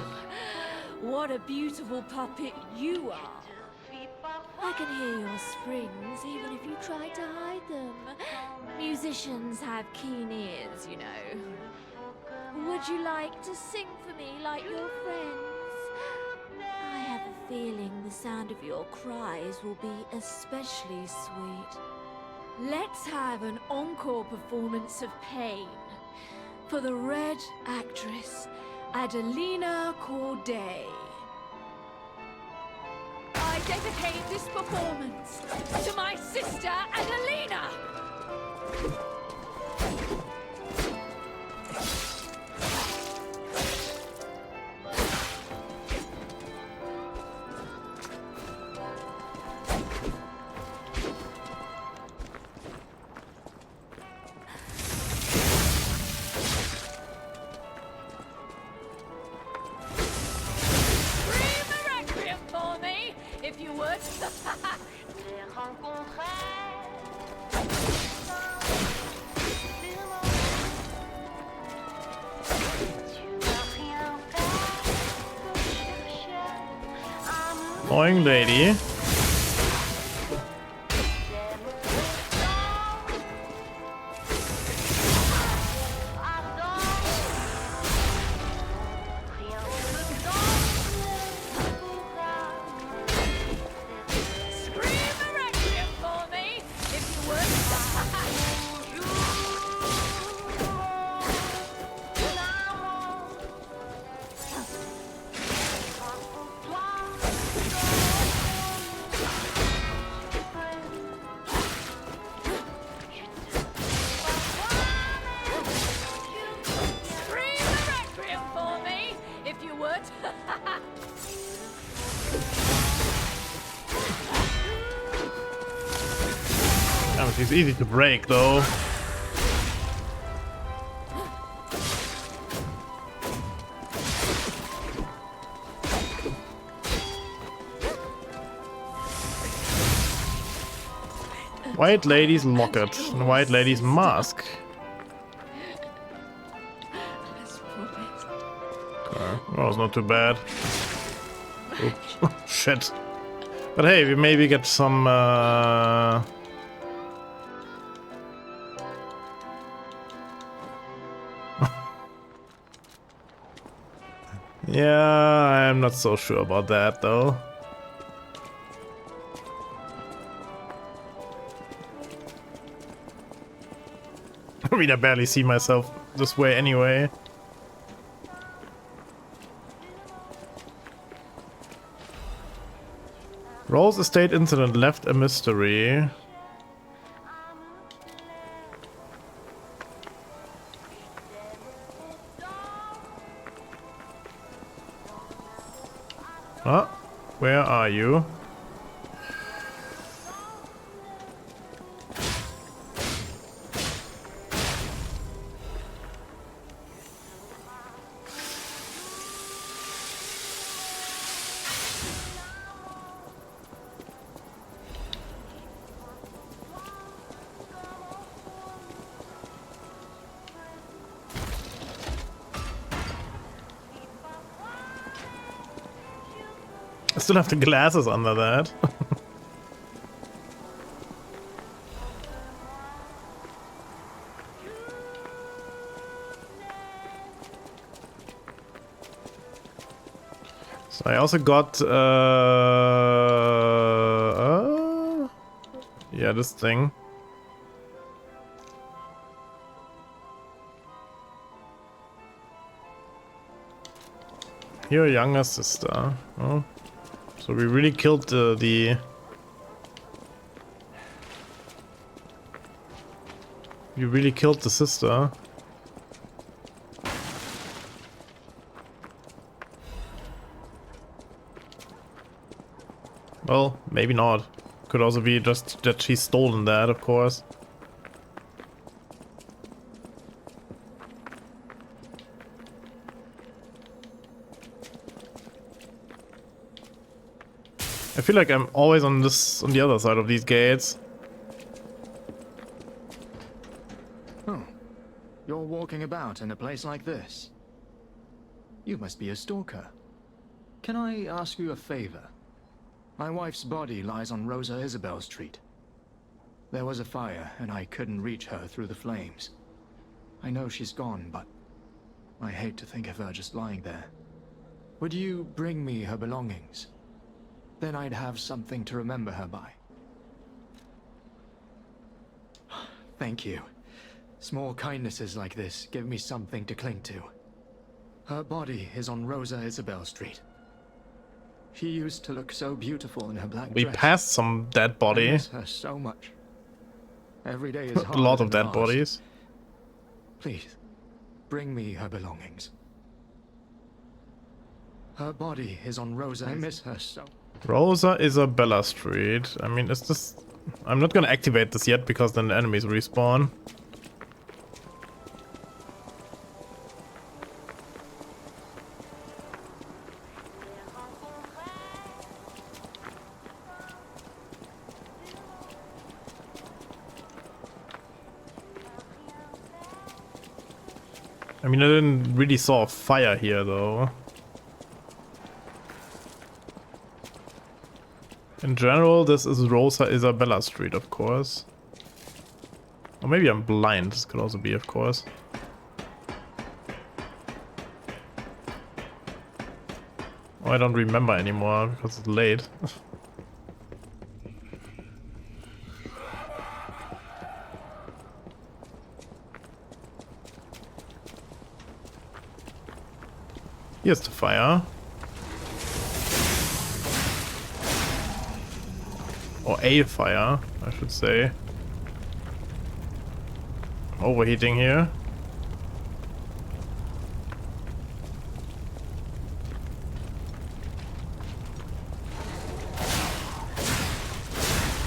What a beautiful puppet you are. I can hear your springs even if you try to hide them. Musicians have keen ears, you know. Would you like to sing for me like your friends? I have a feeling the sound of your cries will be especially sweet. Let's have an encore performance of Pain for the Red actress, Adelina Corday. I dedicate this performance to my sister, Adelina! Boing lady. It's easy to break though. White Lady's locket and White Lady's mask. Okay, that was not too bad. Oops. Shit. But hey, we maybe get some yeah, I'm not so sure about that though. I mean, I barely see myself this way anyway. Rose Estate incident left a mystery. Oh, where are you? I still have the glasses under that. So I also got yeah, this thing. Your younger sister. Oh. So we really killed the you really killed the sister. Well, maybe not. Could also be just that she's stolen that, of course. I feel like I'm always on the other side of these gates. Oh, you're walking about in a place like this. You must be a stalker. Can I ask you a favor? My wife's body lies on Rosa Isabel Street. There was a fire, and I couldn't reach her through the flames. I know she's gone, but I hate to think of her just lying there. Would you bring me her belongings? Then I'd have something to remember her by. Thank you. Small kindnesses like this give me something to cling to. Her body is on Rosa Isabel Street. She used to look so beautiful in her black We dress. passed some dead I body. miss her so much. Every day is A lot of dead last. bodies. Please, bring me her belongings. Her body is on Rosa. I miss her so. Rosa Isabella Street. I mean, is this... I'm not gonna activate this yet because then the enemies respawn. I mean, I didn't really saw a fire here though. In general, this is Rosa Isabella Street, of course. Or maybe I'm blind, this could also be, of course. Oh, I don't remember anymore because it's late. Here's the fire. Or a fire, I should say. Overheating here.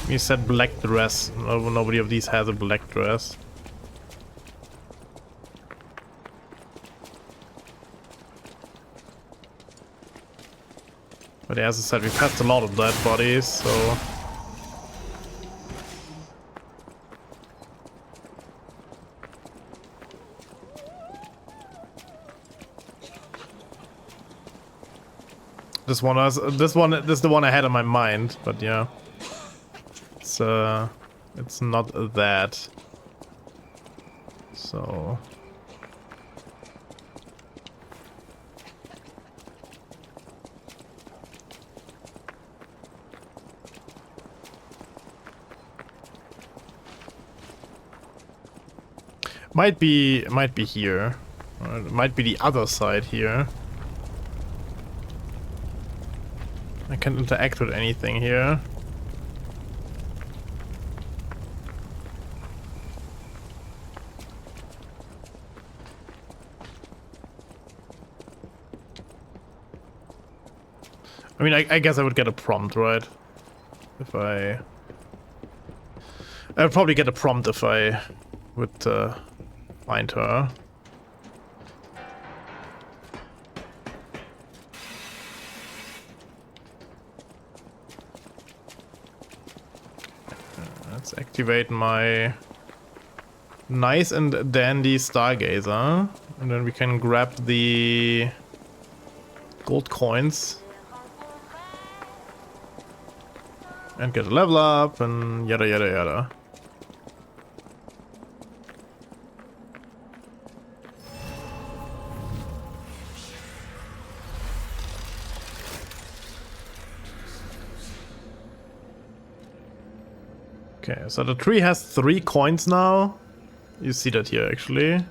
You said black dress. No, nobody of these has a black dress. But as I said, we passed a lot of dead bodies, so... This is the one I had in my mind, but yeah. It's not that. So... Might be here. Or it might be the other side here. I can't interact with anything here. I mean, I guess I would get a prompt, right? If I'd probably get a prompt if I would find her. Let's activate my nice and dandy Stargazer, and then we can grab the gold coins and get a level up and yada yada yada. Okay, so the tree has 3 coins now. You see that here, actually.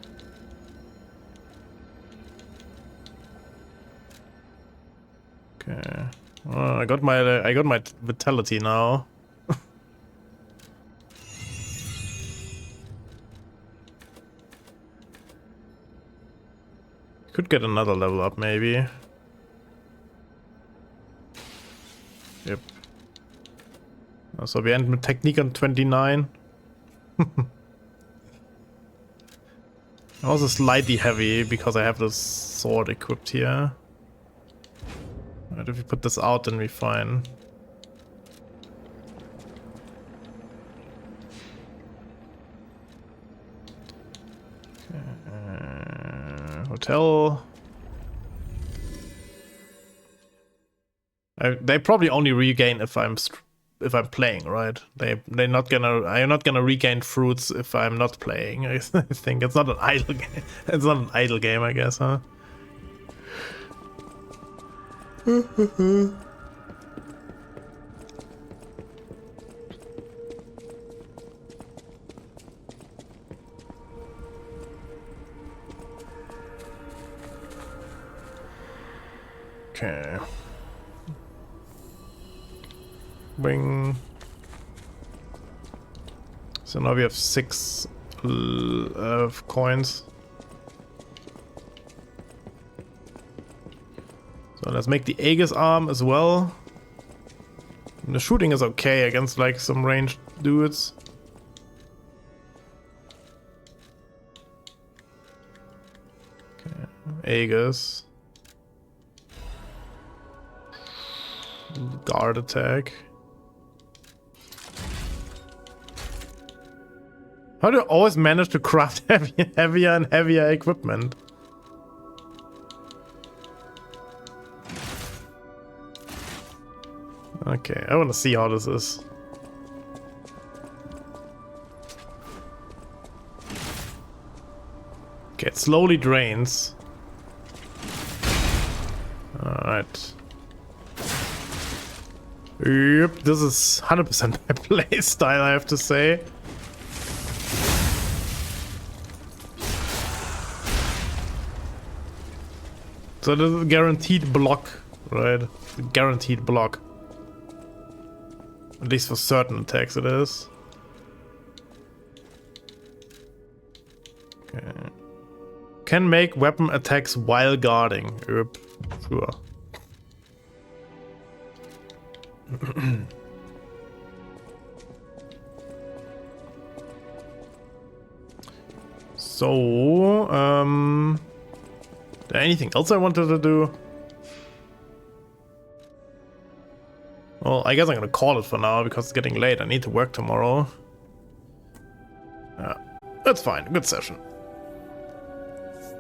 Okay. Oh, I got my vitality now. Could get another level up, maybe. Yep. So we end with Technique on 29. Also slightly heavy because I have this sword equipped here. Right, if we put this out, then we're fine. Okay, hotel. They probably only regain if I'm playing, right? I'm not gonna regain fruits if I'm not playing. I think it's not an idle game. It's not an idle game, I guess, huh? Okay. Bring. So now we have 6 coins. So let's make the Aegis arm as well. And the shooting is okay against like some ranged dudes. Okay. Aegis. Guard attack. How do you always manage to craft heavier and heavier equipment? Okay, I want to see how this is. Okay, it slowly drains. Alright. Yep, this is 100% my play style, I have to say. So this is a guaranteed block, right? Guaranteed block. At least for certain attacks it is. Okay. Can make weapon attacks while guarding. Yep, sure. So, anything else I wanted to do? Well, I guess I'm gonna call it for now because it's getting late. I need to work tomorrow. That's fine. Good session.